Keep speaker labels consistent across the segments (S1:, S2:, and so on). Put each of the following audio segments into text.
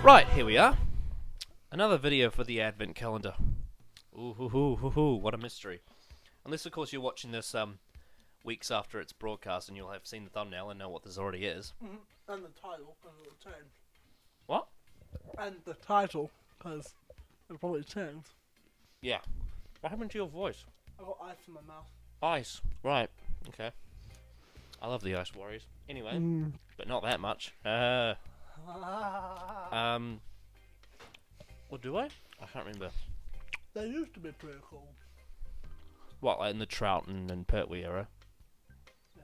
S1: Right, here we are. Another video for the Advent calendar. Ooh, what a mystery. Unless, of course, you're watching this weeks after it's broadcast and you'll have seen the thumbnail and know what this already is.
S2: Mm-hmm. And the title, because it'll change.
S1: What?
S2: And the title, because it'll probably change.
S1: Yeah. What happened to your voice?
S2: I got ice in my mouth.
S1: Ice. Right. Okay. I love the Ice Warriors. Anyway, but not that much. Or do I? I can't remember.
S2: They used to be pretty cool.
S1: What, like in the Troughton and Pertwee era?
S2: Yeah.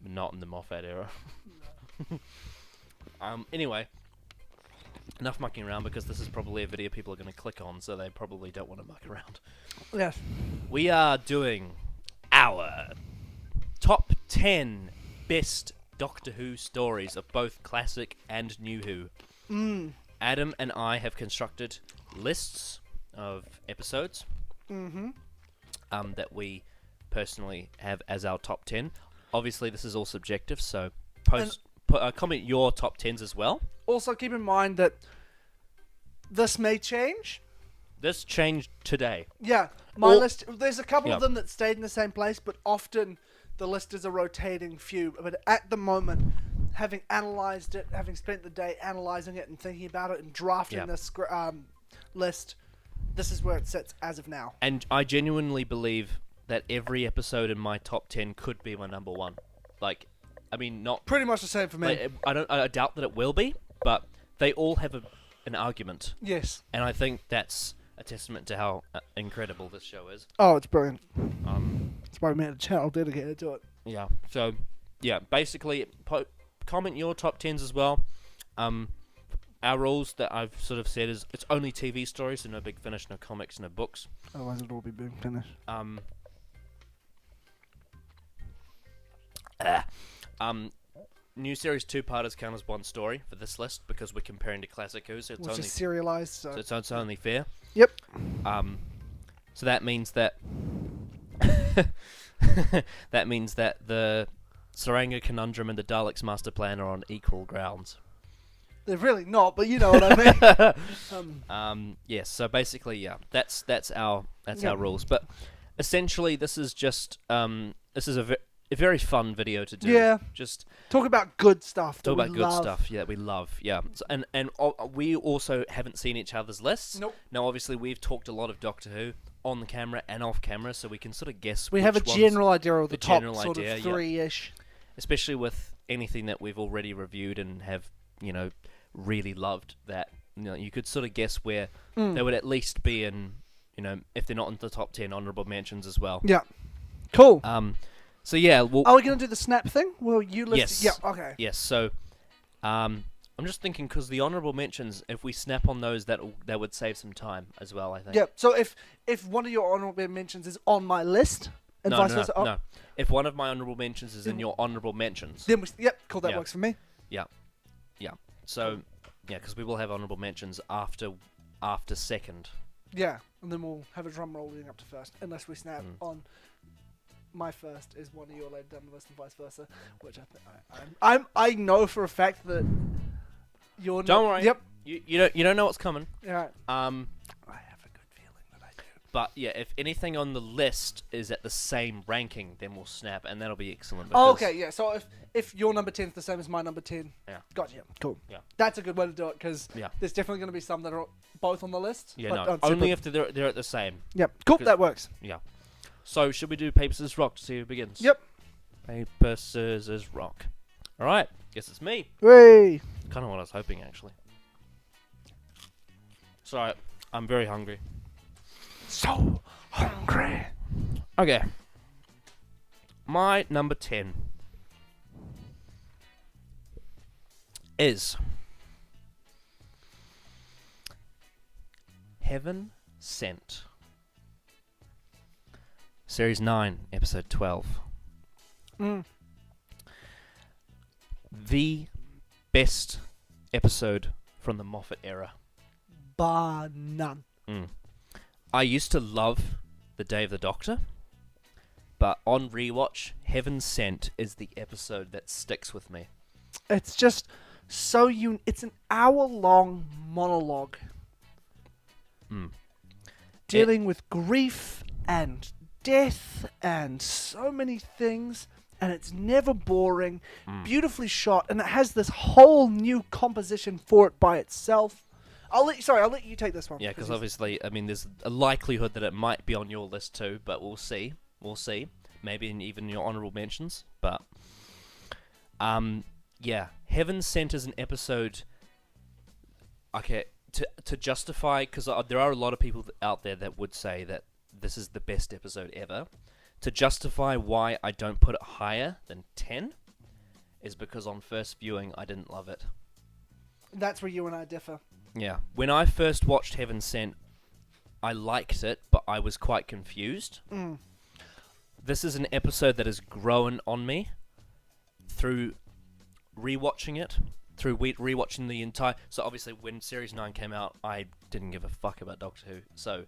S1: But not in the Moffat era.
S2: No.
S1: Anyway, enough mucking around because this is probably a video people are going to click on, so they probably don't want to muck around.
S2: Yes.
S1: We are doing our top 10 best Doctor Who stories of both classic and new Who. Adam and I have constructed lists of episodes that we personally have as our top 10. Obviously, this is all subjective, so comment your top 10s as well.
S2: Also, keep in mind that this may change.
S1: This changed today.
S2: Yeah, my list. There's a couple of them that stayed in the same place, but often the list is a rotating few. But at the moment, having analysed it, having spent the day analysing it and thinking about it and drafting this list, this is where it sits as of now.
S1: And I genuinely believe that every episode in my top 10 could be my number one. Like, I mean, not
S2: pretty much the same for me.
S1: Like, I doubt that it will be, but they all have an argument.
S2: Yes.
S1: And I think that's a testament to how incredible this show is.
S2: Oh, it's brilliant. It's why we made a channel dedicated to it.
S1: Yeah. So, yeah, basically, comment your top 10s as well. Our rules that I've sort of said is it's only TV stories, so no Big Finish, no comics, no books.
S2: Otherwise it'll all be Big Finish.
S1: New series 2-parters count as one story for this list because we're comparing to classic Who, so it's
S2: Which
S1: only
S2: is serialized, so
S1: it's only fair.
S2: Yep.
S1: So that means that the Saranga Conundrum and the Daleks Master Plan are on equal grounds.
S2: They're really not, but you know what I mean.
S1: Yes. So basically, yeah, that's our rules. But essentially, this is just this is a very fun video to do.
S2: Yeah.
S1: Just
S2: talk about good stuff.
S1: Talk about good stuff. Yeah, that we love. Yeah. So, and we also haven't seen each other's lists.
S2: Nope.
S1: Now, obviously, we've talked a lot of Doctor Who on the camera and off camera, so we can sort of guess.
S2: We have a general idea of the top sort of three-ish.
S1: Especially with anything that we've already reviewed and have, really loved, that you could sort of guess where they would at least be in, if they're not in the top 10, honourable mentions as well.
S2: Yeah. Cool.
S1: So yeah,
S2: are we going to do the snap thing? Will you list?
S1: Yes.
S2: Yeah. Okay.
S1: Yes. So, I'm just thinking because the honourable mentions, if we snap on those, that would save some time as well. I think.
S2: Yeah. So if one of your honourable mentions is on my list, and vice versa.
S1: No. If one of my honourable mentions is in your honourable mentions,
S2: then cool. That works for me.
S1: Yeah. So, yeah, because we will have honourable mentions after second.
S2: Yeah, and then we'll have a drum roll leading up to first, unless we snap on my first is one of your later down the list and vice versa, which I know for a fact that you're.
S1: Don't worry.
S2: Yep.
S1: You don't know what's coming.
S2: Yeah.
S1: I have a good feeling that I do. But yeah, if anything on the list is at the same ranking, then we'll snap, and that'll be excellent.
S2: Oh, okay, yeah. So if your number 10 is the same as my number 10, gotcha. Cool. Yeah. That's a good way to do it because there's definitely going to be some that are both on the list.
S1: Yeah, no, only if they're at the same.
S2: Yep. Cool. That works.
S1: Yeah. So should we do paper scissors rock to see who begins?
S2: Yep.
S1: Paper scissors rock. All right. Guess it's me.
S2: Hooray!
S1: Kind of what I was hoping, actually. Sorry, I'm very hungry.
S2: So hungry.
S1: Okay. My number 10 is Heaven Sent. Series 9, Episode 12. The best episode from the Moffat era.
S2: Bar none.
S1: I used to love The Day of the Doctor, but on rewatch, Heaven Sent is the episode that sticks with me.
S2: It's just, It's an hour-long monologue dealing with grief and death and so many things, and it's never boring, beautifully shot, and it has this whole new composition for it by itself. I'll let you take this one.
S1: Yeah, because obviously, I mean, there's a likelihood that it might be on your list too, but we'll see. We'll see. Maybe even your honorable mentions, but yeah, Heaven Sent is an episode. Okay, to justify, because there are a lot of people out there that would say that this is the best episode ever. To justify why I don't put it higher than 10 is because on first viewing I didn't love it.
S2: That's where you and I differ.
S1: Yeah, when I first watched Heaven Sent, I liked it, but I was quite confused. This is an episode that has grown on me through rewatching it, through rewatching the entire... So obviously when Series 9 came out, I didn't give a fuck about Doctor Who, so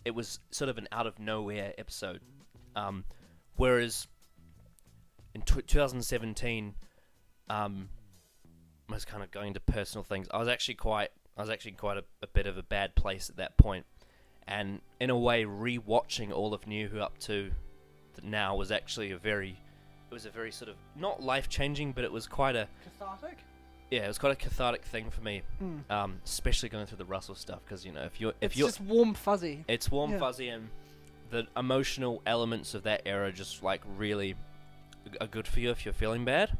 S1: it was sort of an out-of-nowhere episode. Whereas in 2017, I was kind of going into personal things. I was actually quite a bit of a bad place at that point, and in a way, rewatching all of New Who up to now was actually a very sort of not life-changing, but it was quite a
S2: cathartic.
S1: Yeah, it was quite a cathartic thing for me, especially going through the Russell stuff, because it's
S2: just warm fuzzy.
S1: It's warm fuzzy, and the emotional elements of that era just like really are good for you if you're feeling bad,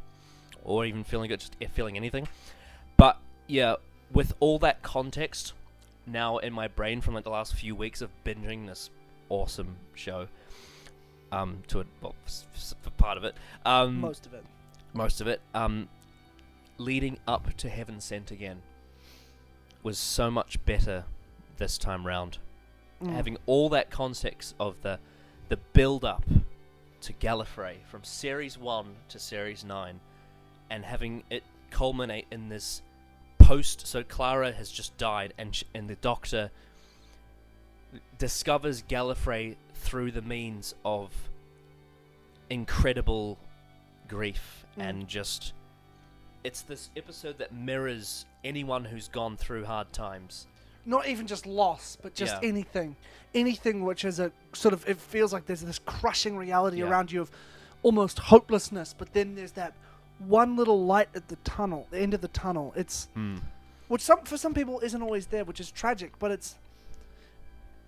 S1: or even feeling good, just feeling anything. But yeah, with all that context now in my brain from like the last few weeks of binging this awesome show, for part of it, most of it, leading up to Heaven Sent again was so much better this time round. Having all that context of the build-up to Gallifrey from Series 1 to Series 9, and having it culminate in this post... So Clara has just died, and the Doctor discovers Gallifrey through the means of incredible grief, and just... It's this episode that mirrors anyone who's gone through hard times.
S2: Not even just loss, but just anything. Anything which is a sort of... It feels like there's this crushing reality around you of almost hopelessness, but then there's that one little light at the tunnel, the end of the tunnel. It's... Which for some people isn't always there, which is tragic, but it's...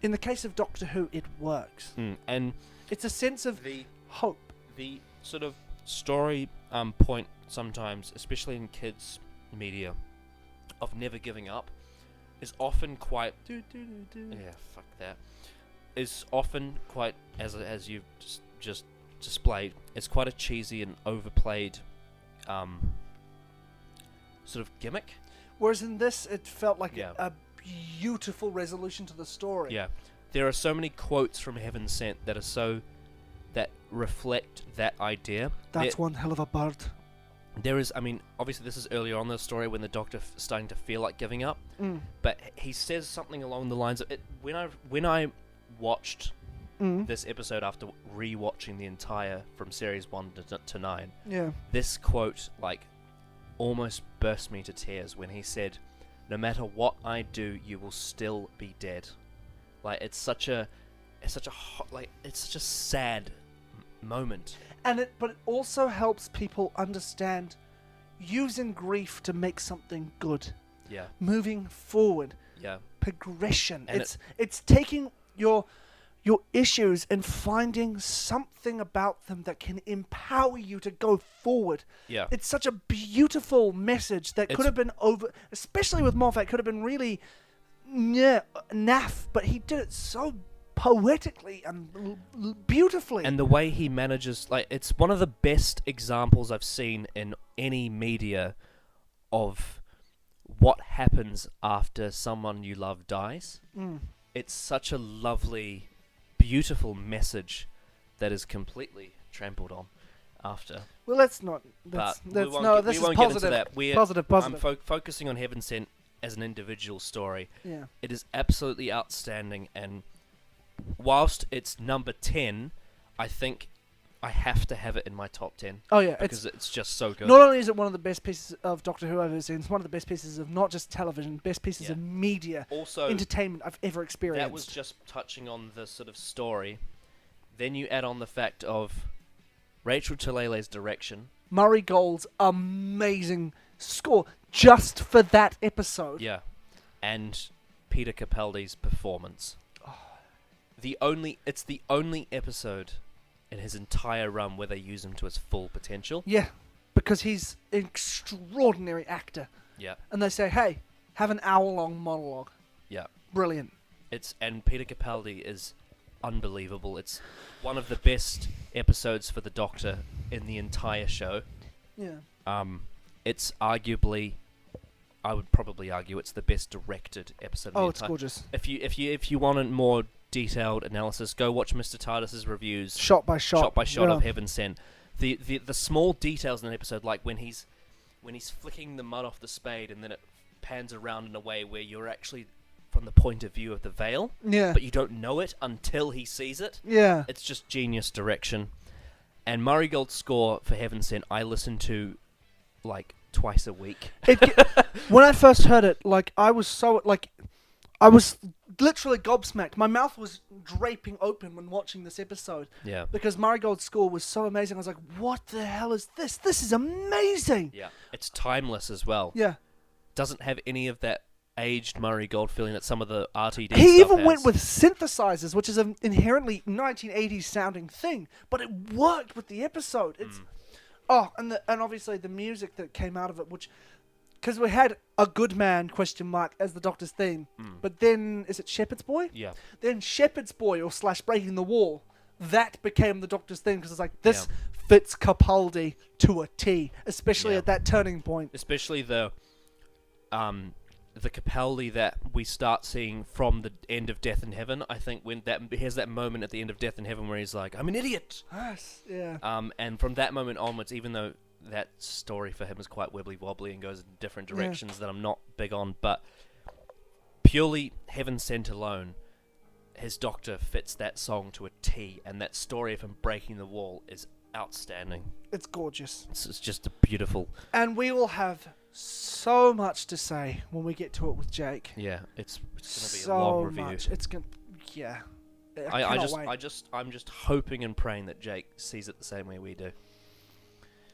S2: In the case of Doctor Who, it works.
S1: And
S2: it's a sense of hope.
S1: The sort of story point sometimes, especially in kids' media, of never giving up, is often quite... Yeah, fuck that. Is often quite, as you've just displayed, it's quite a cheesy and overplayed sort of gimmick.
S2: Whereas in this, it felt like a beautiful resolution to the story.
S1: Yeah. There are so many quotes from Heaven Sent that reflect that idea.
S2: That's one hell of a bird.
S1: There is, I mean, obviously this is earlier on in the story when the Doctor starting to feel like giving up, but he says something along the lines of it. When I watched this episode after rewatching the entire from Series 1 to 9, this quote like almost burst me to tears when he said, "No matter what I do, you will still be dead." Like it's such a sad moment.
S2: But it also helps people understand using grief to make something good.
S1: Yeah. Moving
S2: forward.
S1: Yeah.
S2: Progression. And it's taking your issues and finding something about them that can empower you to go forward.
S1: Yeah.
S2: It's such a beautiful message that could have been especially with Moffat, could have been really naff, but he did it so poetically and beautifully.
S1: And the way he manages, like, it's one of the best examples I've seen in any media of what happens after someone you love dies. It's such a lovely, beautiful message that is completely trampled on after.
S2: Well, let's not. This is positive. Positive.
S1: I'm focusing on Heaven Sent as an individual story.
S2: Yeah.
S1: It is absolutely outstanding, and whilst it's number 10, I think I have to have it in my top 10.
S2: Oh yeah,
S1: because it's just so good.
S2: Not only is it one of the best pieces of Doctor Who I've ever seen, it's one of the best pieces of not just television, best pieces of media,
S1: also
S2: entertainment I've ever experienced.
S1: That was just touching on the sort of story. Then you add on the fact of Rachel Talele's direction.
S2: Murray Gold's amazing score just for that episode.
S1: Yeah. And Peter Capaldi's performance. It's the only episode in his entire run where they use him to his full potential.
S2: Yeah, because he's an extraordinary actor.
S1: Yeah.
S2: And they say, hey, have an hour-long monologue.
S1: Yeah.
S2: Brilliant.
S1: And Peter Capaldi is unbelievable. It's one of the best episodes for the Doctor in the entire show.
S2: Yeah.
S1: It's arguably, I would probably argue, it's the best directed episode of the entire.
S2: Oh, it's gorgeous.
S1: If you want a more detailed analysis, go watch Mr. Titus's reviews.
S2: Shot by shot
S1: of Heaven Sent. The small details in an episode, like when he's flicking the mud off the spade, and then it pans around in a way where you're actually from the point of view of the Veil.
S2: Yeah.
S1: But you don't know it until he sees it.
S2: Yeah.
S1: It's just genius direction. And Murray Gold's score for Heaven Sent, I listen to like twice a week.
S2: When I first heard it, I was literally gobsmacked. My mouth was draping open when watching this episode.
S1: Yeah.
S2: Because Murray Gold's score was so amazing. I was like, what the hell is this? This is amazing.
S1: Yeah. It's timeless as well.
S2: Yeah.
S1: Doesn't have any of that aged Murray Gold feeling that some of the RTD
S2: He
S1: stuff
S2: even
S1: has.
S2: went with synthesizers, which is an inherently 1980s sounding thing, but it worked with the episode. It's and obviously the music that came out of it, which because we had A Good Man (?) as the Doctor's theme, but then is it Shepherd's Boy?
S1: Yeah.
S2: Then Shepherd's Boy or / Breaking the Wall, that became the Doctor's theme because it's like this fits Capaldi to a T, especially at that turning point.
S1: Especially the Capaldi that we start seeing from the end of Death in Heaven. I think when here's that moment at the end of Death in Heaven where he's like, "I'm an idiot."
S2: Yes, yeah.
S1: And from that moment onwards, even though that story for him is quite wibbly wobbly and goes in different directions that I'm not big on, but purely Heaven Sent alone, his Doctor fits that song to a T, and that story of him breaking the wall is outstanding.
S2: It's gorgeous.
S1: It's just a beautiful.
S2: And we will have so much to say when we get to it with Jake.
S1: Yeah, it's going to be
S2: so
S1: a long review.
S2: Much. It's going. Yeah.
S1: I'm just hoping and praying that Jake sees it the same way we do.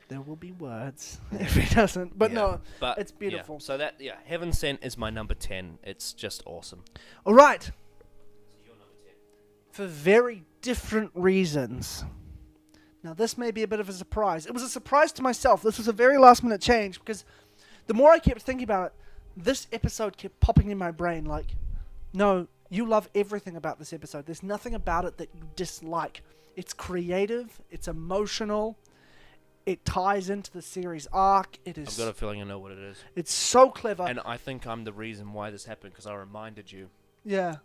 S2: There will be words if he doesn't, but no,
S1: but
S2: it's beautiful.
S1: Yeah. So Heaven Sent is my number 10. It's just awesome.
S2: All right.
S1: So your number 10.
S2: For very different reasons. Now, this may be a bit of a surprise. It was a surprise to myself. This was a very last-minute change because the more I kept thinking about it, this episode kept popping in my brain like, no, you love everything about this episode. There's nothing about it that you dislike. It's creative. It's emotional. It ties into the series arc. It is.
S1: I've got a feeling I know what it is.
S2: It's so clever.
S1: And I think I'm the reason why this happened because I reminded you.
S2: Yeah.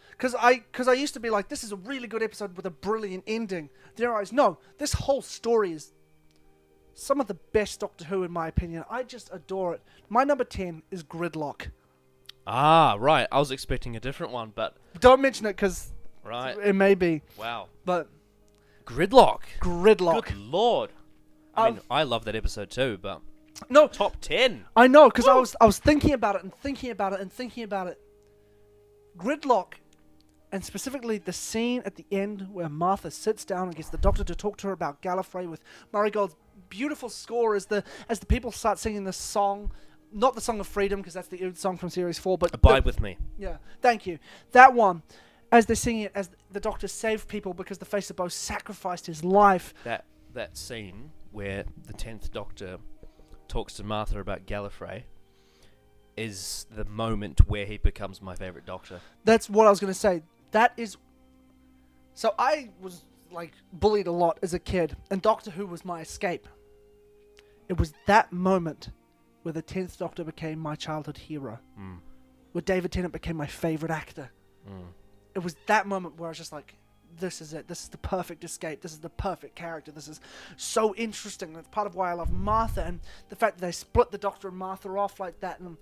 S2: Because I used to be like, this is a really good episode with a brilliant ending. Then I realized, no, this whole story is some of the best Doctor Who in my opinion. I just adore it. My number 10 is Gridlock.
S1: Ah, right. I was expecting a different one, but...
S2: Don't mention it because it may be.
S1: Wow.
S2: But...
S1: Gridlock.
S2: Gridlock.
S1: Good Lord. I mean, I love that episode too, but...
S2: No.
S1: Top 10.
S2: I know, because I was thinking about it and thinking about it and thinking about it. Gridlock, and specifically the scene at the end where Martha sits down and gets the Doctor to talk to her about Gallifrey with Murray Gold's beautiful score as the people start singing the song, not the Song of Freedom because that's the Ood song from Series 4, but...
S1: Abide with me.
S2: Yeah, thank you. That one, as they're singing it, as the Doctor saved people because the Face of Both sacrificed his life.
S1: That scene where the 10th Doctor talks to Martha about Gallifrey is the moment where he becomes my favourite Doctor.
S2: That's what I was going to say. That is... So I was, bullied a lot as a kid, and Doctor Who was my escape. It was that moment where the 10th Doctor became my childhood hero. Where David Tennant became my favourite actor. It was that moment where I was just like, this is it. This is the perfect escape. This is the perfect character. This is so interesting. That's part of why I love Martha, and the fact that they split the Doctor and Martha off like that, and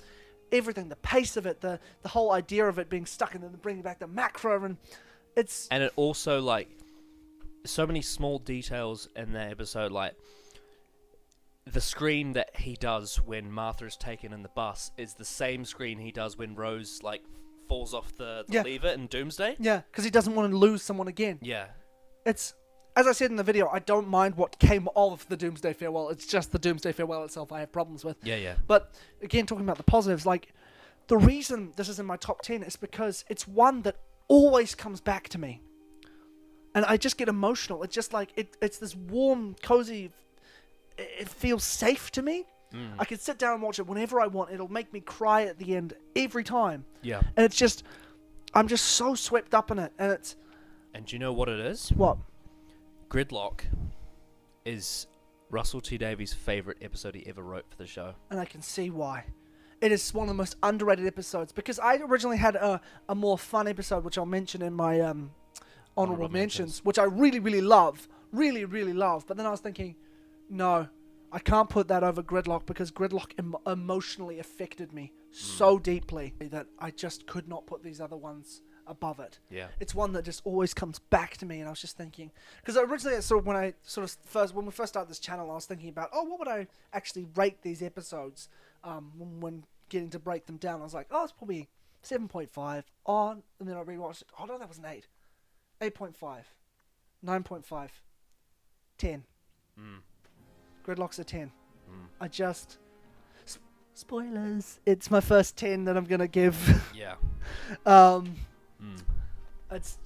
S2: everything, the pace of it, the whole idea of it being stuck, and then bringing back the macro, and it's...
S1: And it also, so many small details in that episode, like the scream that he does when Martha is taken in the bus is the same screen he does when Rose like falls off the lever in Doomsday.
S2: Yeah, because he doesn't want to lose someone again.
S1: Yeah.
S2: It's, as I said in the video, I don't mind what came of the Doomsday Farewell. It's just the Doomsday Farewell itself I have problems with.
S1: Yeah.
S2: But again, talking about the positives, like the reason this is in my top 10 is because it's one that always comes back to me. And I just get emotional. It's just like, it's this warm, cozy, it feels safe to me. I can sit down and watch it whenever I want. It'll make me cry at the end every time.
S1: Yeah.
S2: And it's just, I'm just so swept up in it. And it's...
S1: And do you know what it is?
S2: What?
S1: Gridlock is Russell T Davies' favourite episode he ever wrote for the show.
S2: And I can see why. It is one of the most underrated episodes. Because I originally had a more fun episode, which I'll mention in my honourable mentions, which I really, really love. Really, really love. But then I was thinking, no, I can't put that over Gridlock because Gridlock emotionally affected me so deeply that I just could not put these other ones above it.
S1: Yeah.
S2: It's one that just always comes back to me, and I was just thinking, because originally, when we first started this channel, I was thinking about, what would I actually rate these episodes when getting to break them down? I was like, it's probably 7.5. And then I rewatched it. Oh no, that was an 8. 8.5. 9.5. 10. Gridlock's a 10. I just... Spoilers. It's my first 10 that I'm going to give.
S1: Yeah.
S2: It's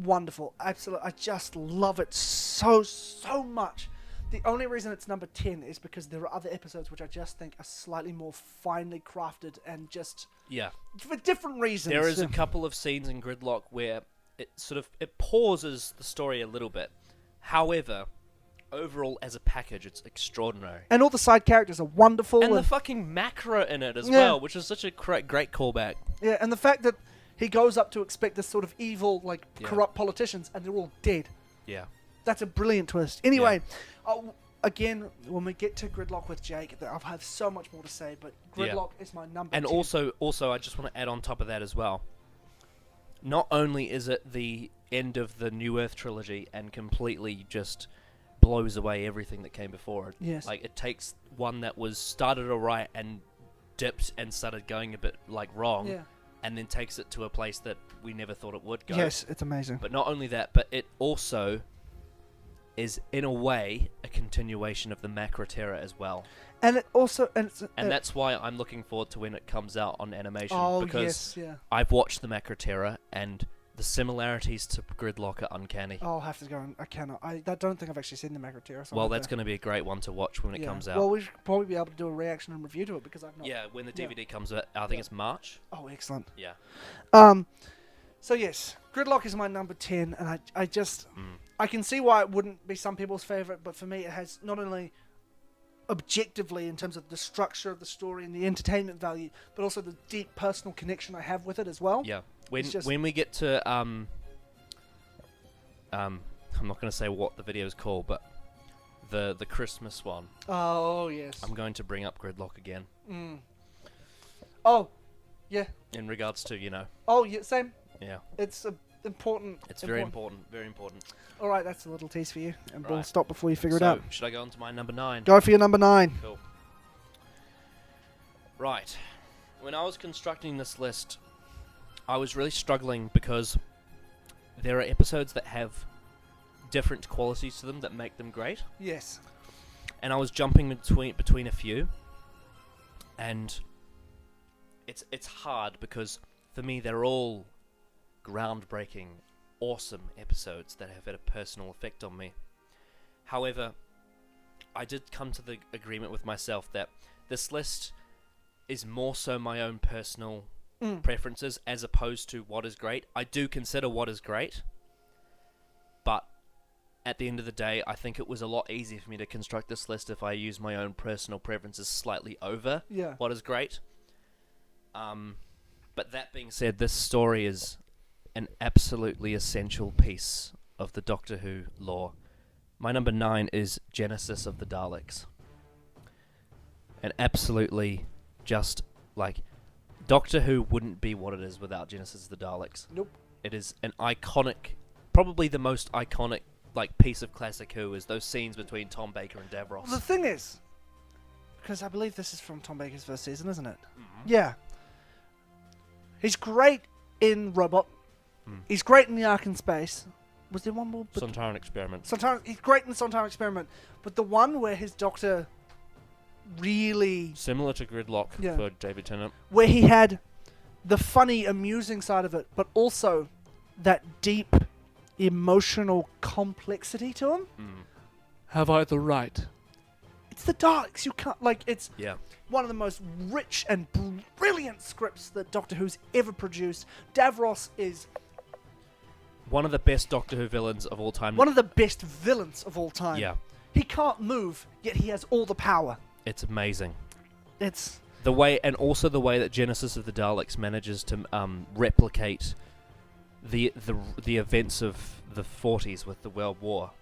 S2: wonderful. Absolutely. I just love it so much. The only reason it's number 10 is because there are other episodes which I just think are slightly more finely crafted and just...
S1: Yeah.
S2: For different reasons.
S1: There is a couple of scenes in Gridlock where it pauses the story a little bit. However... overall, as a package, it's extraordinary.
S2: And all the side characters are wonderful.
S1: And the fucking macro in it as well, which is such a great callback.
S2: Yeah, and the fact that he goes up to expect this sort of evil, corrupt politicians, and they're all dead.
S1: Yeah.
S2: That's a brilliant twist. Anyway, again, when we get to Gridlock with Jake, I have so much more to say, but Gridlock is my number 10.
S1: And also, I just want to add on top of that as well. Not only is it the end of the New Earth trilogy and completely just... blows away everything that came before it.
S2: Yes.
S1: Like, it takes one that was started alright and dipped and started going a bit, wrong, and then takes it to a place that we never thought it would go.
S2: Yes, it's amazing.
S1: But not only that, but it also is, in a way, a continuation of the Macra Terror as well.
S2: And it also...
S1: And that's why I'm looking forward to when it comes out on animation, because
S2: yes,
S1: I've watched the Macra Terror, and... the similarities to Gridlock are uncanny.
S2: I'll have to go and... I cannot. I don't think I've actually seen the Macra Terror.
S1: Well, that's going to be a great one to watch when it comes out.
S2: Well, we should probably be able to do a reaction and review to it because I've not...
S1: Yeah, when the DVD comes out, I think it's March.
S2: Oh, excellent.
S1: Yeah.
S2: So yes, Gridlock is my number 10, and I just... I can see why it wouldn't be some people's favourite, but for me it has not only objectively in terms of the structure of the story and the entertainment value, but also the deep personal connection I have with it as well.
S1: Yeah. When we get to I'm not going to say what the video is called, but the Christmas one.
S2: Oh yes.
S1: I'm going to bring up Gridlock again.
S2: Oh, yeah.
S1: In regards to
S2: Oh yeah, same.
S1: Yeah.
S2: It's important.
S1: It's very important. Very important.
S2: All right, that's a little tease for you, and
S1: Right.
S2: we'll stop before you figure it out.
S1: Should I go on to my number 9?
S2: Go for your number 9.
S1: Cool. Right. When I was constructing this list, I was really struggling because there are episodes that have different qualities to them that make them great.
S2: Yes.
S1: And I was jumping between a few, and it's hard because for me they're all groundbreaking, awesome episodes that have had a personal effect on me. However, I did come to the agreement with myself that this list is more so my own personal preferences as opposed to what is great. I do consider what is great, but at the end of the day, I think it was a lot easier for me to construct this list if I use my own personal preferences slightly over what is great. But that being said, this story is an absolutely essential piece of the Doctor Who lore. My number 9 is Genesis of the Daleks. And absolutely just, Doctor Who wouldn't be what it is without Genesis of the Daleks.
S2: Nope.
S1: It is an iconic, probably the most iconic like piece of classic Who is those scenes between Tom Baker and Davros.
S2: Well, the thing is, because I believe this is from Tom Baker's first season, isn't it?
S1: Mm-hmm.
S2: Yeah. He's great in Robot. He's great in The Ark in Space. Was there one more?
S1: Sontaran Experiment.
S2: He's great in the Sontaran Experiment. But the one where his doctor really...
S1: Similar to Gridlock for David Tennant.
S2: Where he had the funny, amusing side of it, but also that deep, emotional complexity to him. Have I the right? It's the Daleks. You can't... Like, it's one of the most rich and brilliant scripts that Doctor Who's ever produced. Davros is...
S1: one of the best Doctor Who villains of all time.
S2: one of the best villains of all time.
S1: Yeah.
S2: He can't move, yet he has all the power.
S1: It's amazing.
S2: It's...
S1: The way, and also the way that Genesis of the Daleks manages to replicate the events of the 40s with the World War.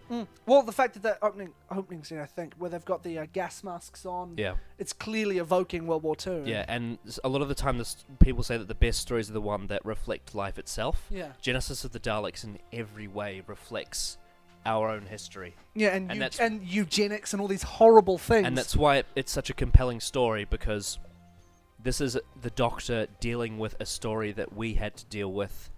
S2: Well, the fact that opening scene, I think, where they've got the gas masks on, it's clearly evoking World War II.
S1: Yeah, and a lot of the time people say that the best stories are the one that reflect life itself.
S2: Yeah.
S1: Genesis of the Daleks in every way reflects our own history.
S2: Yeah, and eugenics and all these horrible things.
S1: And that's why it's such a compelling story, because this is the Doctor dealing with a story that we had to deal with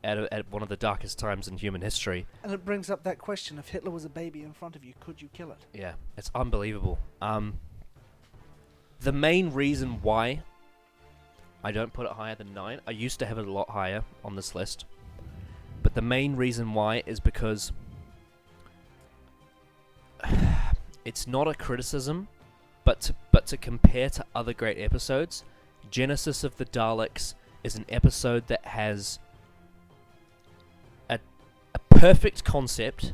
S1: at one of the darkest times in human history.
S2: And it brings up that question: if Hitler was a baby in front of you, could you kill it?
S1: Yeah, it's unbelievable. The main reason why I don't put it higher than 9, I used to have it a lot higher on this list, but the main reason why is because it's not a criticism, but to compare to other great episodes, Genesis of the Daleks is an episode that has a perfect concept,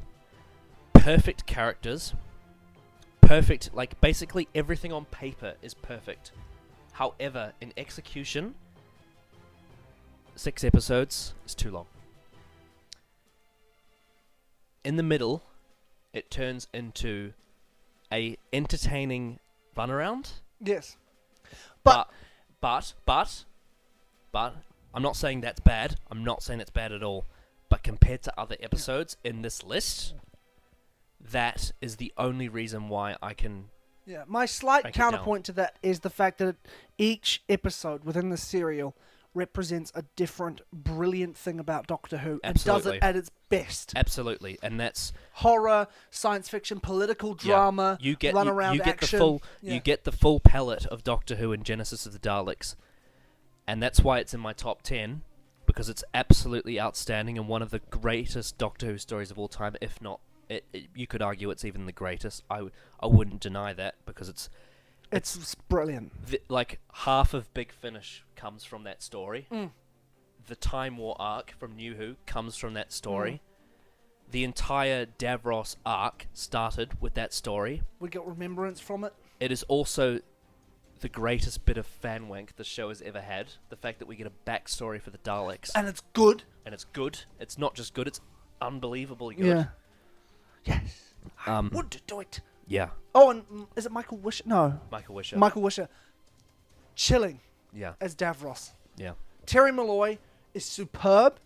S1: perfect characters, perfect, like, basically everything on paper is perfect. However, in execution, 6 episodes is too long. In the middle, it turns into a entertaining runaround.
S2: Yes.
S1: But I'm not saying that's bad. I'm not saying it's bad at all. But compared to other episodes in this list, that is the only reason why I can...
S2: Yeah, my slight counterpoint to that is the fact that each episode within the serial represents a different brilliant thing about Doctor Who.
S1: Absolutely.
S2: And does it at its best.
S1: Absolutely, and that's...
S2: Horror, science fiction, political drama, run-around action.
S1: You get the full palette of Doctor Who and Genesis of the Daleks. And that's why it's in my top 10, because it's absolutely outstanding and one of the greatest Doctor Who stories of all time, if not... you could argue it's even the greatest. I wouldn't deny that, because it's
S2: brilliant.
S1: Like, half of Big Finish comes from that story. The Time War arc from New Who comes from that story. The entire Davros arc started with that story.
S2: We got remembrance from it.
S1: It is also the greatest bit of fan wank the show has ever had. The fact that we get a backstory for the Daleks.
S2: And it's good.
S1: And it's good. It's not just good, it's unbelievably good.
S2: Yeah. Yes. I would do it.
S1: Yeah.
S2: Oh, and is it Michael Wisher? No.
S1: Michael Wisher.
S2: Michael Wisher. Chilling.
S1: Yeah.
S2: As Davros.
S1: Yeah.
S2: Terry Malloy is superb,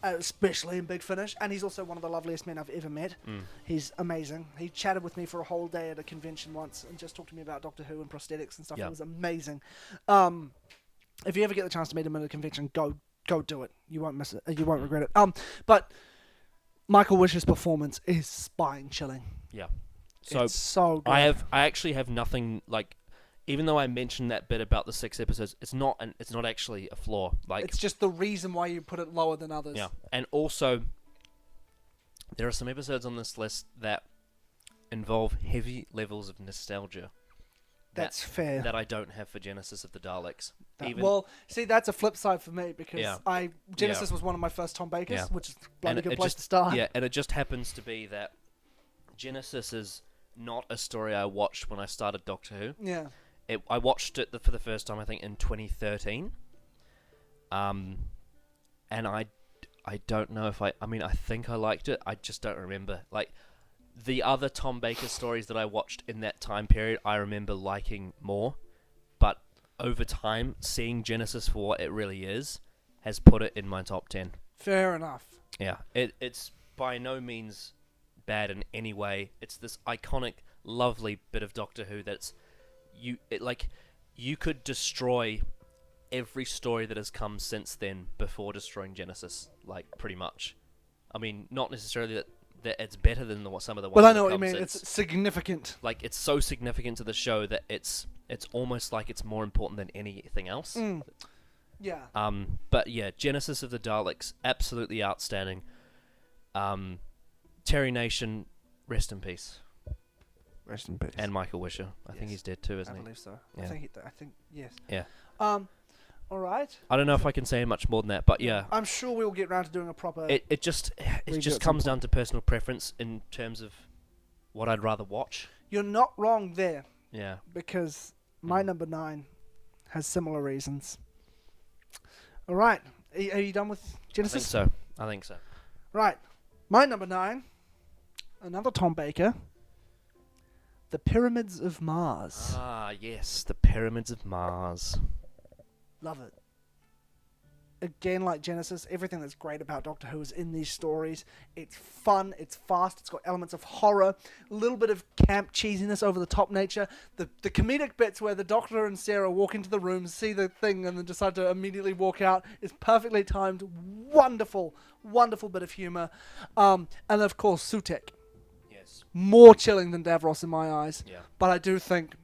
S2: especially in Big Finish, and he's also one of the loveliest men I've ever met. He's amazing. He chatted with me for a whole day at a convention once and just talked to me about Doctor Who and prosthetics and stuff.
S1: Yeah.
S2: It was amazing. If you ever get the chance to meet him at a convention, go do it. You won't miss it. You won't regret it. But Michael Wisher's performance is spine-chilling.
S1: Yeah.
S2: It's so good.
S1: I actually have nothing, like, even though I mentioned that bit about the 6 episodes, it's not actually a flaw. Like,
S2: it's just the reason why you put it lower than others.
S1: Yeah. And also, there are some episodes on this list that involve heavy levels of nostalgia.
S2: That's fair.
S1: That I don't have for Genesis of the Daleks.
S2: Well, see, that's a flip side for me, because Genesis was one of my first Tom Bakers, which is a bloody good place to start.
S1: Yeah, and it just happens to be that Genesis is not a story I watched when I started Doctor Who.
S2: Yeah.
S1: I watched it for the first time, I think, in 2013. And I don't know if I think I liked it. I just don't remember. Like, the other Tom Baker stories that I watched in that time period, I remember liking more. But over time, seeing Genesis for what it really is has put it in my top 10.
S2: Fair enough.
S1: Yeah. It's by no means bad in any way. It's this iconic, lovely bit of Doctor Who that's you could destroy every story that has come since then before destroying Genesis, like pretty much. I mean, not necessarily that it's better than some of the ones.
S2: Well, I
S1: that
S2: know what you
S1: come
S2: mean.
S1: since.
S2: It's significant.
S1: Like, it's so significant to the show that it's almost like it's more important than anything else.
S2: Yeah.
S1: But yeah, Genesis of the Daleks, absolutely outstanding. Terry Nation, rest in peace.
S2: Rest in peace.
S1: And Michael Wisher. I think he's dead too, isn't he?
S2: I believe so.
S1: Yeah.
S2: I think yes.
S1: Yeah.
S2: All right.
S1: I don't know if I can say much more than that, but yeah.
S2: I'm sure we'll get round to doing a proper.
S1: It just
S2: at
S1: comes
S2: some
S1: down to personal preference in terms of what I'd rather watch.
S2: You're not wrong there,
S1: Yeah.
S2: because my number 9 has similar reasons. All right. Are you done with Genesis?
S1: I think so.
S2: Right. My number 9, another Tom Baker. The Pyramids of Mars.
S1: Ah, yes, the Pyramids of Mars.
S2: Love it. Again, like Genesis, everything that's great about Doctor Who is in these stories. It's fun, it's fast, it's got elements of horror, a little bit of camp cheesiness, over the top nature. The comedic bits where the Doctor and Sarah walk into the room, see the thing, and then decide to immediately walk out is perfectly timed. Wonderful, wonderful bit of humour. And of course, Sutek.
S1: Yes.
S2: More chilling than Davros in my eyes.
S1: Yeah.
S2: But I do think...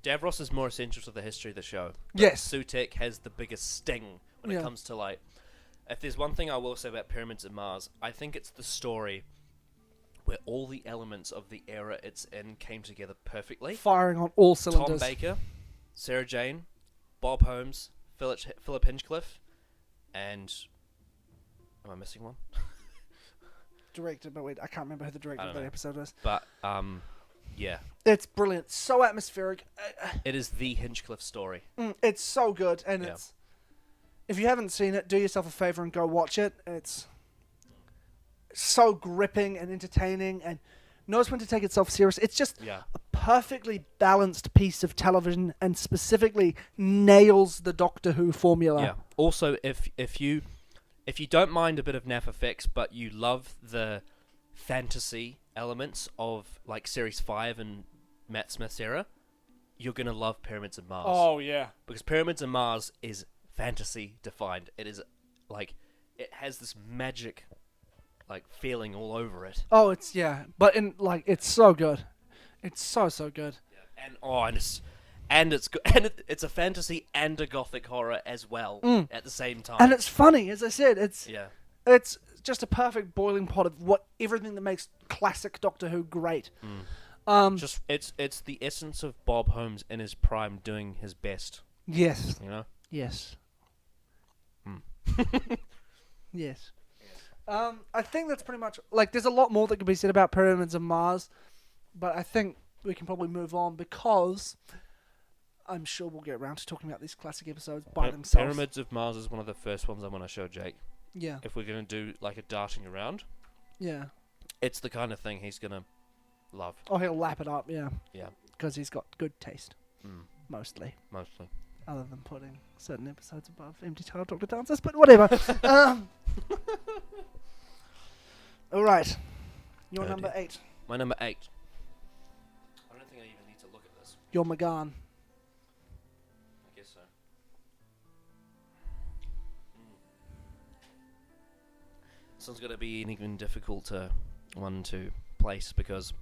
S1: Davros is more essential to the history of the show.
S2: Yes.
S1: Sutek has the biggest sting when it comes to, like... If there's one thing I will say about Pyramids of Mars, I think it's the story where all the elements of the era it's in came together perfectly.
S2: Firing on all cylinders.
S1: Tom Baker, Sarah Jane, Bob Holmes, Philip Hinchcliffe, and... Am I missing one?
S2: Director, but wait, I can't remember who the director of that episode was.
S1: But, yeah.
S2: It's brilliant. So atmospheric.
S1: It is the Hinchcliffe story.
S2: It's so good, and it's... If you haven't seen it, do yourself a favour and go watch it. It's so gripping and entertaining, and knows when to take itself serious. It's just a perfectly balanced piece of television, and specifically nails the Doctor Who formula.
S1: Yeah. Also, if you don't mind a bit of naff effects, but you love the fantasy elements of like Series 5 and Matt Smith's era, you're going to love Pyramids of Mars.
S2: Oh, yeah.
S1: Because Pyramids of Mars is fantasy defined. It is like, it has this magic like feeling all over it.
S2: Oh, it's, but in like, it's so good. It's so good.
S1: Yeah. And it's a fantasy and a gothic horror as well at the same time.
S2: And it's funny, as I said. It's just a perfect boiling pot of everything that makes classic Doctor Who great.
S1: It's the essence of Bob Holmes in his prime doing his best.
S2: Yes.
S1: You know?
S2: Yes. Yes. I think that's pretty much... Like, there's a lot more that could be said about Pyramids of Mars, but I think we can probably move on, because I'm sure we'll get around to talking about these classic episodes by themselves.
S1: Pyramids of Mars is one of the first ones I want to show Jake.
S2: Yeah.
S1: If we're going to do, like, a darting around.
S2: Yeah.
S1: It's the kind of thing he's going to love.
S2: Oh, he'll lap it up, yeah.
S1: Yeah.
S2: Because he's got good taste. Mostly.
S1: Other
S2: than putting certain episodes above Empty Child Doctor Dancers, but whatever. All right. Your number 8.
S1: My number 8. I don't think I even need to look at this.
S2: Your McGahn.
S1: I guess so. This one's going to be an even difficult one to place, because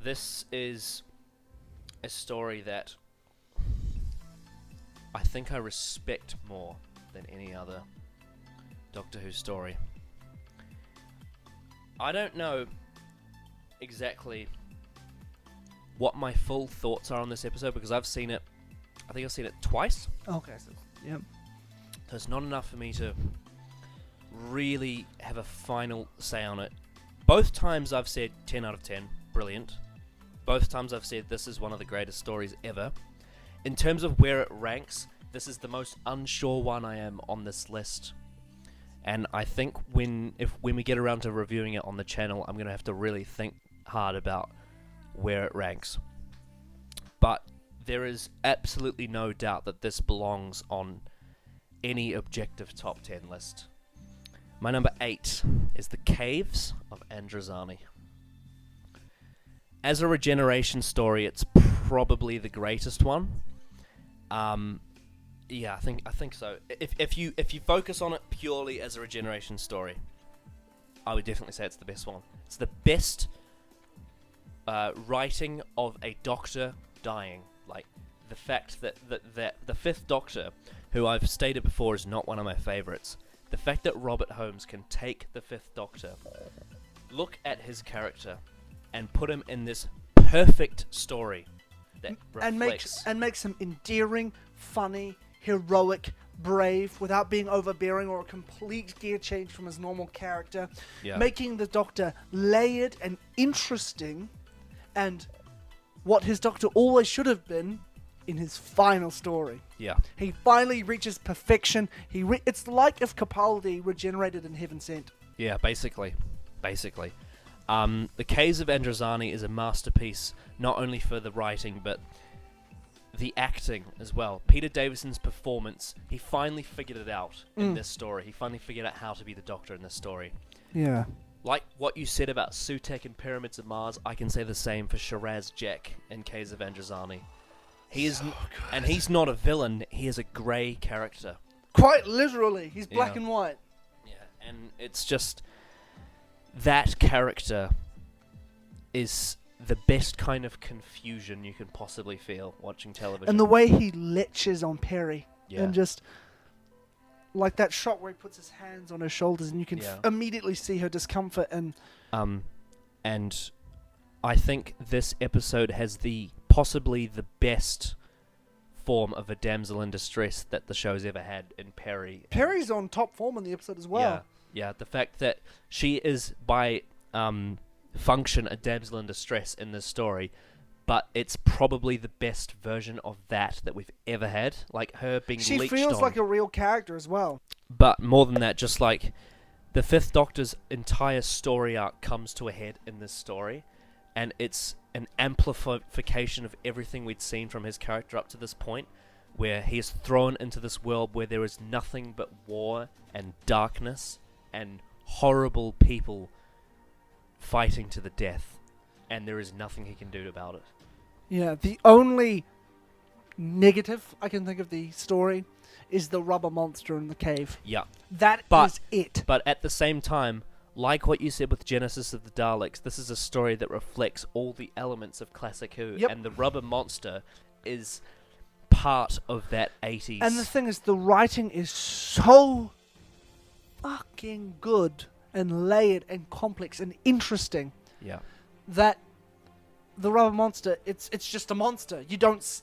S1: this is a story that I think I respect more than any other Doctor Who story. I don't know exactly what my full thoughts are on this episode, because I've seen it, I think I've seen it twice.
S2: Okay, so, yep.
S1: So it's not enough for me to really have a final say on it. Both times I've said 10 out of 10, brilliant. Both times I've said this is one of the greatest stories ever. In terms of where it ranks, this is the most unsure one I am on this list. And I think when we get around to reviewing it on the channel, I'm going to have to really think hard about where it ranks. But there is absolutely no doubt that this belongs on any objective top 10 list. My number 8 is The Caves of Androzani. As a regeneration story, it's probably the greatest one. Yeah, I think so. If you focus on it purely as a regeneration story, I would definitely say it's the best one. It's the best writing of a Doctor dying. Like the fact that the Fifth Doctor, who I've stated before is not one of my favourites, the fact that Robert Holmes can take the Fifth Doctor, look at his character, and put him in this perfect story that reflects
S2: and makes him endearing, funny, heroic, brave, without being overbearing or a complete gear change from his normal character, making the Doctor layered and interesting, and what his Doctor always should have been in his final story.
S1: Yeah.
S2: He finally reaches perfection. It's like if Capaldi regenerated in Heaven Sent.
S1: Yeah, basically. The Caves of Androzani is a masterpiece, not only for the writing, but the acting as well. Peter Davison's performance, he finally figured it out in this story. He finally figured out how to be the Doctor in this story.
S2: Yeah.
S1: Like what you said about Sutekh and Pyramids of Mars, I can say the same for Shiraz Jack in Caves of Androzani. He is, and he's not a villain, he is a grey character.
S2: Quite literally, he's black and white.
S1: Yeah, and it's just... that character is the best kind of confusion you can possibly feel watching television.
S2: And the way he leches on Perry.
S1: Yeah.
S2: And just... like that shot where he puts his hands on her shoulders and you can immediately see her discomfort and...
S1: and I think this episode has possibly the best form of a damsel in distress that the show's ever had in Perry.
S2: Perry's on top form in the episode as well.
S1: Yeah, the fact that she is by function a damsel in distress in this story, but it's probably the best version of that we've ever had. Like her being leeched on. She feels
S2: like a real character as well.
S1: But more than that, just like the Fifth Doctor's entire story arc comes to a head in this story, and it's an amplification of everything we'd seen from his character up to this point, where he is thrown into this world where there is nothing but war and darkness and horrible people fighting to the death, and there is nothing he can do about it.
S2: Yeah, the only negative I can think of the story is the rubber monster in the cave.
S1: Yeah.
S2: That is it.
S1: But at the same time, like what you said with Genesis of the Daleks, this is a story that reflects all the elements of Classic Who, and the rubber monster is part of that 80s.
S2: And the thing is, the writing is so fucking good and layered and complex and interesting.
S1: Yeah.
S2: That the rubber monster, it's just a monster. You don't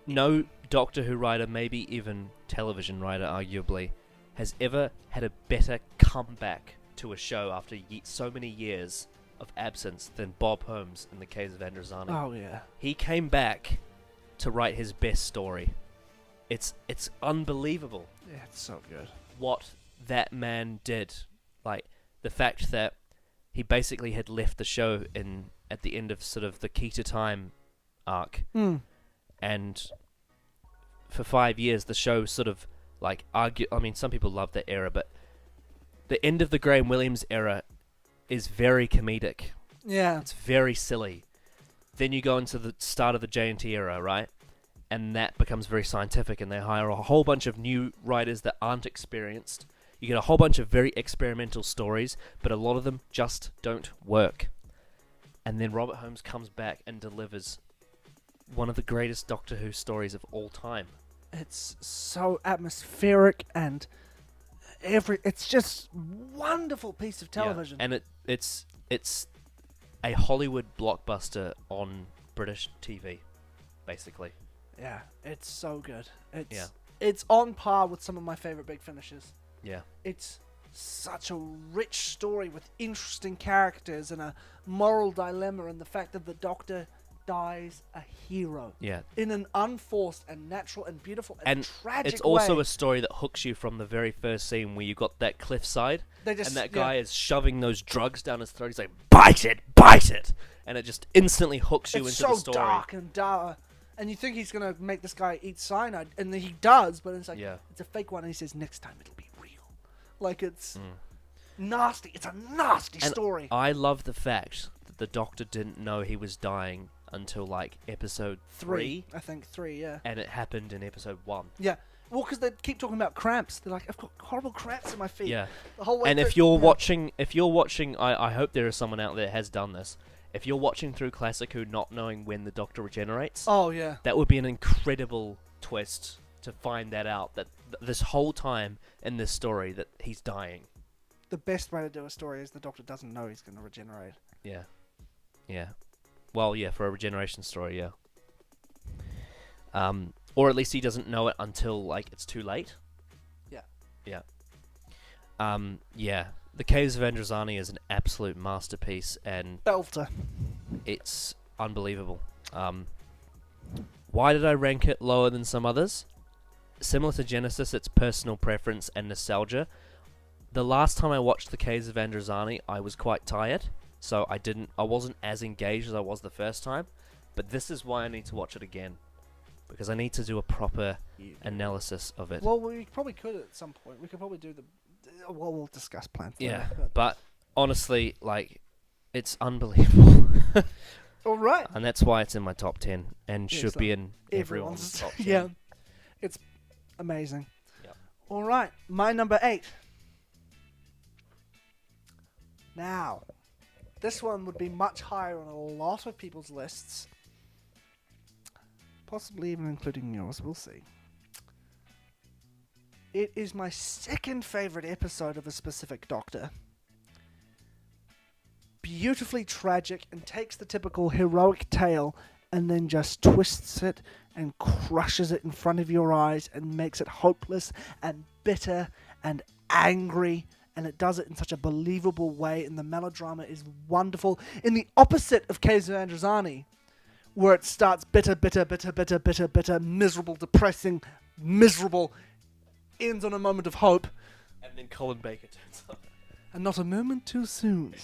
S1: no Doctor Who writer, maybe even television writer, arguably, has ever had a better comeback to a show after so many years of absence than Bob Holmes in the Caves of Androzani.
S2: Oh yeah.
S1: He came back to write his best story. It's unbelievable.
S2: Yeah, it's so good.
S1: What that man did. Like, the fact that he basically had left the show at the end of sort of the Key to Time arc. And for 5 years, the show sort of, like, some people love that era, but the end of the Graham Williams era is very comedic.
S2: Yeah.
S1: It's very silly. Then you go into the start of the J&T era, right? And that becomes very scientific, and they hire a whole bunch of new writers that aren't experienced. You get a whole bunch of very experimental stories, but a lot of them just don't work. And then Robert Holmes comes back and delivers one of the greatest Doctor Who stories of all time.
S2: It's so atmospheric and it's just wonderful piece of television.
S1: Yeah. And it's a Hollywood blockbuster on British TV, basically.
S2: Yeah, it's so good. It's on par with some of my favorite Big Finishes.
S1: Yeah.
S2: It's such a rich story with interesting characters and a moral dilemma, and the fact that the Doctor dies a hero.
S1: Yeah.
S2: In an unforced and natural and beautiful and tragic way.
S1: It's also a story that hooks you from the very first scene where you got that cliffside and that guy is shoving those drugs down his throat. He's like, bite it! And it just instantly hooks you into the story.
S2: It's so dark and dour. And you think he's going to make this guy eat cyanide, and he does, but it's like, it's a fake one, and he says, next time it'll be real. Like, it's... nasty. It's a nasty
S1: And
S2: story.
S1: I love the fact that the Doctor didn't know he was dying until like episode 3,
S2: I think 3, yeah.
S1: and it happened in episode 1.
S2: Yeah. Well, because they keep talking about cramps. They're like, I've got horrible cramps in my feet.
S1: Yeah.
S2: The whole way
S1: And
S2: through.
S1: if you're watching, I hope there is someone out there that has done this. If you're watching through Classic Who not knowing when the Doctor regenerates,
S2: Oh, yeah.
S1: that would be an incredible twist to find that out. That this whole time in this story that he's dying.
S2: The best way to do a story is the Doctor doesn't know he's going to regenerate.
S1: Yeah. Yeah. Well, yeah, for a regeneration story, yeah. Or at least he doesn't know it until, like, it's too late.
S2: Yeah.
S1: Yeah. Yeah. The Caves of Androzani is an absolute masterpiece, and
S2: Belter.
S1: it's unbelievable. Why did I rank it lower than some others? Similar to Genesis, it's personal preference and nostalgia. The last time I watched The Caves of Androzani, I was quite tired, so I wasn't as engaged as I was the first time. But this is why I need to watch it again, because I need to do a proper analysis of it.
S2: Well, we probably could at some point. We could probably do the... Well, we'll discuss plans
S1: Yeah,
S2: later.
S1: but honestly, like, it's unbelievable.
S2: All right.
S1: And that's why it's in my top 10 and
S2: Yeah,
S1: should
S2: so
S1: be in everyone's top 10.
S2: Yeah. It's amazing.
S1: Yep.
S2: All right. My number 8. Now, this one would be much higher on a lot of people's lists. Possibly even including yours. We'll see. It is my second favorite episode of a specific Doctor. Beautifully tragic and takes the typical heroic tale and then just twists it and crushes it in front of your eyes and makes it hopeless and bitter and angry, and it does it in such a believable way, and the melodrama is wonderful. In the opposite of Caves of Androzani, where it starts bitter, miserable, depressing, miserable, ends on a moment of hope,
S1: And then Colin Baker turns up.
S2: and not a moment too soon.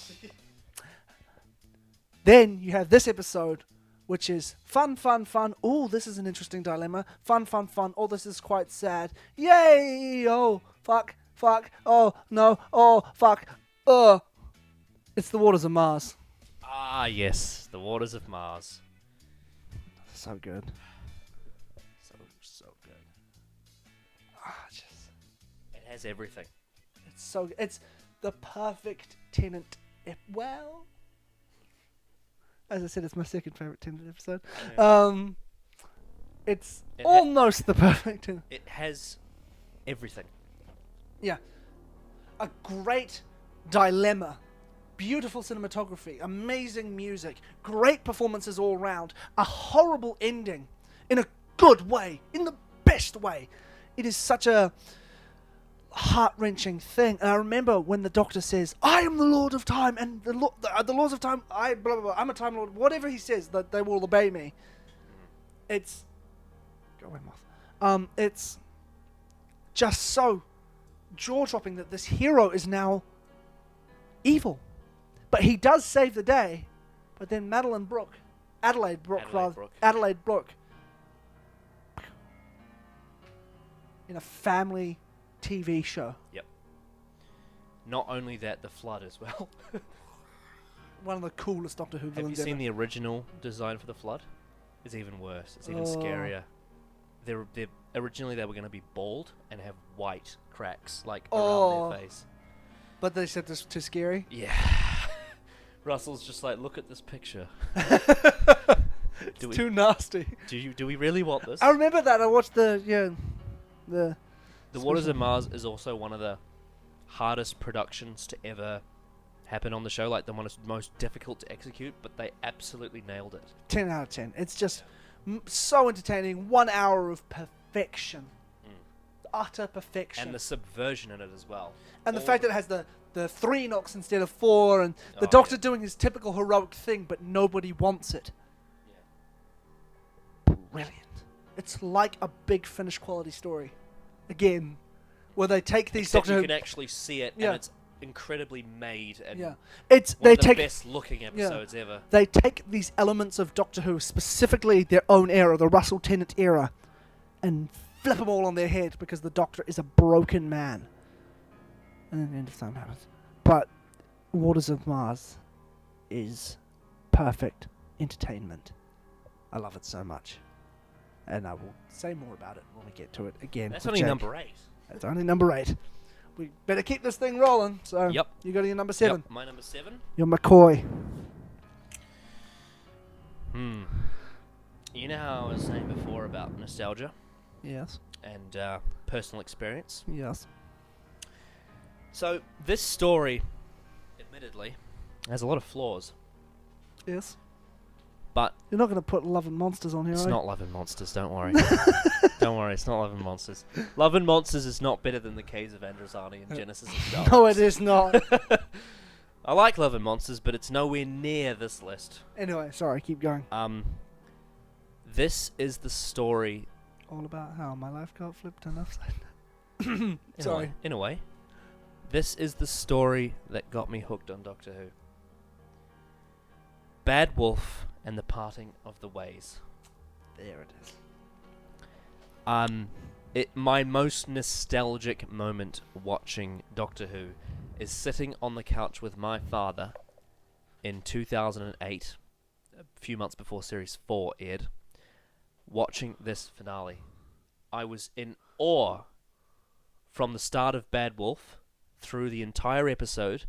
S2: Then you have this episode, which is fun. Oh, this is an interesting dilemma. Fun. Oh, this is quite sad. Yay! Oh, fuck. Oh, no. Oh, fuck. It's the Waters of Mars.
S1: Ah, yes. The Waters of Mars.
S2: So good.
S1: So good.
S2: Just,
S1: It has everything.
S2: it's the perfect Tennant. Well, as I said, it's my second favorite Tennant episode.
S1: Yeah.
S2: It's
S1: It
S2: almost the perfect Tennant.
S1: It has everything.
S2: Yeah. A great dilemma. Beautiful cinematography. Amazing music. Great performances all round. A horrible ending. In a good way. In the best way. It is such a heart-wrenching thing. And I remember when the Doctor says, I am the Lord of Time, and the laws of time, blah, blah, blah, I'm a Time Lord. Whatever he says, that they will obey me. It's... Go away, Moth. It's just so jaw-dropping that this hero is now evil. But he does save the day. But then Adelaide Brooke, in a family TV show.
S1: Yep. Not only that, the flood as well.
S2: One of the coolest Doctor Who
S1: Have you
S2: villains
S1: seen
S2: ever.
S1: the original design for the flood? It's even worse. It's even scarier. They're originally they were going to be bald and have white cracks like around their face.
S2: But they said this was too scary.
S1: Yeah. Russell's just like, look at this picture.
S2: It's too nasty.
S1: Do we really want this?
S2: I remember that. I watched the
S1: The Waters of Mars is also one of the hardest productions to ever happen on the show. Like the one that's most difficult to execute, but they absolutely nailed it.
S2: 10 out of 10. It's just so entertaining. 1 hour of perfection. Utter perfection.
S1: And the subversion in it as well.
S2: And the fact that it has the 3 knocks instead of 4, and the Doctor doing his typical heroic thing, but nobody wants it.
S1: Yeah.
S2: Brilliant. It's like a big Finnish quality story. Again, where they take these
S1: Except
S2: Doctor
S1: you
S2: Who...
S1: can actually see it,
S2: Yeah.
S1: and it's incredibly made and
S2: It's
S1: one
S2: they
S1: of the
S2: take
S1: best looking episodes ever.
S2: they take these elements of Doctor Who, specifically their own era, the Russell Tennant era, and flip them all on their head because the Doctor is a broken man. And then the end of time happens. But Waters of Mars is perfect entertainment. I love it so much. And I will say more about it when we get to it again.
S1: That's
S2: with
S1: only
S2: Jake.
S1: number 8.
S2: That's only number 8. We better keep this thing rolling. So
S1: Yep.
S2: You go to your number 7.
S1: Yep. My number 7.
S2: You're McCoy.
S1: You know how I was saying before about nostalgia
S2: Yes.
S1: and personal experience?
S2: Yes.
S1: So, this story, admittedly, has a lot of flaws.
S2: Yes.
S1: But
S2: You're not going to put Love and Monsters on here,
S1: it's
S2: are you?
S1: not Love and Monsters, don't worry. Don't worry, it's not Love and Monsters. Love and Monsters is not better than the Caves of Androzani and Genesis of Daleks.
S2: No, it is not.
S1: I like Love and Monsters, but it's nowhere near this list.
S2: Anyway, sorry, keep going.
S1: This is the story...
S2: All about how my life got flipped and upside down. Sorry.
S1: In a way. This is the story that got me hooked on Doctor Who. Bad Wolf and the Parting of the Ways.
S2: There it is.
S1: My most nostalgic moment watching Doctor Who is sitting on the couch with my father in 2008, a few months before Series 4 aired, watching this finale. I was in awe from the start of Bad Wolf through the entire episode,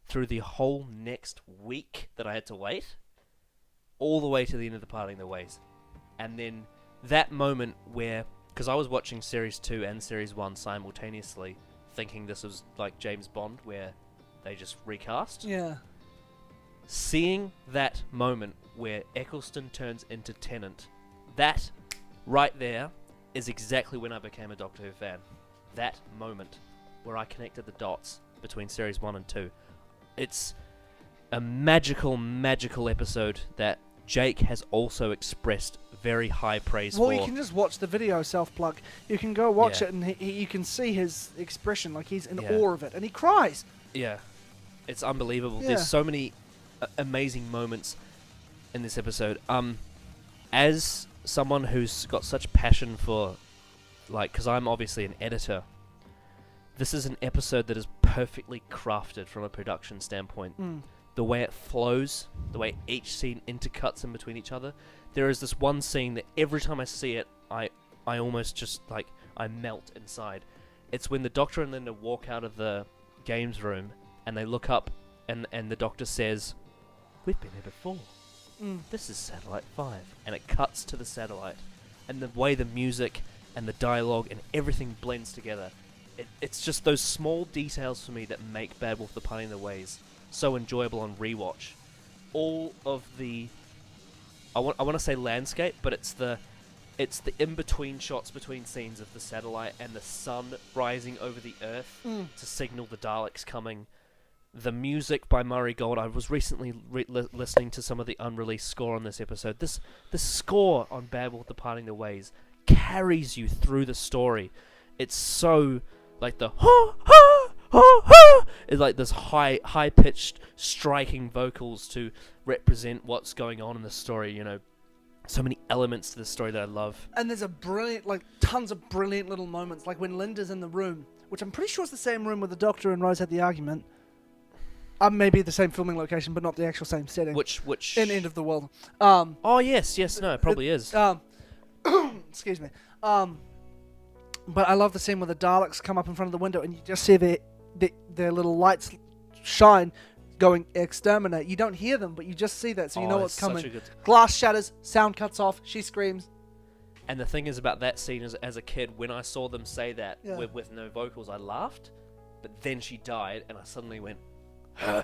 S1: through the whole next week that I had to wait, all the way to the end of the Parting of the Ways. And then that moment where, because I was watching Series 2 and Series 1 simultaneously, thinking this was like James Bond, where they just recast.
S2: Yeah.
S1: Seeing that moment where Eccleston turns into Tennant, that right there is exactly when I became a Doctor Who fan. That moment where I connected the dots between Series 1 and 2. It's a magical, magical episode that Jake has also expressed very high praise for.
S2: Well, you can just watch the video self-plug. You can go watch it and you can see his expression, like he's in awe of it. And he cries.
S1: Yeah. It's unbelievable.
S2: Yeah.
S1: There's so many amazing moments in this episode. As someone who's got such passion for, like, because I'm obviously an editor, this is an episode that is perfectly crafted from a production standpoint. The way it flows, the way each scene intercuts in between each other. There is this one scene that every time I see it, I almost just, like, I melt inside. It's when the Doctor and Linda walk out of the games room and they look up and the Doctor says, "We've been here before. This is Satellite 5. And it cuts to the satellite. And the way the music and the dialogue and everything blends together. It's just those small details for me that make Bad Wolf: The Parting of the Ways so enjoyable on rewatch. All of the... I want to say landscape, but it's the in-between shots between scenes of the satellite and the sun rising over the Earth to signal the Daleks coming. The music by Murray Gold. I was recently listening to some of the unreleased score on this episode. This score on Bad Wolf: The Parting of the Ways carries you through the story. It's so like the it's like this high-pitched, striking vocals to represent what's going on in the story. You know, so many elements to the story that I love.
S2: And there's tons of brilliant little moments, like when Linda's in the room, which I'm pretty sure is the same room where the Doctor and Rose had the argument. Maybe the same filming location, but not the actual same setting.
S1: Which
S2: in End of the World.
S1: Oh yes, no, it probably is.
S2: Excuse me. But I love the scene where the Daleks come up in front of the window and you just see their little lights shine, going exterminate. You don't hear them, but you just see that, so you know what's coming. Glass shatters, sound cuts off, she screams.
S1: And the thing is about that scene is, as a kid, when I saw them say that with no vocals, I laughed. But then she died, and I suddenly went, huh?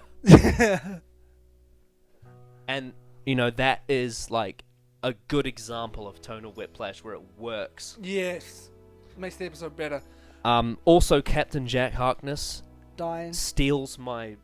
S1: And, you know, that is like a good example of tonal whiplash where it works.
S2: Yes. Makes the episode better.
S1: Also, Captain Jack Harkness
S2: dying
S1: steals my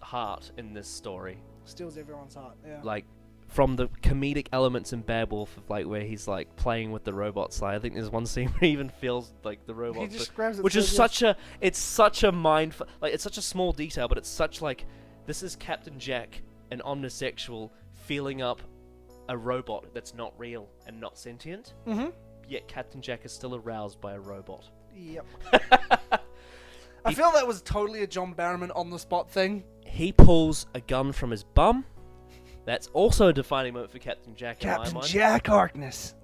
S1: heart in this story.
S2: Steals everyone's heart, yeah.
S1: Like, from the comedic elements in Bad Wolf, of like where he's like playing with the robots. Like, I think there's one scene where he even feels like the robot,
S2: he just grabs it,
S1: which is such a it's such a small detail, but it's such like, this is Captain Jack, an omnisexual, feeling up a robot that's not real and not sentient.
S2: Mm-hmm.
S1: Yet Captain Jack is still aroused by a robot.
S2: Yep. I feel that was totally a John Barrowman on the spot thing.
S1: He pulls a gun from his bum. That's also a defining moment for Captain Jack in my
S2: Captain
S1: mind.
S2: Jack Harkness.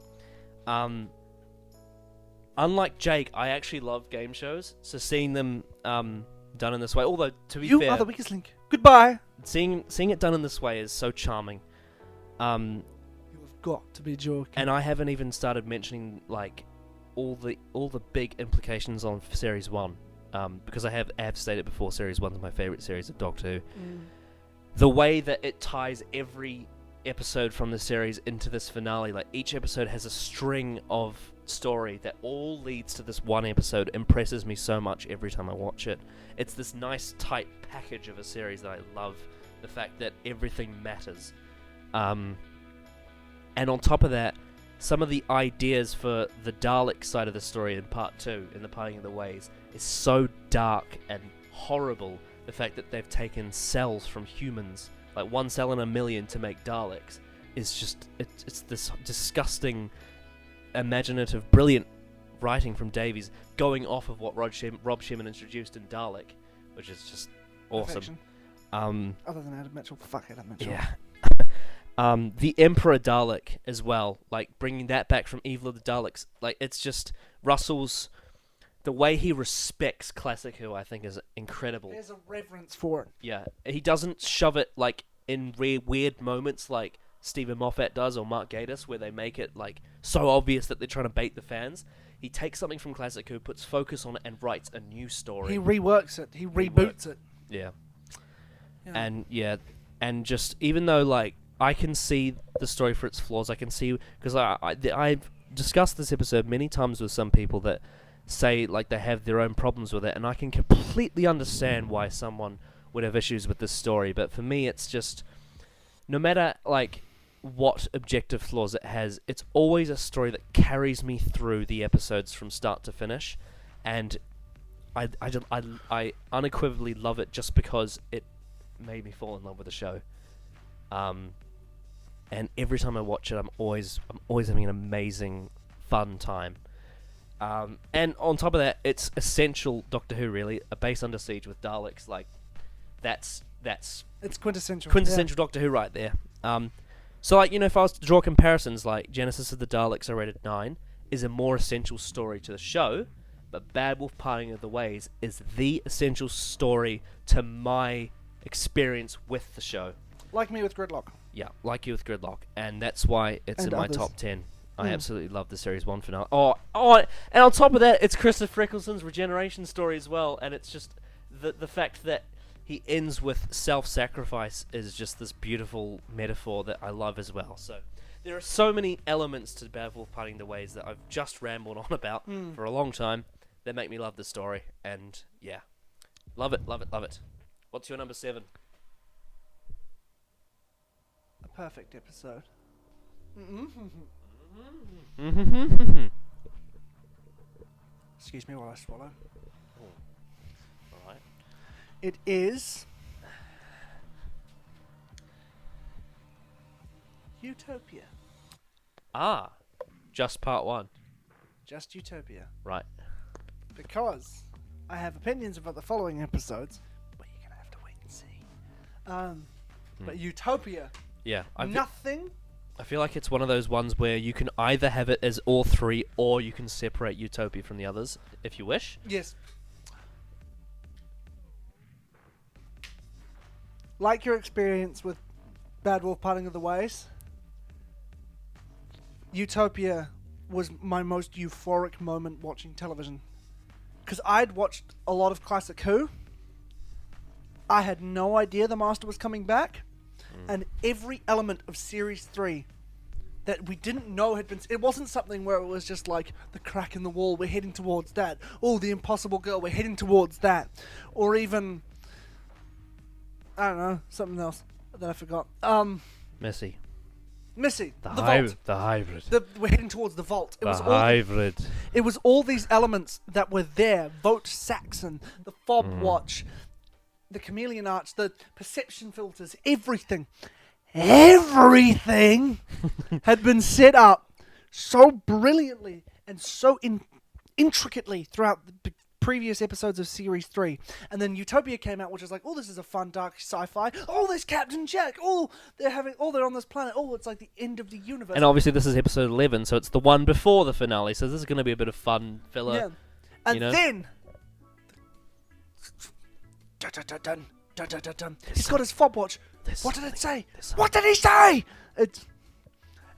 S1: Unlike Jake, I actually love game shows, so seeing them done in this way, although to be
S2: You
S1: fair,
S2: are the weakest link. Goodbye.
S1: seeing it done in this way is so charming.
S2: You have got to be joking.
S1: And I haven't even started mentioning like all the big implications on Series 1. Because I have stated before, Series 1 is my favourite series of Doctor Who. The way that it ties every episode from the series into this finale, like each episode has a string of story that all leads to this one episode, impresses me so much every time I watch it. It's this nice tight package of a series that I love, the fact that everything matters. And on top of that, some of the ideas for the Dalek side of the story in part 2, in the Parting of the Ways, is so dark and horrible. The fact that they've taken cells from humans, like 1 cell in a million, to make Daleks, is just, it's this disgusting, imaginative, brilliant writing from Davies, going off of what Rob Shemin introduced in Dalek, which is just awesome.
S2: Other than Adam Mitchell, fuck Adam Mitchell.
S1: Yeah. The Emperor Dalek as well, like bringing that back from Evil of the Daleks, like it's just Russell's, the way he respects classic Who, I think, is incredible.
S2: There's a reverence for it.
S1: Yeah, he doesn't shove it like in weird moments like Stephen Moffat does or Mark Gatiss, where they make it like so obvious that they're trying to bait the fans. He takes something from classic Who, puts focus on it, and writes a new story.
S2: He reworks it. He reboots it.
S1: Yeah. And just even though like I can see the story for its flaws, I can see, because I've discussed this episode many times with some people that say like they have their own problems with it, and I can completely understand why someone would have issues with this story. But for me, it's just, no matter like what objective flaws it has, it's always a story that carries me through the episodes from start to finish, and I unequivocally love it just because it made me fall in love with the show. And every time I watch it, I'm always having an amazing, fun time. And on top of that, it's essential Doctor Who, really. A base under siege with Daleks, like that's
S2: it's quintessential.
S1: Doctor Who right there. So like, you know, if I was to draw comparisons, like Genesis of the Daleks, I rated 9, is a more essential story to the show, but Bad Wolf Parting of the Ways is the essential story to my experience with the show.
S2: Like me with Gridlock.
S1: Yeah, like you with Gridlock, and that's why it's
S2: And
S1: in my
S2: others.
S1: top 10. I absolutely love the Series 1 finale. Oh, and on top of that, it's Christopher Eccleston's regeneration story as well, and it's just the fact that he ends with self-sacrifice is just this beautiful metaphor that I love as well. So there are so many elements to Bad Wolf Parting the Ways that I've just rambled on about for a long time that make me love the story, and yeah, love it, love it, love it. What's your number 7?
S2: A perfect episode. Excuse me while I swallow.
S1: Alright.
S2: It is Utopia.
S1: Ah, just part 1.
S2: Just Utopia.
S1: Right.
S2: Because I have opinions about the following episodes, but you're gonna have to wait and see. But Utopia,
S1: Yeah.
S2: nothing.
S1: I feel like it's one of those ones where you can either have it as all 3, or you can separate Utopia from the others, if you wish.
S2: Yes. Like your experience with Bad Wolf Parting of the Ways, Utopia was my most euphoric moment watching television. Because I'd watched a lot of classic Who. I had no idea the Master was coming back. And every element of Series 3 that we didn't know had been... It wasn't something where it was just like, the crack in the wall, we're heading towards that. Oh, the impossible girl, we're heading towards that. Or even... I don't know, something else that I forgot.
S1: Missy.
S2: Missy, the
S1: The
S2: vault.
S1: hybrid.
S2: We're heading towards the vault. It was all
S1: hybrid.
S2: It was all these elements that were there. Vote Saxon, the fob watch, the chameleon arch, the perception filters, everything. Everything had been set up so brilliantly and so intricately throughout the previous episodes of Series 3. And then Utopia came out, which is like, oh, this is a fun, dark sci-fi. Oh, there's Captain Jack. Oh, they're on this planet. Oh, it's like the end of the universe.
S1: And obviously this is episode 11, so it's the one before the finale, so this is going to be a bit of fun filler.
S2: Yeah. And then... He's got his fob watch. What did it say? What did he say?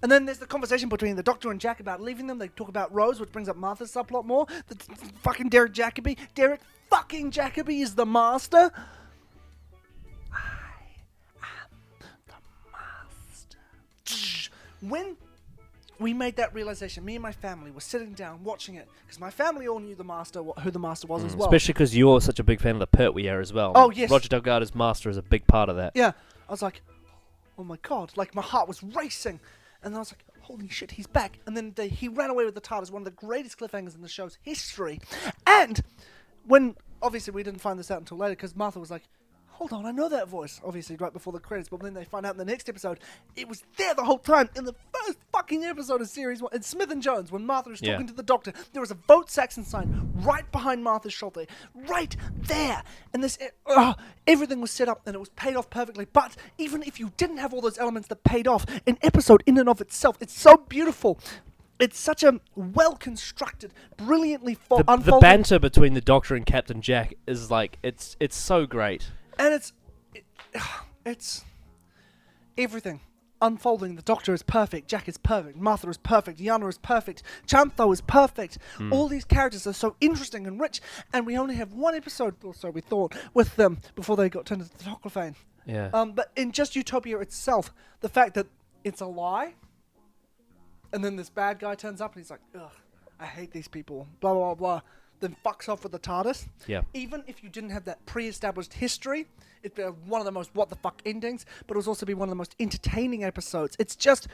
S2: And then there's the conversation between the Doctor and Jack about leaving them. They talk about Rose, which brings up Martha's subplot more. Fucking Derek Jacobi. Derek fucking Jacobi is the master. I am the master. When we made that realization, me and my family were sitting down watching it, because my family all knew the master, who the master was as well.
S1: Especially because you're such a big fan of the Pertwee era as well.
S2: Oh, yes.
S1: Roger Delgado's master is a big part of that.
S2: Yeah. I was like, oh my god. Like, my heart was racing. And then I was like, holy shit, he's back. And then he ran away with the TARDIS, one of the greatest cliffhangers in the show's history. And when, obviously we didn't find this out until later, because Martha was like, hold on, I know that voice. Obviously right before the credits, but then they find out in the next episode, it was there the whole time. In the first fucking episode of Series 1, in Smith & Jones, when Martha was talking to the Doctor, there was a Vote Saxon sign right behind Martha's shoulder. Right there. And this, everything was set up and it was paid off perfectly. But even if you didn't have all those elements that paid off, an episode in and of itself, it's so beautiful. It's such a well-constructed, brilliantly unfolded...
S1: The banter between the Doctor and Captain Jack is like, it's so great.
S2: And it's everything unfolding. The Doctor is perfect. Jack is perfect. Martha is perfect. Yana is perfect. Chantho is perfect. All these characters are so interesting and rich. And we only have one episode, or so we thought, with them before they got turned into the Toclophane.
S1: Yeah.
S2: But in just Utopia itself, the fact that it's a lie, and then this bad guy turns up and he's like, ugh, I hate these people, blah, blah, blah. Then fucks off with the TARDIS.
S1: Yeah.
S2: Even if you didn't have that pre-established history, it'd be one of the most what-the-fuck endings, but it would also be one of the most entertaining episodes. It's just...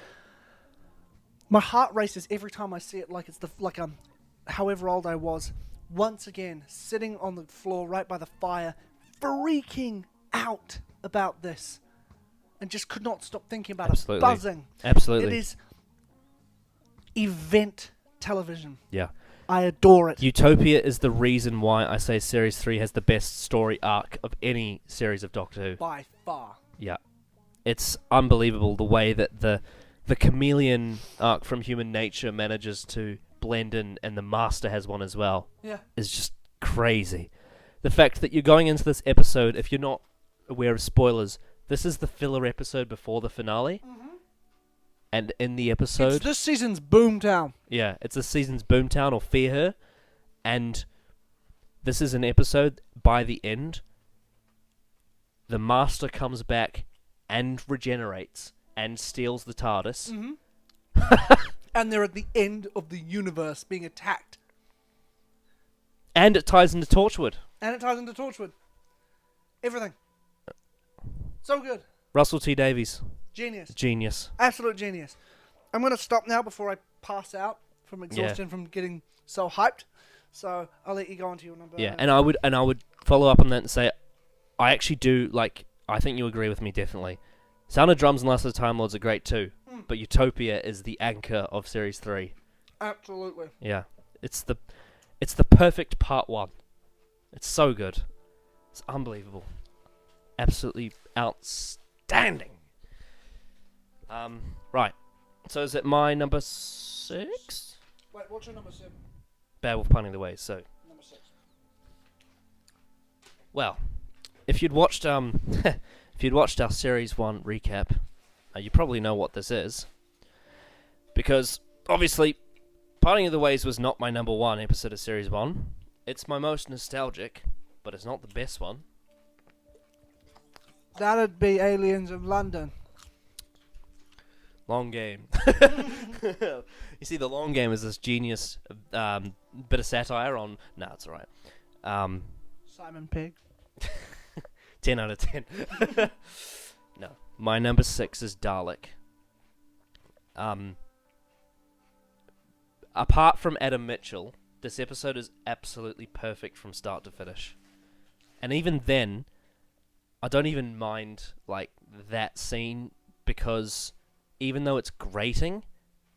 S2: My heart races every time I see it, like it's however old I was. Once again, sitting on the floor right by the fire, freaking out about this. And just could not stop thinking about it. Buzzing.
S1: Absolutely.
S2: It is event television.
S1: Yeah.
S2: I adore it.
S1: Utopia is the reason why I say Series 3 has the best story arc of any series of Doctor Who.
S2: By far.
S1: Yeah. It's unbelievable the way that the chameleon arc from Human Nature manages to blend in, and the Master has one as well.
S2: Yeah.
S1: Is just crazy. The fact that you're going into this episode, if you're not aware of spoilers, this is the filler episode before the finale. Mm-hmm. And in the episode...
S2: It's this season's Boomtown.
S1: Yeah, it's this season's Boomtown or Fear Her. And this is an episode, by the end, the Master comes back and regenerates and steals the TARDIS.
S2: Mm-hmm. And they're at the end of the universe being attacked.
S1: And it ties into Torchwood.
S2: Everything. So good.
S1: Russell T Davies.
S2: Genius. Absolute genius. I'm going to stop now before I pass out from exhaustion from getting so hyped. So I'll let you go on to your number.
S1: Yeah, and I would follow up on that and say, I actually do, I think you agree with me definitely. Sound of Drums and Last of the Time Lords are great too, but Utopia is the anchor of Series 3.
S2: Absolutely.
S1: Yeah. It's the perfect part 1. It's so good. It's unbelievable. Absolutely outstanding. Right. So is it my number 6?
S2: Wait, what's your number 7?
S1: Beowulf Punning the Ways, so...
S2: Number 6.
S1: Well, if you'd watched our Series 1 recap, you probably know what this is. Because, obviously, Parting of the Ways was not my number 1 episode of Series 1. It's my most nostalgic, but it's not the best one.
S2: That'd be Aliens of London.
S1: Long Game. You see, the Long Game is this genius bit of satire on... Nah, it's alright.
S2: Simon Pegg.
S1: 10 out of 10. No. My number 6 is Dalek. Apart from Adam Mitchell, this episode is absolutely perfect from start to finish. And even then, I don't even mind, that scene, because... even though it's grating,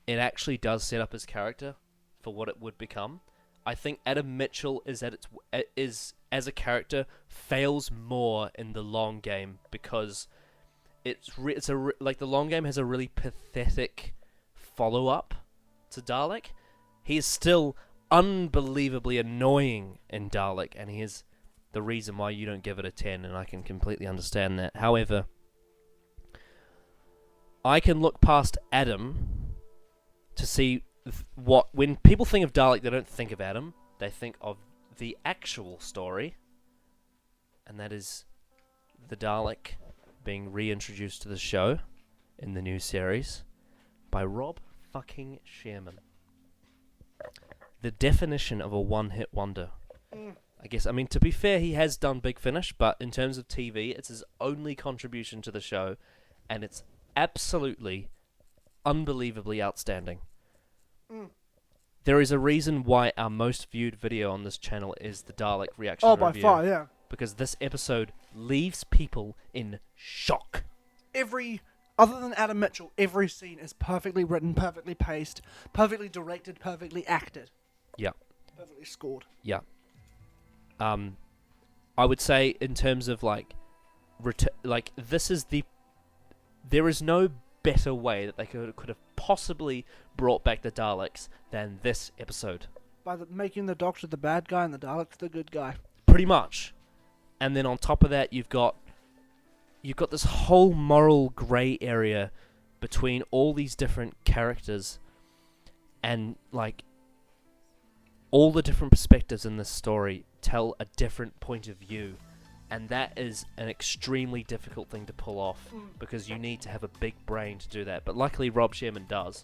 S1: it actually does set up his character for what it would become. I think Adam Mitchell is as a character fails more in the long game because like the long game has a really pathetic follow up to Dalek. He is still unbelievably annoying in Dalek, and he is the reason why you don't give it a 10, and I can completely understand that. However, I can look past Adam to see when people think of Dalek, they don't think of Adam. They think of the actual story, and that is the Dalek being reintroduced to the show in the new series by Rob fucking Sherman. The definition of a one-hit wonder. I guess, I mean, to be fair, he has done Big Finish, but in terms of TV, it's his only contribution to the show, and it's absolutely, unbelievably outstanding. There is a reason why our most viewed video on this channel is the Dalek reaction review.
S2: Oh, by far, yeah.
S1: Because this episode leaves people in shock.
S2: Other than Adam Mitchell, every scene is perfectly written, perfectly paced, perfectly directed, perfectly acted.
S1: Yeah.
S2: Perfectly scored.
S1: Yeah. I would say in terms of like there is no better way that they could have possibly brought back the Daleks than this episode.
S2: By making the Doctor the bad guy and the Daleks the good guy.
S1: Pretty much. And then on top of that, you've got this whole moral grey area between all these different characters, and like all the different perspectives in this story tell a different point of view, and that is an extremely difficult thing to pull off because you need to have a big brain to do that. But luckily, Rob Sherman does.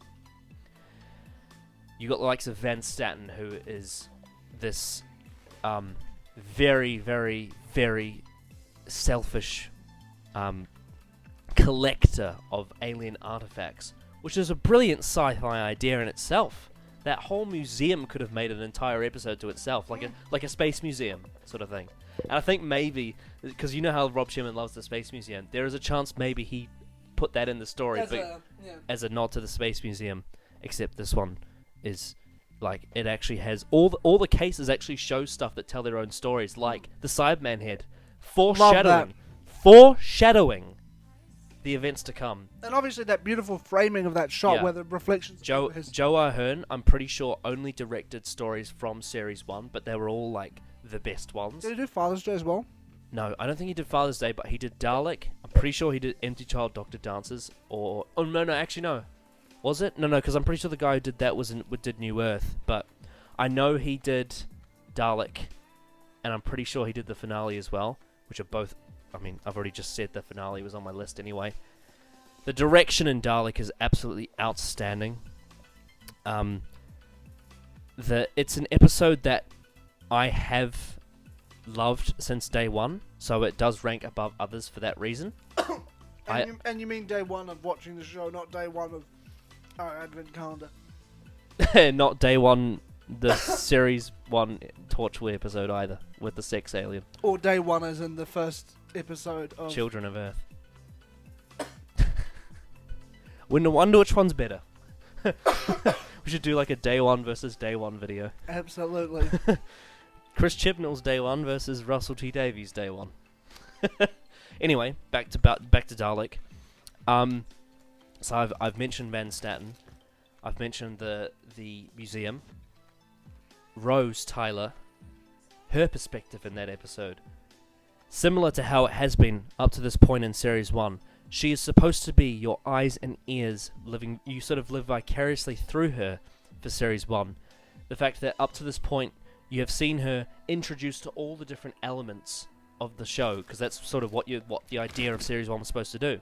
S1: You got the likes of Van Staten, who is this very, very, very selfish collector of alien artifacts, which is a brilliant sci-fi idea in itself. That whole museum could have made an entire episode to itself, like a space museum sort of thing. And I think maybe, because you know how Rob Sherman loves the space museum, there is a chance maybe he put that in the story as a nod to the space museum. Except this one is like, it actually has all the cases actually show stuff that tell their own stories, like the Cyberman head, foreshadowing the events to come.
S2: And obviously that beautiful framing of that shot where the reflections...
S1: Joe Ahern, I'm pretty sure, only directed stories from Series 1, but they were all, like, the best ones.
S2: Did he do Father's Day as well?
S1: No, I don't think he did Father's Day, but he did Dalek. I'm pretty sure he did Empty Child Doctor Dances, or... Oh, no, actually, no. Was it? No, because I'm pretty sure the guy who did that did New Earth, but I know he did Dalek, and I'm pretty sure he did the finale as well, which are both... I mean, I've already just said the finale was on my list anyway. The direction in Dalek is absolutely outstanding. It's an episode that I have loved since day one, so it does rank above others for that reason.
S2: And you mean day one of watching the show, not day one of our Advent calendar?
S1: Not day one, the Series 1 Torchwood episode either, with the sex alien.
S2: Or day one as in the first episode of...
S1: Children of Earth. Wouldn't wonder which one's better. We should do like a day one versus day one video.
S2: Absolutely.
S1: Chris Chibnall's day one versus Russell T Davies day one. Anyway, back to Dalek. So I've mentioned Van Staten. I've mentioned the museum. Rose Tyler, her perspective in that episode, similar to how it has been up to this point in Series 1. She is supposed to be your eyes and ears, you sort of live vicariously through her for Series 1. The fact that up to this point, you have seen her introduced to all the different elements of the show, because that's sort of what the idea of Series 1 was supposed to do.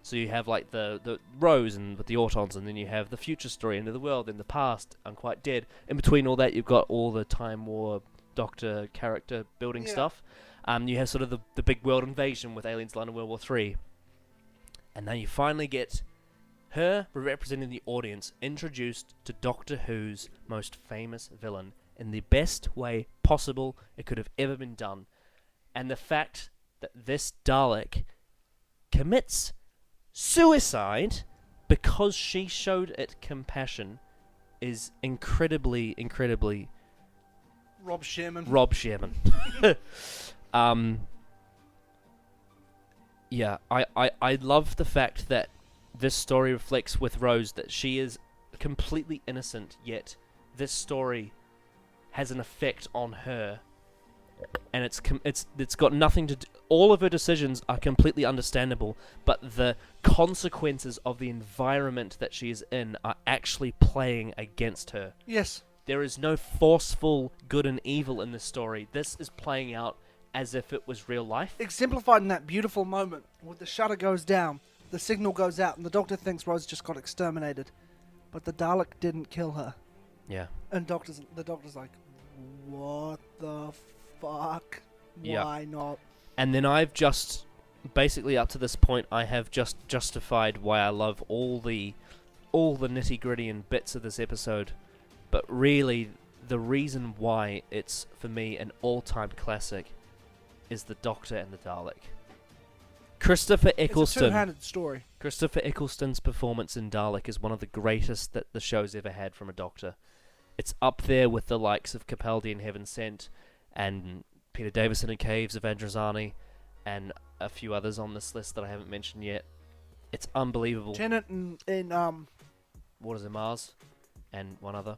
S1: So you have like the Rose and with the Autons, and then you have the future story, End of the World, in the past, Unquite Dead. In between all that, you've got all the Time War Doctor character building stuff. You have sort of the big world invasion with Aliens Land in World War 3. And now you finally get her representing the audience introduced to Doctor Who's most famous villain in the best way possible it could have ever been done. And the fact that this Dalek commits suicide because she showed it compassion is incredibly, incredibly
S2: Rob Sherman.
S1: Rob Sherman. Yeah, I love the fact that this story reflects with Rose that she is completely innocent, yet this story has an effect on her, and it's got nothing to do. All of her decisions are completely understandable, but the consequences of the environment that she is in are actually playing against her.
S2: Yes.
S1: There is no forceful good and evil in this story. This is playing out as if it was real life.
S2: Exemplified in that beautiful moment where the shutter goes down, the signal goes out, and the Doctor thinks Rose just got exterminated. But the Dalek didn't kill her.
S1: Yeah.
S2: And the Doctor's like, what the fuck?
S1: Yeah.
S2: Why not?
S1: And then I've just, basically up to this point, I have just justified why I love all the nitty gritty and bits of this episode. But really, the reason why it's, for me, an all-time classic is the Doctor and the Dalek. Christopher
S2: It's a
S1: Eccleston.
S2: two-handed story.
S1: Christopher Eccleston's performance in Dalek is one of the greatest that the show's ever had from a Doctor. It's up there with the likes of Capaldi in Heaven Sent, and Peter Davison in Caves of Androzani, and a few others on this list that I haven't mentioned yet. It's unbelievable.
S2: Tennant in
S1: Waters of Mars, and one other.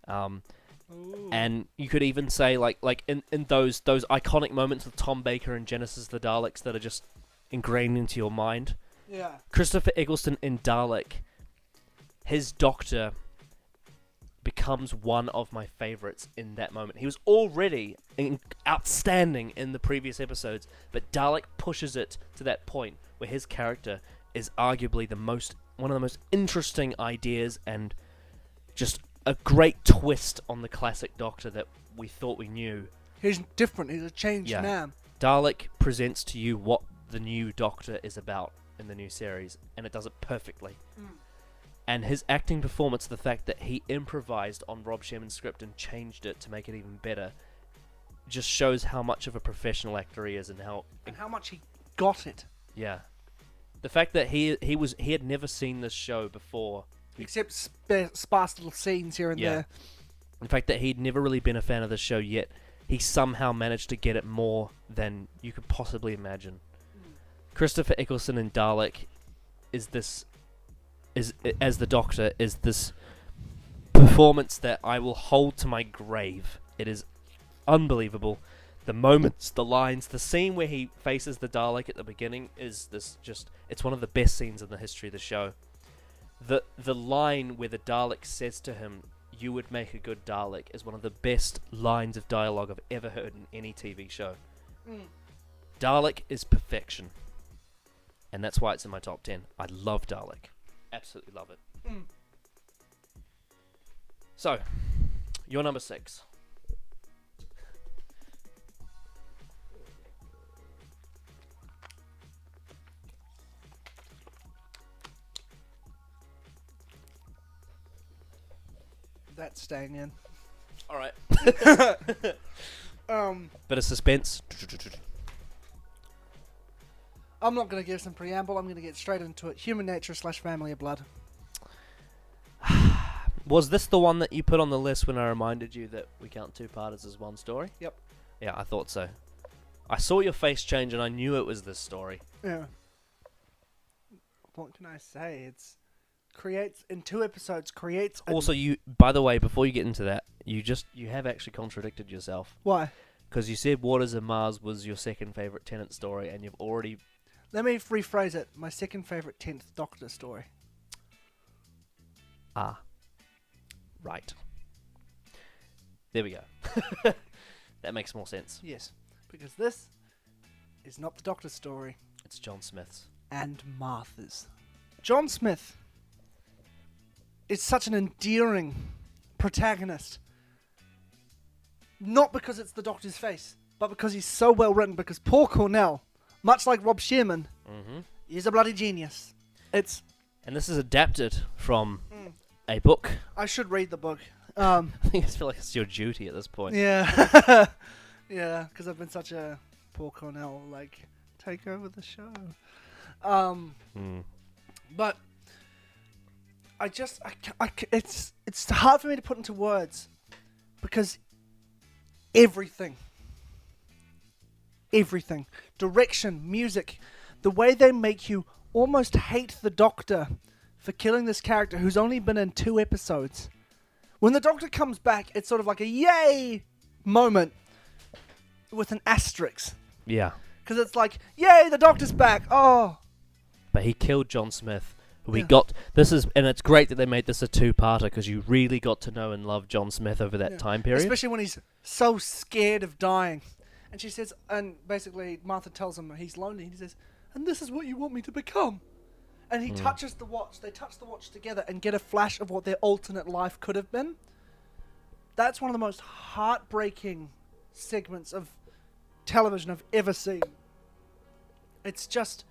S2: Ooh.
S1: And you could even say like in those iconic moments with Tom Baker and Genesis the Daleks that are just ingrained into your mind.
S2: Yeah.
S1: Christopher Eccleston in Dalek, his Doctor becomes one of my favorites in that moment. He was already outstanding in the previous episodes, but Dalek pushes it to that point where his character is arguably one of the most interesting ideas and just a great twist on the classic Doctor that we thought we knew.
S2: He's different. He's a changed
S1: Yeah.
S2: man.
S1: Dalek presents to you what the new Doctor is about in the new series, and it does it perfectly. And his acting performance, the fact that he improvised on Rob Sherman's script and changed it to make it even better, just shows how much of a professional actor he is, and
S2: how much he got it.
S1: yeah, the fact that he had never seen this show before.
S2: Except sparse little scenes here and
S1: Yeah.
S2: there.
S1: The fact that he'd never really been a fan of the show yet, he somehow managed to get it more than you could possibly imagine. Christopher Eccleston in Dalek is as the Doctor, is this performance that I will hold to my grave. It is unbelievable. The moments, the lines, the scene where he faces the Dalek at the beginning is it's one of the best scenes in the history of the show. The line where the Dalek says to him, "You would make a good Dalek," is one of the best lines of dialogue I've ever heard in any TV show. Dalek is perfection. And that's why it's in my top 10. I love Dalek. Absolutely love it. So, your number 6.
S2: That's staying in.
S1: Alright. Bit of suspense.
S2: I'm not going to give some preamble. I'm going to get straight into it. Human Nature / Family of Blood.
S1: Was this the one that you put on the list when I reminded you that we count two-parters as one story?
S2: Yep.
S1: Yeah, I thought so. I saw your face change and I knew it was this story.
S2: Yeah. What can I say? It's creates in 2 episodes. Creates.
S1: Also, by the way, before you get into that, you have actually contradicted yourself.
S2: Why?
S1: Because you said Waters of Mars was your second favorite Tennant story, and you've already.
S2: Let me rephrase it. My second favorite 10th Doctor story.
S1: Ah. Right. There we go. That makes more sense.
S2: Yes, because this is not the Doctor's story.
S1: It's John Smith's.
S2: And Martha's. John Smith is such an endearing protagonist. Not because it's the Doctor's face, but because he's so well written. Because Paul Cornell, much like Rob Sherman, is a bloody genius.
S1: And this is adapted from a book.
S2: I should read the book.
S1: I think I feel like it's your duty at this point.
S2: Yeah. Yeah, because I've been such a Paul Cornell, take over the show. But it's hard for me to put into words because everything. Everything. Direction, music, the way they make you almost hate the Doctor for killing this character who's only been in 2 episodes. When the Doctor comes back, it's sort of like a yay moment with an asterisk.
S1: Yeah.
S2: Because it's like, yay, the Doctor's back. Oh.
S1: But he killed John Smith. We
S2: Yeah.
S1: got this is, and it's great that they made this a 2-parter because you really got to know and love John Smith over that time period.
S2: Especially when he's so scared of dying. And she says, and basically Martha tells him he's lonely. And he says, and this is what you want me to become. And he touches the watch. They touch the watch together and get a flash of what their alternate life could have been. That's one of the most heartbreaking segments of television I've ever seen. It's just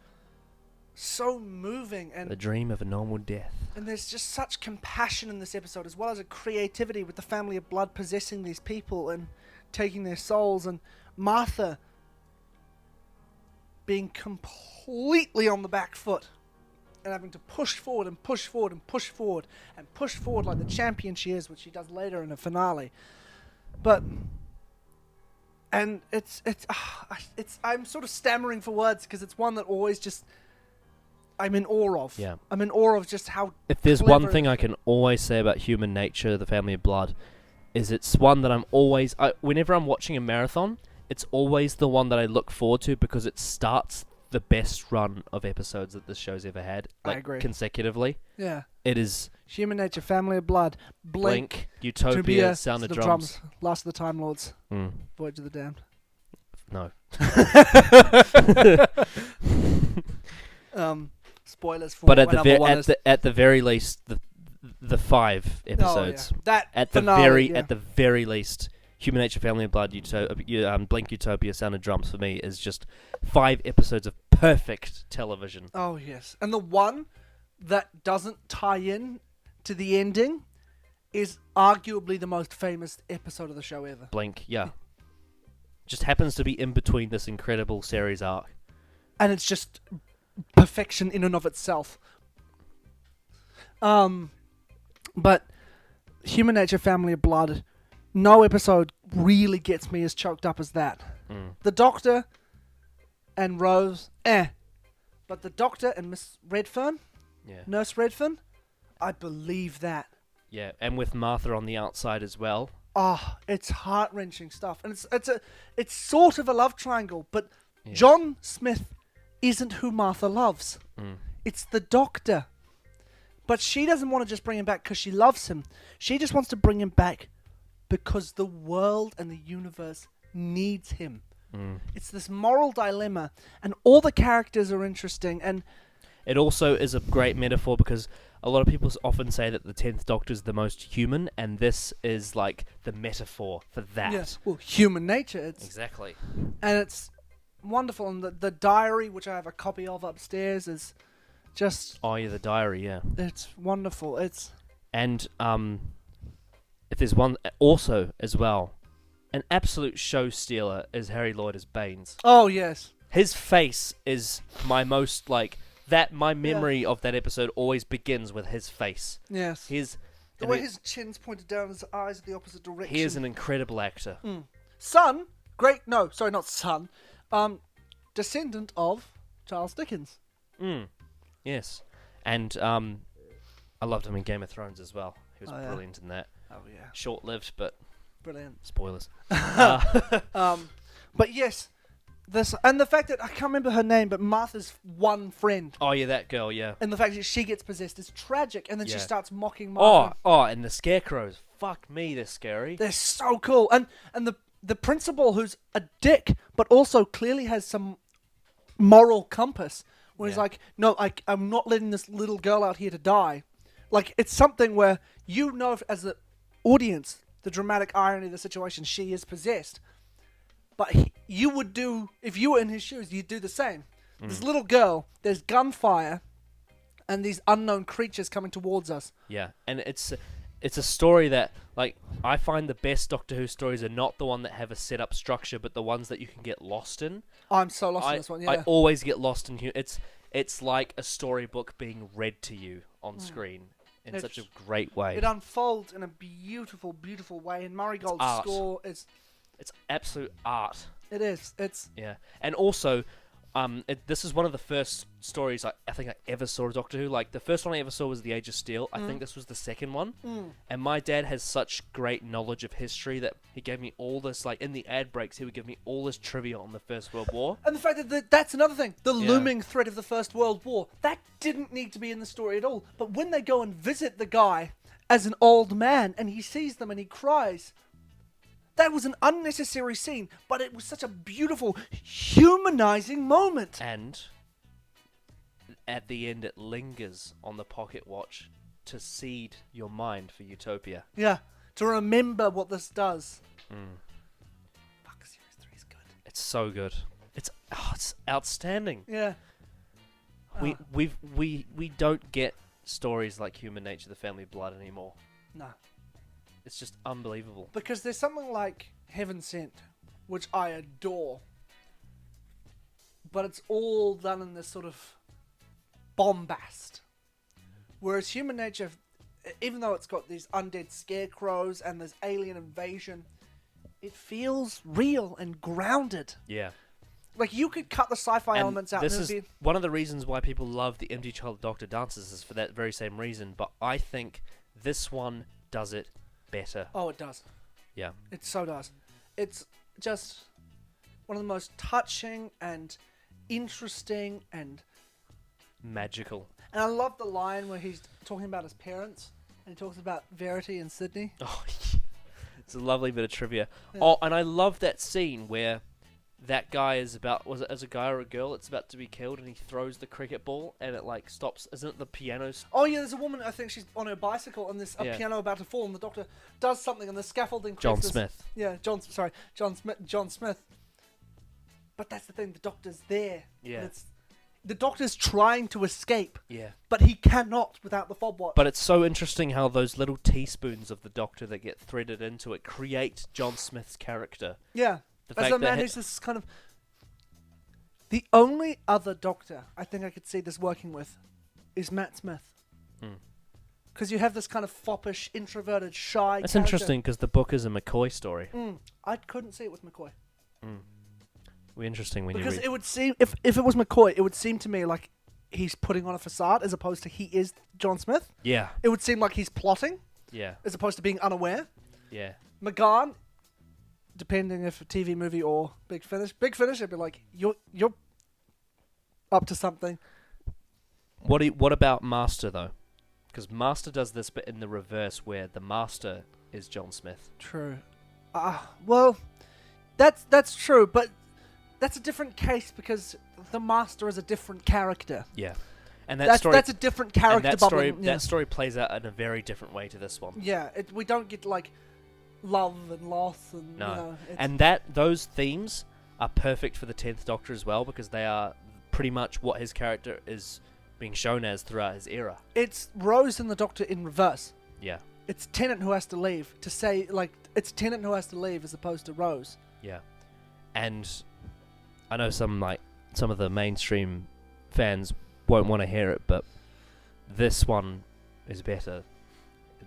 S2: so moving, and
S1: The dream of a normal death.
S2: and there's just such compassion in this episode, as well as a creativity with the family of blood possessing these people and taking their souls, and Martha being completely on the back foot and having to push forward and push forward and push forward and push forward like the champion she is, which she does later in the finale. But and it's I'm sort of stammering for words because it's one that always just I'm in awe of.
S1: Yeah.
S2: I'm in awe of just how
S1: If there's one
S2: clever
S1: thing
S2: it
S1: I can always say about Human Nature, the Family of Blood, is it's one that I'm always... whenever I'm watching a marathon, it's always the one that I look forward to because it starts the best run of episodes that this show's ever had.
S2: I agree.
S1: Consecutively.
S2: Yeah.
S1: It is
S2: Human Nature, Family of Blood,
S1: Blink, Utopia, Sound of Drums.
S2: Last of the Time Lords,
S1: Mm,
S2: Voyage of the Damned.
S1: no.
S2: Spoilers for
S1: But at the
S2: number one is-
S1: at the very least, the 5 episodes.
S2: Oh, yeah. That
S1: At the
S2: finale,
S1: at the very least, Human Nature, Family of Blood, Blink, Utopia, Sound of Drums for me is just 5 episodes of perfect television.
S2: Oh yes, and the one that doesn't tie in to the ending is arguably the most famous episode of the show ever.
S1: Blink, yeah. Just happens to be in between this incredible series arc.
S2: And it's just perfection in and of itself. But Human Nature, Family of Blood, no episode really gets me as choked up as that.
S1: Mm.
S2: The Doctor and Rose, but the Doctor and Miss Redfern,
S1: Yeah.
S2: Nurse Redfern, I believe that.
S1: Yeah, and with Martha on the outside as well.
S2: Oh, it's heart-wrenching stuff, and it's sort of a love triangle. But
S1: Yeah.
S2: John Smith isn't who Martha loves.
S1: Mm.
S2: It's the Doctor. But she doesn't want to just bring him back because she loves him. She just wants to bring him back because the world and the universe needs him.
S1: Mm.
S2: It's this moral dilemma, and all the characters are interesting. And
S1: It also is a great metaphor because a lot of people often say that the 10th Doctor is the most human, and this is like the metaphor for that.
S2: yes, well, human nature.
S1: Exactly.
S2: And it's wonderful. And the diary, which I have a copy of upstairs, is just
S1: Oh, yeah, the diary, yeah.
S2: it's wonderful. It's
S1: And if there's one also as well, an absolute show stealer is Harry Lloyd as Baines.
S2: oh yes,
S1: His face is my most like that. My memory of that episode always begins with his face.
S2: yes.
S1: His
S2: The way his chin's pointed down, his eyes are the opposite direction.
S1: he is an incredible actor.
S2: Son, not son, descendant of Charles Dickens.
S1: Mm. Yes, and I loved him in Game of Thrones as well. He was
S2: Oh, yeah.
S1: brilliant in that.
S2: Oh yeah,
S1: Short-lived, but
S2: brilliant.
S1: spoilers.
S2: But yes, this and the fact that I can't remember her name, but Martha's one friend,
S1: Oh yeah, that girl. Yeah.
S2: and the fact that she gets possessed is tragic, and then she
S1: Yeah.
S2: starts mocking
S1: Oh,
S2: Martha.
S1: and the scarecrows. Fuck me, they're scary.
S2: They're so cool, and the principal who's a dick, but also clearly has some moral compass. Where he's
S1: Yeah.
S2: like, no, I'm not letting this little girl out here to die. Like, it's something where you know, as the audience, the dramatic irony of the situation, she is possessed. But you would do, if you were in his shoes, you'd do the same. This little girl, there's gunfire, and these unknown creatures coming towards us.
S1: Yeah, and it's a story that, like, I find the best Doctor Who stories are not the one that have a set-up structure, but the ones that you can get lost in.
S2: I'm so lost in this one, yeah.
S1: I always get lost in here. It's like a storybook being read to you on screen in such a great way.
S2: It unfolds in a beautiful, beautiful way, and Murray Gold's
S1: art.
S2: score is
S1: It's absolute art.
S2: It is. It's
S1: Yeah, and also, this is one of the first stories I think I ever saw of Doctor Who. Like, the first one I ever saw was The Age of Steel. I think this was the second one. And my dad has such great knowledge of history that he gave me all this, like, in the ad breaks, he would give me all this trivia on the First World War.
S2: and the fact that that's another thing. The looming threat of the First World War. That didn't need to be in the story at all. But when they go and visit the guy as an old man and he sees them and he cries, that was an unnecessary scene, but it was such a beautiful, humanizing moment.
S1: And at the end, it lingers on the pocket watch to seed your mind for Utopia.
S2: Yeah, to remember what this does. Fuck, Series 3 is good.
S1: It's so good. It's outstanding.
S2: Yeah.
S1: We don't get stories like Human Nature, The Family Blood anymore.
S2: No.
S1: It's just unbelievable.
S2: Because there's something like Heaven Sent, which I adore. But it's all done in this sort of bombast. Whereas Human Nature, even though it's got these undead scarecrows and there's alien invasion, it feels real and grounded.
S1: Yeah.
S2: Like, you could cut the sci-fi elements out.
S1: This
S2: and
S1: is
S2: it'd be...
S1: one of the reasons why people love the Empty Child Doctor Dances is for that very same reason. But I think this one does it better.
S2: Oh, it does.
S1: Yeah.
S2: It so does. It's just one of the most touching and interesting and
S1: Magical.
S2: And I love the line where he's talking about his parents and he talks about Verity and Sydney.
S1: Oh, yeah. It's a lovely bit of trivia.
S2: Yeah.
S1: Oh, and I love that scene where that guy is about, was it as a guy or a girl? It's about to be killed and he throws the cricket ball and it like stops. Isn't it the piano?
S2: Oh yeah, there's a woman, I think she's on her bicycle and there's a piano about to fall and the Doctor does something and the scaffolding
S1: John
S2: creates this-
S1: Smith.
S2: Yeah, John Smith. But that's the thing, the Doctor's there.
S1: Yeah.
S2: The Doctor's trying to escape,
S1: Yeah.
S2: but he cannot without the fob watch.
S1: But it's so interesting how those little teaspoons of the Doctor that get threaded into it create John Smith's character.
S2: Yeah.
S1: The
S2: As
S1: fact
S2: a man
S1: that
S2: who's this kind of... The only other Doctor I think I could see this working with is Matt Smith. Because you have this kind of foppish, introverted, shy
S1: That's
S2: character.
S1: interesting because the book is a McCoy story.
S2: I couldn't see it with McCoy.
S1: Be interesting when
S2: Because
S1: you read.
S2: it would seem... If it was McCoy, it would seem to me like he's putting on a facade as opposed to he is John Smith.
S1: Yeah.
S2: It would seem like he's plotting
S1: Yeah.
S2: as opposed to being unaware.
S1: Yeah.
S2: McGahn, depending if a TV movie or Big Finish, it'd be like, you're up to something.
S1: What about Master though? Because Master does this bit in the reverse where the Master is John Smith.
S2: True. Well, that's true, but that's a different case because the Master is a different character.
S1: Yeah. And that's
S2: a different character.
S1: and
S2: bubbling,
S1: that story plays out in a very different way to this one.
S2: Yeah, we don't get like love and loss and
S1: No.
S2: you know,
S1: And those themes are perfect for the 10th Doctor as well because they are pretty much what his character is being shown as throughout his era.
S2: it's Rose and the Doctor in reverse.
S1: Yeah.
S2: It's Tennant who has to leave to say like it's Tennant who has to leave as opposed to Rose.
S1: Yeah. And I know some of the mainstream fans won't want to hear it, but this one is better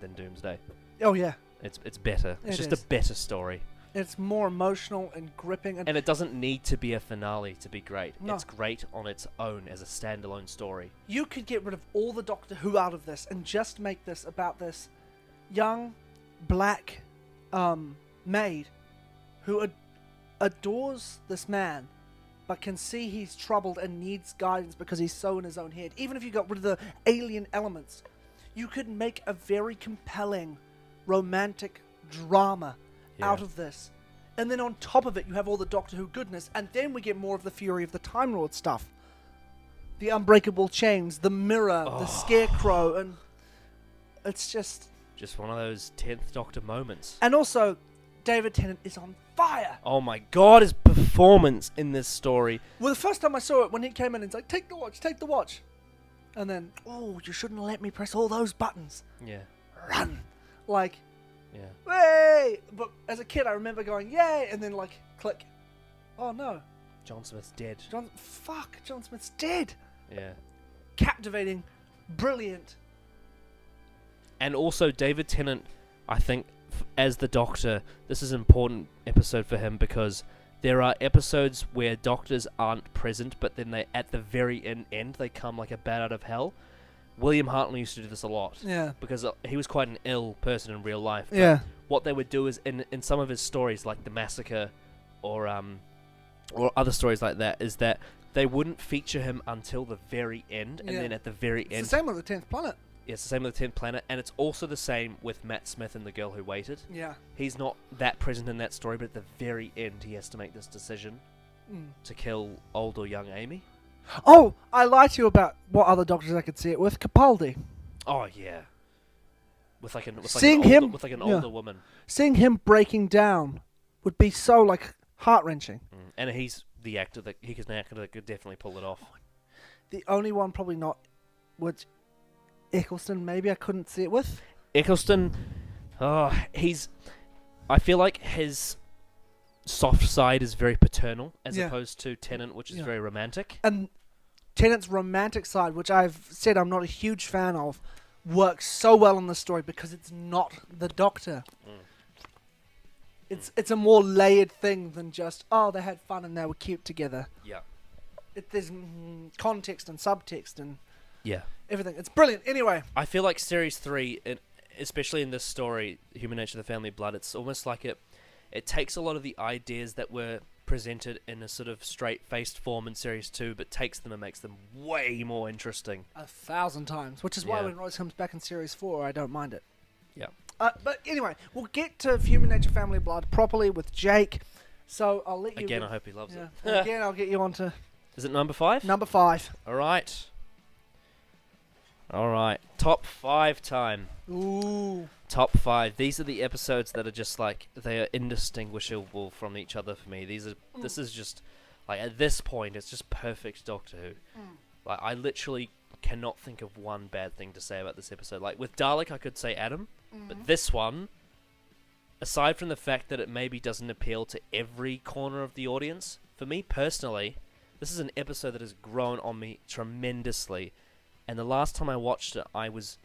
S1: than Doomsday.
S2: Oh yeah,
S1: It's better. It's
S2: It
S1: just
S2: is.
S1: a better story.
S2: it's more emotional and gripping and
S1: And it doesn't need to be a finale to be great.
S2: No.
S1: It's great on its own as a standalone story.
S2: you could get rid of all the Doctor Who out of this and just make this about this young black maid who adores this man but can see he's troubled and needs guidance because he's so in his own head. Even if you got rid of the alien elements, you could make a very compelling romantic drama out of this. And then on top of it, you have all the Doctor Who goodness, and then we get more of the Fury of the Time Lord stuff. The unbreakable chains, the mirror, the scarecrow, and it's just...
S1: Just one of those 10th Doctor moments.
S2: And also, David Tennant is on fire!
S1: Oh my god, his performance in this story.
S2: Well, the first time I saw it, when he came in, it's like, take the watch. And then, oh, you shouldn't let me press all those buttons.
S1: Yeah.
S2: Run! Like,
S1: Yeah.
S2: way! But as a kid, I remember going, yay! And then, like, click. Oh, no.
S1: John Smith's dead.
S2: John Smith's dead!
S1: Yeah.
S2: Captivating. Brilliant.
S1: And also David Tennant, I think, as the Doctor, this is an important episode for him because there are episodes where doctors aren't present, but then they, at the very end, they come like a bat out of hell. William Hartnell used to do this a lot.
S2: Yeah.
S1: Because he was quite an ill person in real life. But
S2: Yeah.
S1: what they would do is, in some of his stories, like The Massacre, or other stories like that, is that they wouldn't feature him until the very end, and then at the very end...
S2: It's the same with the 10th Planet.
S1: Yeah, it's the same with the 10th Planet, and it's also the same with Matt Smith and The Girl Who Waited.
S2: Yeah.
S1: He's not that present in that story, but at the very end he has to make this decision to kill old or young Amy.
S2: Oh, I lied to you about what other doctors I could see it with. Capaldi.
S1: Oh, yeah. With like an older woman.
S2: Seeing him breaking down would be so, like, heart-wrenching.
S1: And he's the actor that could definitely pull it off.
S2: The only one probably not, which Eccleston maybe I couldn't see it with.
S1: Eccleston, I feel like his soft side is very paternal as opposed to Tennant, which is very romantic.
S2: And Tennant's romantic side, which I've said I'm not a huge fan of, works so well in the story because it's not the Doctor. It's a more layered thing than just, oh, they had fun and they were cute together.
S1: Yeah.
S2: There's context and subtext and
S1: yeah,
S2: everything. It's brilliant. Anyway.
S1: I feel like Series 3, especially in this story, Human Nature, the Family Blood, it's almost like it takes a lot of the ideas that were presented in a sort of straight-faced form in Series 2, but takes them and makes them way more interesting.
S2: 1,000 times. Which is why when Royce comes back in Series 4, I don't mind it.
S1: Yeah.
S2: But anyway, we'll get to Human Nature, Family Blood properly with Jake. So I'll let you...
S1: Again, I hope he loves it.
S2: Again, I'll get you on to...
S1: Is it number 5?
S2: Number 5.
S1: All right. Top 5 time.
S2: Ooh.
S1: Top 5. These are the episodes that are just like, they are indistinguishable from each other for me. This is just, like, at this point, it's just perfect Doctor Who. Like, I literally cannot think of one bad thing to say about this episode. Like, with Dalek, I could say Adam, but this one, aside from the fact that it maybe doesn't appeal to every corner of the audience, for me personally, this is an episode that has grown on me tremendously. And the last time I watched it, I was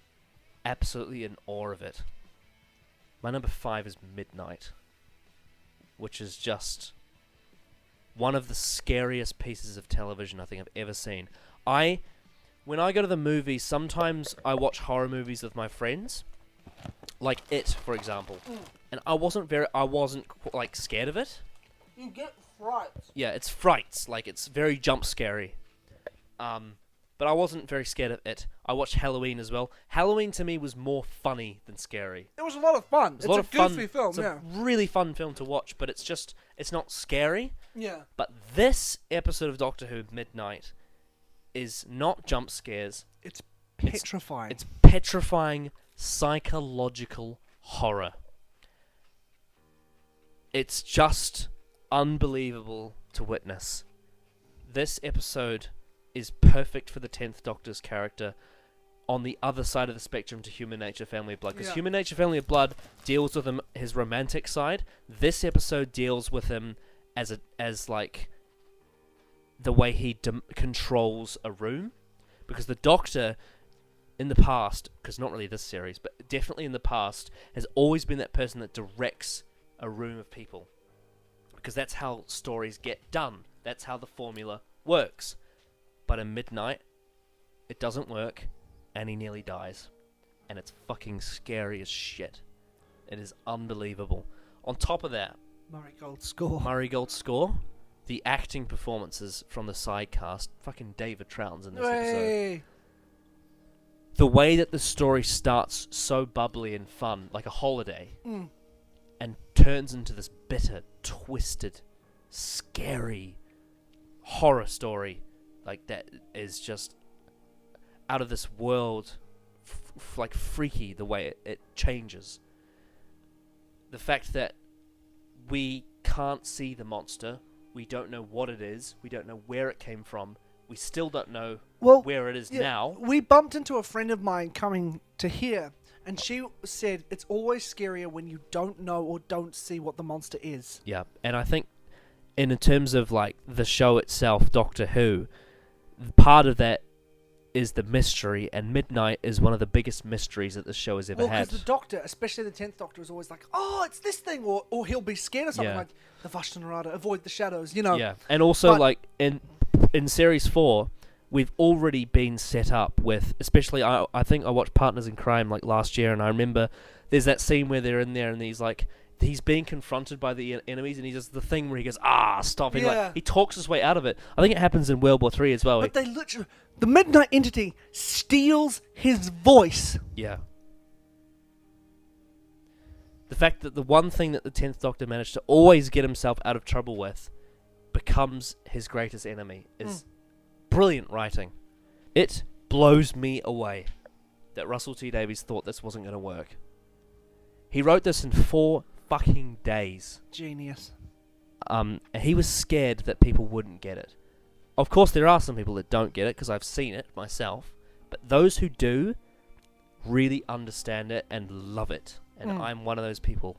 S1: absolutely in awe of it. My number 5 is Midnight, which is just one of the scariest pieces of television I think I've ever seen. When I go to the movies, sometimes I watch horror movies with my friends, like It, for example, and I wasn't like scared of it.
S2: You get frights.
S1: Yeah, it's frights, like it's very jump scary. But I wasn't very scared of It. I watched Halloween as well. Halloween to me was more funny than scary.
S2: It was a lot of fun. It's a goofy film,
S1: It's a really fun film to watch, but it's not scary.
S2: Yeah.
S1: But this episode of Doctor Who, Midnight, is not jump scares.
S2: It's petrifying.
S1: It's petrifying psychological horror. It's just unbelievable to witness. This episode is perfect for the 10th Doctor's character on the other side of the spectrum to Human Nature, Family Blood. Because Human Nature, Family Blood deals with him, his romantic side. This episode deals with him as like the way he controls a room. Because the Doctor, in the past, because not really this series, but definitely in the past, has always been that person that directs a room of people. Because that's how stories get done. That's how the formula works. But in Midnight, it doesn't work, and he nearly dies. And it's fucking scary as shit. It is unbelievable. On top of that,
S2: Murray Gold score.
S1: The acting performances from the side cast. Fucking David Troughton's in this
S2: Hey.
S1: episode. The way that the story starts so bubbly and fun, like a holiday, and turns into this bitter, twisted, scary horror story. Like, that is just out of this world, like, freaky the way it changes. The fact that we can't see the monster, we don't know what it is, we don't know where it came from, we still don't know where it is now.
S2: We bumped into a friend of mine coming to here, and she said it's always scarier when you don't know or don't see what the monster is.
S1: Yeah, and I think in terms of, like, the show itself, Doctor Who, part of that is the mystery, and Midnight is one of the biggest mysteries that the show has ever
S2: Well,
S1: had.
S2: because the Doctor, especially the 10th Doctor, is always like, oh, it's this thing, or he'll be scared of something
S1: Yeah.
S2: like the Vashtanarada, avoid the shadows, you know.
S1: Yeah, and also
S2: But-
S1: like in series 4, we've already been set up with, especially I think I watched Partners in Crime like last year, and I remember there's that scene where they're in there and he's being confronted by the enemies, and he does the thing where he goes, stop. And,
S2: Yeah.
S1: he talks his way out of it. I think it happens in World War 3 as well.
S2: But they literally, the Midnight Entity steals his voice.
S1: Yeah. The fact that the one thing that the 10th Doctor managed to always get himself out of trouble with becomes his greatest enemy is brilliant writing. It blows me away that Russell T Davies thought this wasn't going to work. He wrote this in 4 fucking days.
S2: Genius.
S1: He was scared that people wouldn't get it. Of course, there are some people that don't get it, because I've seen it myself. But those who do really understand it and love it. And I'm one of those people.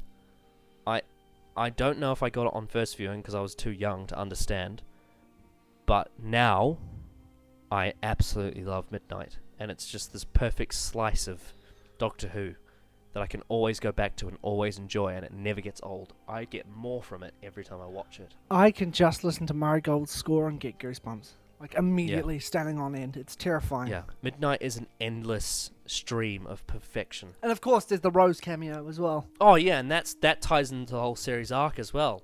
S1: I don't know if I got it on first viewing because I was too young to understand. But now, I absolutely love Midnight. And it's just this perfect slice of Doctor Who that I can always go back to and always enjoy, and it never gets old. I get more from it every time I watch it.
S2: I can just listen to Murray Gold's score and get goosebumps. Like, immediately standing on end. It's terrifying.
S1: Yeah, Midnight is an endless stream of perfection.
S2: And of course, there's the Rose cameo as well.
S1: Oh yeah, and that ties into the whole series arc as well.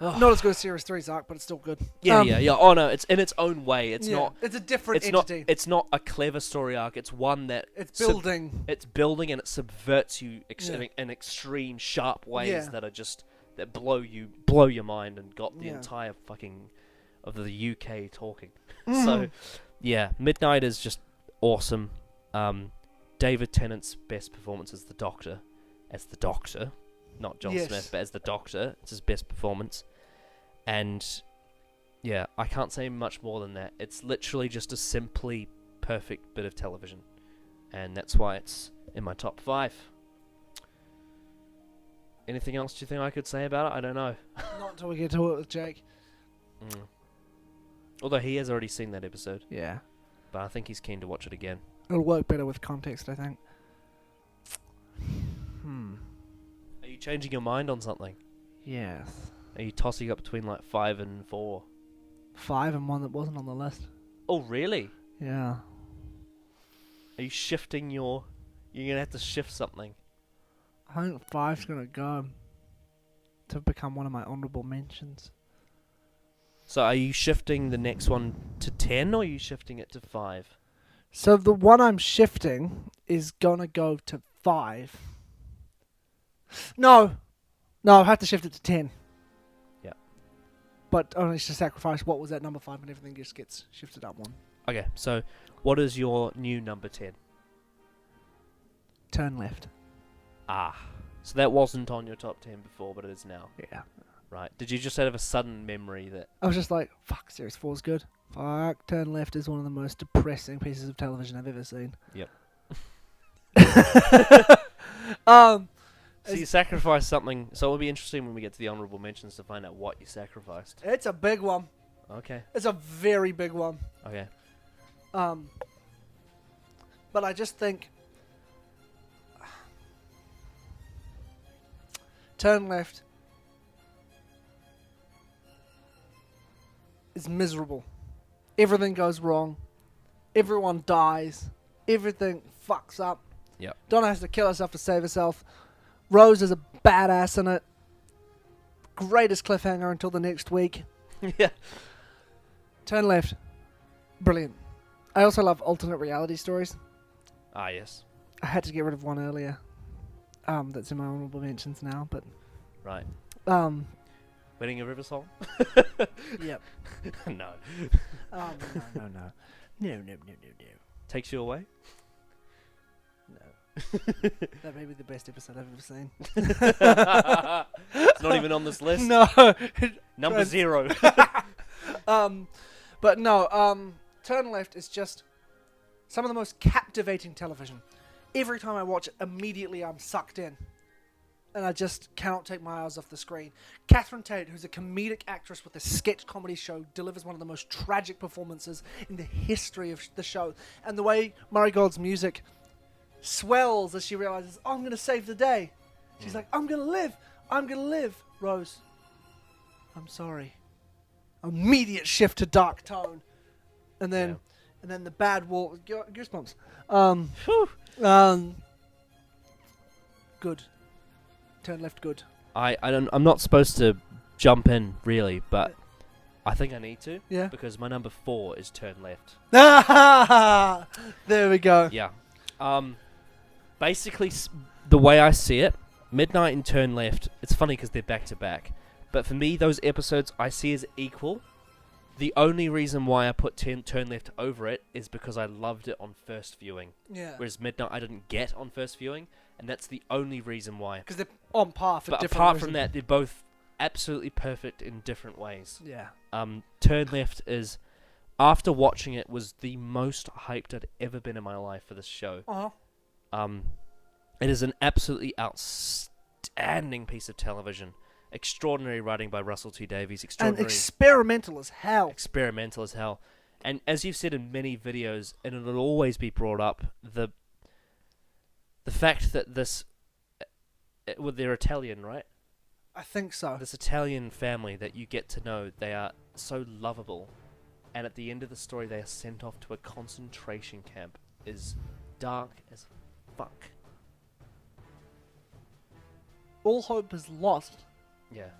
S2: Not as good as Series 3's arc, but it's still good.
S1: Yeah. Oh no, it's in its own way. It's not.
S2: It's a different
S1: It's
S2: entity.
S1: not. It's not a clever story arc. It's one that
S2: It's building.
S1: It's building, and it subverts you
S2: Yeah.
S1: in extreme, sharp ways
S2: Yeah.
S1: that are just that blow your mind, and got the
S2: Yeah.
S1: entire fucking of the UK talking. So, yeah, Midnight is just awesome. David Tennant's best performance as the Doctor, not John
S2: Yes.
S1: Smith, but as the Doctor. It's his best performance, and yeah, I can't say much more than that. It's literally just a simply perfect bit of television, and that's why it's in my top 5. Anything else do you think I could say about it? I don't know.
S2: Not until we get to it with Jake.
S1: Although he has already seen that episode,
S2: Yeah.
S1: but I think he's keen to watch it again.
S2: It'll work better with context, I think.
S1: Are you changing your mind on something?
S2: Yes.
S1: Are you tossing up between like 5 and 4?
S2: 5 and one that wasn't on the list.
S1: Oh, really?
S2: Yeah.
S1: Are you shifting your... You're going to have to shift something.
S2: I think 5's going to go to become one of my honourable mentions.
S1: So are you shifting the next one to 10, or are you shifting it to 5?
S2: So the one I'm shifting is going to go to 5. No, I have to shift it to 10.
S1: Yeah.
S2: But only to sacrifice what was at number 5, and everything just gets shifted up one.
S1: Okay, so what is your new number 10?
S2: Turn left.
S1: So that wasn't on your top 10 before, but it is now.
S2: Yeah.
S1: Right. Did you just have a sudden memory that...
S2: I was just like, fuck, Series 4's good. Fuck, Turn Left is one of the most depressing pieces of television I've ever seen.
S1: Yep. So
S2: It's-
S1: you sacrificed something, so it'll be interesting when we get to the honourable mentions to find out what you sacrificed.
S2: It's a big one.
S1: Okay.
S2: It's a very big one.
S1: Okay.
S2: But I just think Turn Left is miserable. Everything goes wrong. Everyone dies. Everything fucks up.
S1: Yep.
S2: Donna has to kill herself to save herself. Rose is a badass in it. Greatest cliffhanger until the next week.
S1: Yeah.
S2: Turn Left. Brilliant. I also love alternate reality stories.
S1: Ah, yes.
S2: I had to get rid of one earlier. That's in my honorable mentions now, but
S1: Right. Wedding of River Song?
S2: yep.
S1: No.
S2: No.
S1: Takes you away?
S2: No. That may be the best episode I've ever seen.
S1: It's not even on this list.
S2: No.
S1: Number 0.
S2: But no, Turn Left is just some of the most captivating television. Every time I watch it, immediately I'm sucked in. and I just cannot take my eyes off the screen. Catherine Tate, who's a comedic actress with a sketch comedy show, delivers one of the most tragic performances in the history of the show. And the way Murray Gold's music swells as she realizes, oh, I'm going to save the day. She's like, I'm going to live. I'm going to live. Rose, I'm sorry. Immediate shift to dark tone. And then the bad wolf. Goosebumps. Good. Turn left, good.
S1: I'm not supposed to jump in, really, but I think I need to.
S2: Yeah.
S1: Because my number 4 is turn left.
S2: There we go.
S1: Yeah. Basically, the way I see it, Midnight and Turn Left, it's funny because they're back to back. But for me, those episodes I see as equal. The only reason why I put Turn Left over it is because I loved it on first viewing.
S2: Yeah.
S1: Whereas Midnight I didn't get on first viewing, and that's the only reason why.
S2: Because they're on par for different
S1: But apart
S2: reasons.
S1: from that, they're both absolutely perfect in different ways.
S2: Yeah.
S1: Turn Left is, after watching it, was the most hyped I'd ever been in my life for this show.
S2: Uh-huh.
S1: It is an absolutely outstanding piece of television. Extraordinary writing by Russell T Davies.
S2: And experimental as hell.
S1: Experimental as hell. And as you've said in many videos, and it'll always be brought up, the fact that this... well, they're Italian, right?
S2: I think so.
S1: This Italian family that you get to know, they are so lovable. And at the end of the story, they are sent off to a concentration camp. Is dark as fuck.
S2: All hope is lost.
S1: Yeah.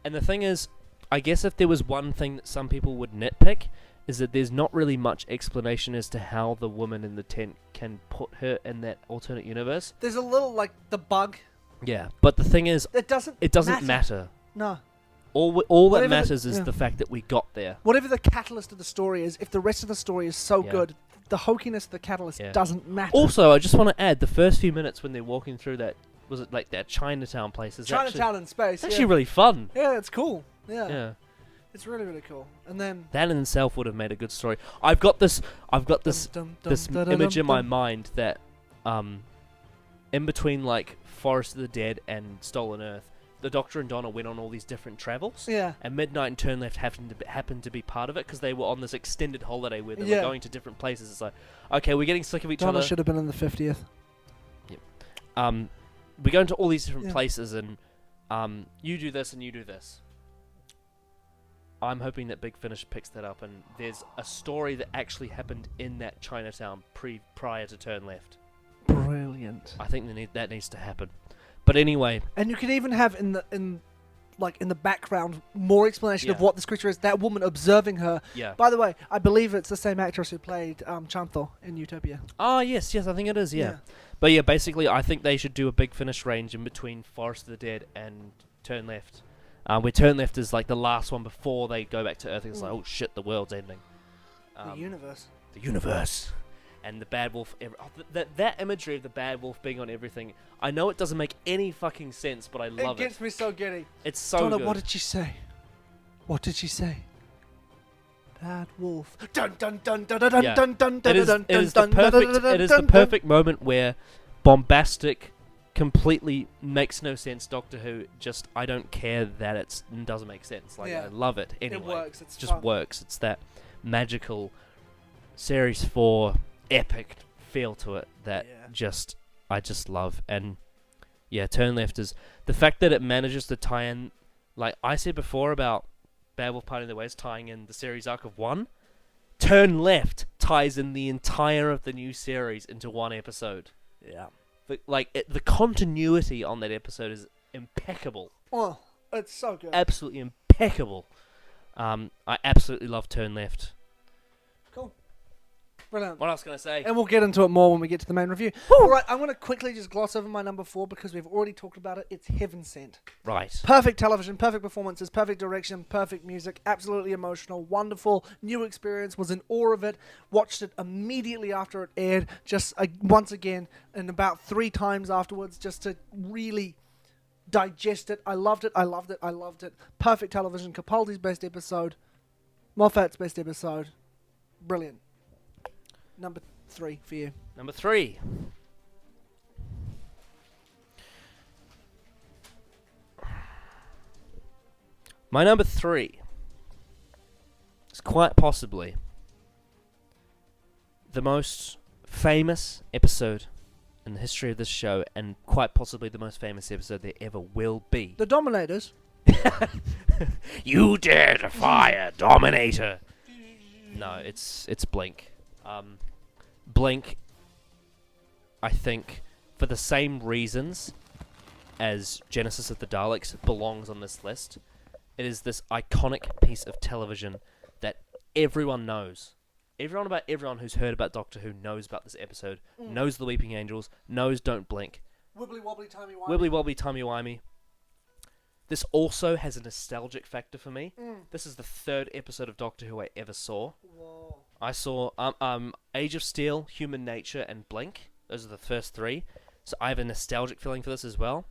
S1: And the thing is, I guess if there was one thing that some people would nitpick, is that there's not really much explanation as to how the woman in the tent can put her in that alternate universe.
S2: There's a little, like, the bug.
S1: Yeah, but the thing is,
S2: It doesn't
S1: matter.
S2: No.
S1: All that
S2: Whatever
S1: matters is the fact that we got there.
S2: Whatever the catalyst of the story is, if the rest of the story is so
S1: Yeah.
S2: good, the hokiness of the catalyst doesn't matter.
S1: Also, I just want to add, the first few minutes when they're walking through that, was it like that Chinatown place?
S2: Chinatown in space.
S1: It's actually really fun.
S2: Yeah, it's cool. Yeah.
S1: Yeah.
S2: It's really, really cool. And then...
S1: That in itself would have made a good story. I've got this image in my mind that, in between like Forest of the Dead and Stolen Earth, the Doctor and Donna went on all these different travels.
S2: Yeah.
S1: And Midnight and Turn Left happened to be part of it because they were on this extended holiday where they were going to different places. It's like, okay, we're getting sick of each other.
S2: Donna should have been in the 50th.
S1: Yep. We go into all these different places and you do this and you do this. I'm hoping that Big Finish picks that up and there's a story that actually happened in that Chinatown prior to Turn Left.
S2: Brilliant.
S1: I think that needs to happen. But anyway,
S2: and you could even have in the background more explanation of what this creature is. That woman observing her.
S1: Yeah.
S2: By the way, I believe it's the same actress who played Chantho in Utopia.
S1: Oh yes, I think it is. Yeah. But yeah, basically, I think they should do a Big Finish range in between Forest of the Dead and Turn Left. Where Turn Left is like the last one before they go back to Earth. It's like, oh shit, the world's ending.
S2: The universe.
S1: The universe. And the bad wolf. That imagery of the bad wolf being on everything. I know it doesn't make any fucking sense, but I love it.
S2: It gets me so giddy.
S1: It's so
S2: Donna,
S1: good.
S2: what did she say? What did she say? Bad wolf. Dun dun dun dun dun
S1: Yeah.
S2: dun dun dun
S1: It is
S2: dun
S1: the perfect moment where bombastic, completely makes no sense Doctor Who. Just I don't care that it doesn't make sense. Like I love it anyway.
S2: It works. It's
S1: just
S2: fun.
S1: works. It's that magical Series 4 epic feel to it that I just love. And yeah, Turn Left is the fact that it manages to tie in, like I said before about Bad Wolf Party of the Ways tying in the series arc of 1. Turn Left ties in the entire of the new series into one episode.
S2: Yeah.
S1: The continuity on that episode is impeccable.
S2: Oh, it's so good.
S1: Absolutely impeccable. I absolutely love Turn Left.
S2: Cool. Brilliant.
S1: What else can I say?
S2: And we'll get into it more when we get to the main review. Alright, I'm going to quickly just gloss over my number 4 because we've already talked about it. It's Heaven Sent.
S1: Right.
S2: Perfect television, perfect performances, perfect direction, perfect music, absolutely emotional, wonderful, new experience, was in awe of it, watched it immediately after it aired, just once again, and about 3 times afterwards, just to really digest it. I loved it. Perfect television, Capaldi's best episode, Moffat's best episode. Brilliant. Number 3 for you.
S1: Number 3. My number 3 is quite possibly the most famous episode in the history of this show, and quite possibly the most famous episode there ever will be.
S2: The Dominators.
S1: You dare defy a Dominator. No, it's Blink. Blink, I think, for the same reasons as Genesis of the Daleks, belongs on this list. It is this iconic piece of television that everyone knows. Everyone who's heard about Doctor Who knows about this episode, knows the Weeping Angels, knows Don't Blink.
S2: Wibbly wobbly timey wimey.
S1: Wibbly wobbly timey wimey. This also has a nostalgic factor for me. This is the 3rd episode of Doctor Who I ever saw.
S2: Whoa.
S1: I saw Age of Steel, Human Nature, and Blink. Those are the first 3. So I have a nostalgic feeling for this as well.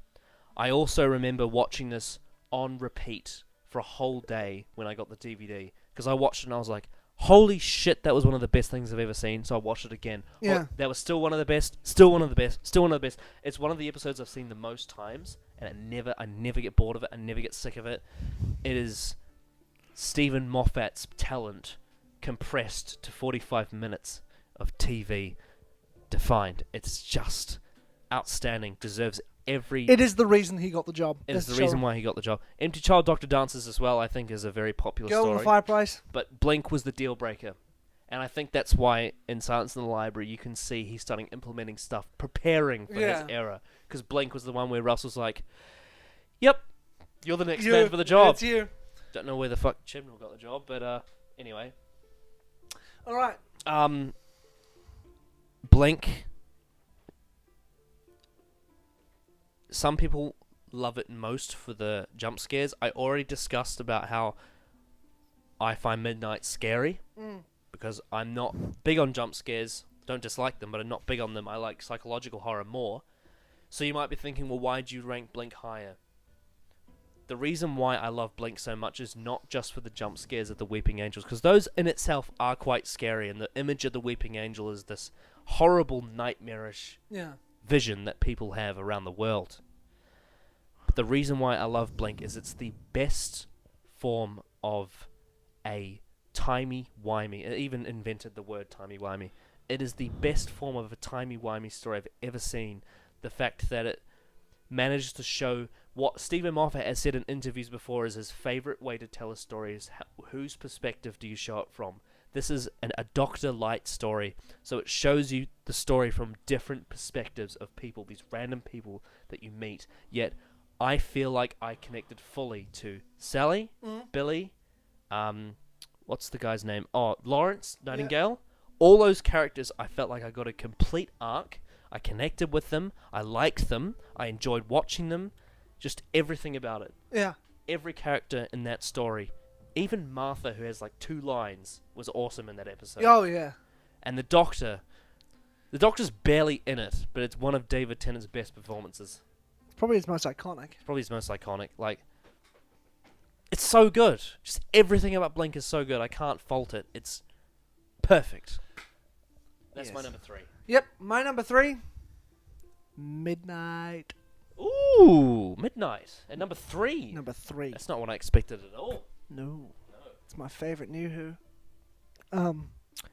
S1: I also remember watching this on repeat for a whole day when I got the DVD. Because I watched it and I was like, holy shit, that was one of the best things I've ever seen. So I watched it again.
S2: Yeah.
S1: Oh, that was still one of the best. Still one of the best. Still one of the best. It's one of the episodes I've seen the most times. And I never get bored of it. I never get sick of it. It is Stephen Moffat's talent compressed to 45 minutes of TV defined. It's just outstanding. Deserves every...
S2: It is the reason he got the job.
S1: It is the reason why he got the job. Empty Child Doctor Dances as well, I think, is a very popular
S2: Girl
S1: story.
S2: in the Fireplace.
S1: But Blink was the deal breaker. And I think that's why in Silence in the Library you can see he's starting implementing stuff, preparing for his era. Because Blink was the one where Russell's like, yep, you're the next man for the job.
S2: It's you.
S1: Don't know where the fuck Chibnall got the job, but anyway.
S2: Alright.
S1: Blink. Some people love it most for the jump scares. I already discussed about how I find Midnight scary. Because I'm not big on jump scares. Don't dislike them, but I'm not big on them. I like psychological horror more. So you might be thinking, well, why'd you rank Blink higher? The reason why I love Blink so much is not just for the jump scares of the Weeping Angels, because those in itself are quite scary, and the image of the Weeping Angel is this horrible, nightmarish vision that people have around the world. But the reason why I love Blink is it's the best form of a timey-wimey. It even invented the word timey-wimey. It is the best form of a timey-wimey story I've ever seen. The fact that it manages to show what Stephen Moffat has said in interviews before is his favourite way to tell a story is whose perspective do you show it from. This is a Dr. Light story, so it shows you the story from different perspectives of people, these random people that you meet, yet I feel like I connected fully to Sally, Billy, what's the guy's name? Oh, Lawrence Nightingale. All those characters, I felt like I got a complete arc. I connected with them. I liked them. I enjoyed watching them. Just everything about it.
S2: Yeah.
S1: Every character in that story. Even Martha, who has like 2 lines, was awesome in that episode.
S2: Oh, yeah.
S1: And the Doctor's barely in it, but it's one of David Tennant's best performances.
S2: Probably his most iconic.
S1: It's probably his most iconic. Like, it's so good. Just everything about Blink is so good. I can't fault it. It's perfect. That's my number 3.
S2: Yep, my number 3. Midnight.
S1: Ooh, Midnight. At number 3.
S2: Number 3.
S1: That's not what I expected at all.
S2: No. It's my favourite New Who.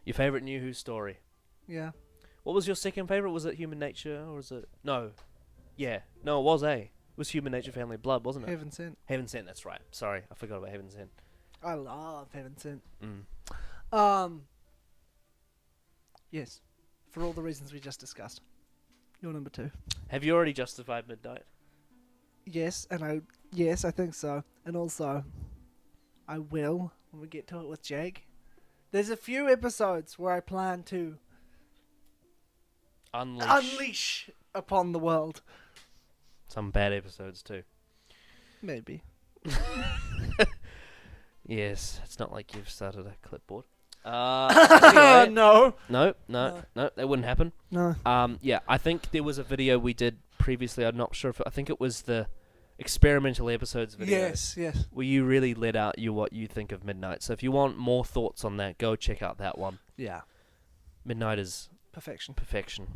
S1: Your favourite New Who story?
S2: Yeah.
S1: What was your second favourite? Was it Human Nature, or was it... No. Yeah. No, it was It was Human Nature, Family Blood, wasn't it?
S2: Heaven Sent.
S1: Heaven Sent, that's right. Sorry, I forgot about Heaven Sent.
S2: I love Heaven Sent.
S1: Mm.
S2: Yes. For all the reasons we just discussed. You're number 2.
S1: Have you already justified Midnight?
S2: Yes, I think so. And also, I will when we get to it with Jake. There's a few episodes where I plan to unleash upon the world.
S1: Some bad episodes too.
S2: Maybe.
S1: Yes, it's not like you've started a clipboard.
S2: Anyway. No,
S1: that wouldn't happen.
S2: No.
S1: Yeah, I think there was a video we did previously. I'm not sure if I think it was the experimental episodes video.
S2: Yes.
S1: Where you really let out what you think of Midnight. So if you want more thoughts on that, go check out that one.
S2: Yeah.
S1: Midnight is
S2: Perfection.
S1: Perfection.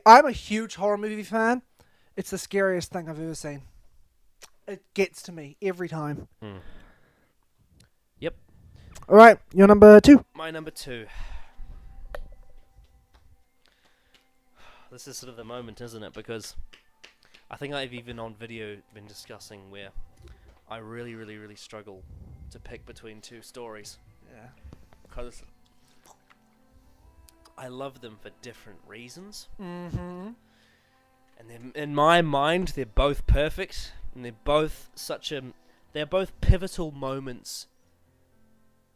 S2: I'm a huge horror movie fan. It's the scariest thing I've ever seen. it gets to me every time.
S1: Yep.
S2: All right, your number 2.
S1: My number 2. This is sort of the moment, isn't it? Because I think I've even on video been discussing where I really, really, really struggle to pick between 2 stories.
S2: Yeah.
S1: Because I love them for different reasons.
S2: Mm-hmm.
S1: And in my mind, they're both perfect. And they're both they're both pivotal moments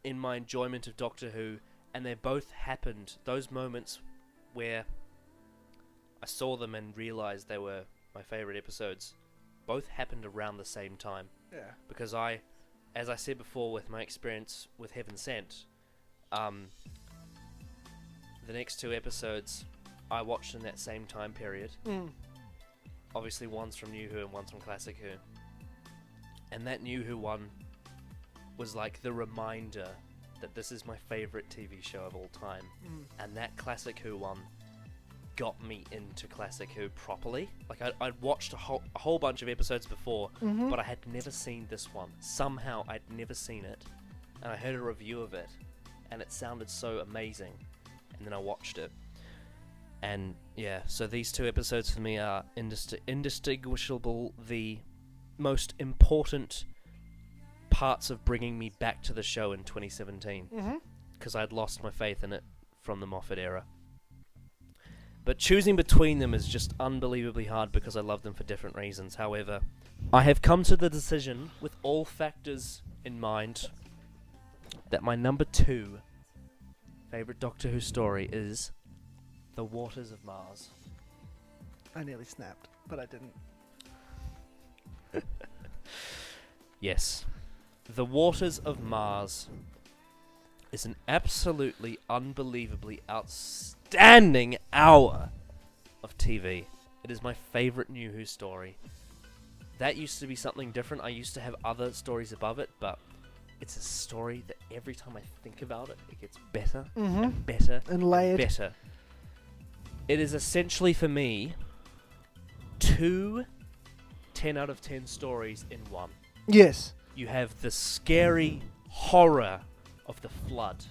S1: in my enjoyment of Doctor Who. And they both happened, those moments where I saw them and realised they were my favourite episodes, both happened around the same time.
S2: Yeah.
S1: Because as I said before with my experience with Heaven Sent, the next 2 episodes I watched in that same time period. Obviously one's from New Who and one's from Classic Who. And that New Who one was like the reminder that this is my favourite TV show of all time. And that Classic Who one got me into Classic Who properly. Like I'd watched a whole bunch of episodes before, but I had never seen this one. Somehow I'd never seen it, and I heard a review of it, and it sounded so amazing, and then I watched it. And yeah, so these 2 episodes for me are indistinguishable, the most important parts of bringing me back to the show in 2017, because I'd lost my faith in it from the Moffat era. But choosing between them is just unbelievably hard because I love them for different reasons. However, I have come to the decision, with all factors in mind, that my number 2 favourite Doctor Who story is The Waters of Mars.
S2: I nearly snapped, but I didn't.
S1: Yes. The Waters of Mars is an absolutely unbelievably outstanding hour of TV. It is my favourite New Who story. That used to be something different. I used to have other stories above it, but it's a story that every time I think about it, it gets better and better
S2: and layered.
S1: better. It is essentially, for me, 2 10 out of 10 stories in one.
S2: Yes.
S1: You have the scary horror of the flood.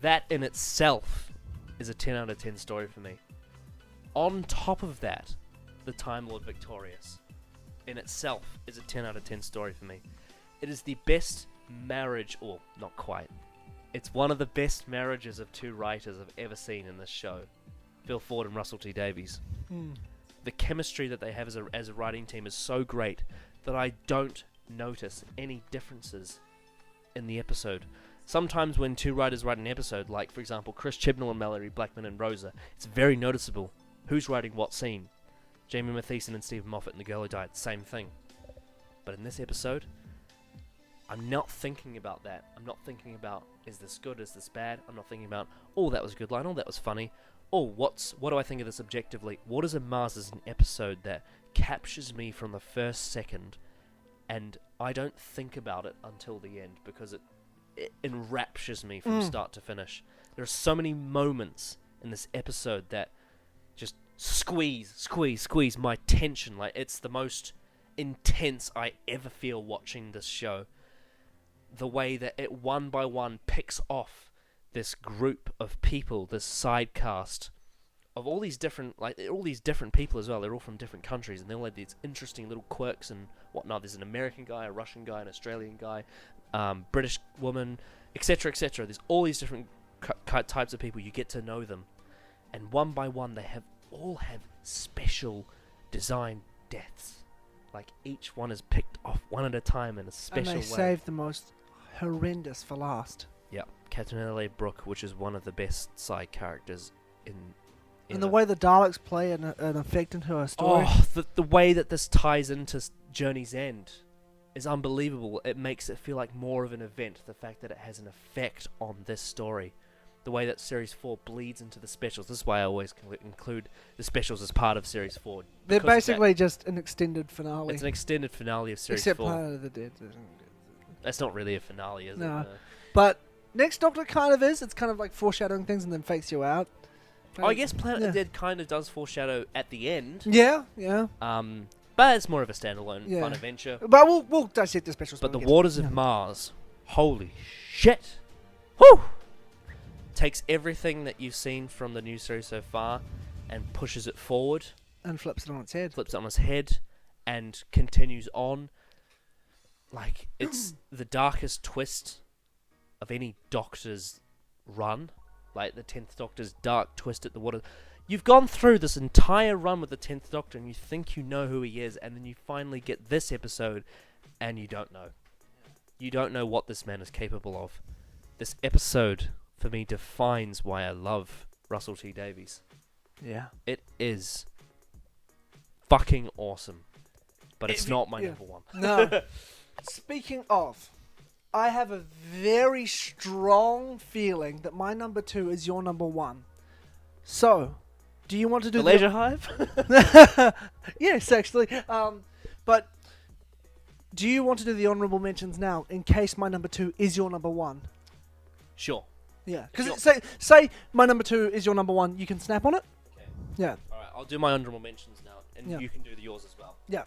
S1: That in itself is a 10 out of 10 story for me. On top of that, the Time Lord Victorious in itself is a 10 out of 10 story for me. It is the best marriage, or not quite. It's one of the best marriages of 2 writers I've ever seen in this show. Phil Ford and Russell T Davies. The chemistry that they have as a writing team is so great that I don't notice any differences in the episode. Sometimes when 2 writers write an episode, like for example Chris Chibnall and Mallory Blackman and Rosa, it's very noticeable who's writing what scene. Jamie Mathieson and Stephen Moffat and The Girl Who Died, same thing. But in this episode, I'm not thinking about that. I'm not thinking about, is this good, is this bad? I'm not thinking about, oh, that was a good line, oh, that was funny. Oh, what do I think of this objectively? Waters of Mars is an episode that captures me from the first second, and I don't think about it until the end because it enraptures me from start to finish. There are so many moments in this episode that just squeeze my tension. Like, it's the most intense I ever feel watching this show. The way that it one by one picks off this group of people, this side cast of all these different people as well. They're all from different countries, and they all have these interesting little quirks and whatnot. There's an American guy, a Russian guy, an Australian guy, British woman, etc., etc. There's all these different types of people. You get to know them, and one by one, they all have special designed deaths. Like, each one is picked off one at a time in a special way.
S2: And they save the most horrendous for last.
S1: Yeah, Catherine Adelaide Brooke, which is one of the best side characters in.
S2: And the way the Daleks play an effect into her story.
S1: Oh, the way that this ties into Journey's End is unbelievable. It makes it feel like more of an event. The fact that it has an effect on this story. The way that Series 4 bleeds into the specials. This is why I always include the specials as part of Series 4.
S2: They're basically just an extended finale.
S1: It's an extended finale of Series 4.
S2: Except Planet of the Dead.
S1: That's not really a finale, is it?
S2: No. But Next Doctor kind of is. It's kind of like foreshadowing things and then fakes you out.
S1: I guess Planet of the Dead kind of does foreshadow at the end.
S2: Yeah, yeah.
S1: But it's more of a standalone
S2: Yeah.
S1: fun adventure.
S2: But we'll dissect the specials.
S1: But the
S2: when we get to
S1: Waters
S2: it.
S1: of Mars, holy shit! Whew! Takes everything that you've seen from the new series so far and pushes it forward,
S2: And flips it on its head.
S1: flips it on its head, and continues on. Like, it's the darkest twist of any Doctor's run. Like, the 10th Doctor's dark twist at the water. You've gone through this entire run with the 10th Doctor and you think you know who he is, and then you finally get this episode and you don't know. You don't know what this man is capable of. This episode, for me, defines why I love Russell T Davies.
S2: Yeah.
S1: It is fucking awesome. But it's not my
S2: yeah.
S1: number one.
S2: No. Speaking of, I have a very strong feeling that my number 2 is your number 1. So, do you want to do
S1: The Leisure Hive?
S2: Yes, actually. But do you want to do the honourable mentions now, in case my number 2 is your number 1?
S1: Sure.
S2: Yeah. Because
S1: Sure.
S2: say my number 2 is your number 1, you can snap on it?
S1: Okay.
S2: Yeah.
S1: Alright, I'll do my honourable mentions now, and
S2: Yeah.
S1: you can do yours as well.
S2: Yeah.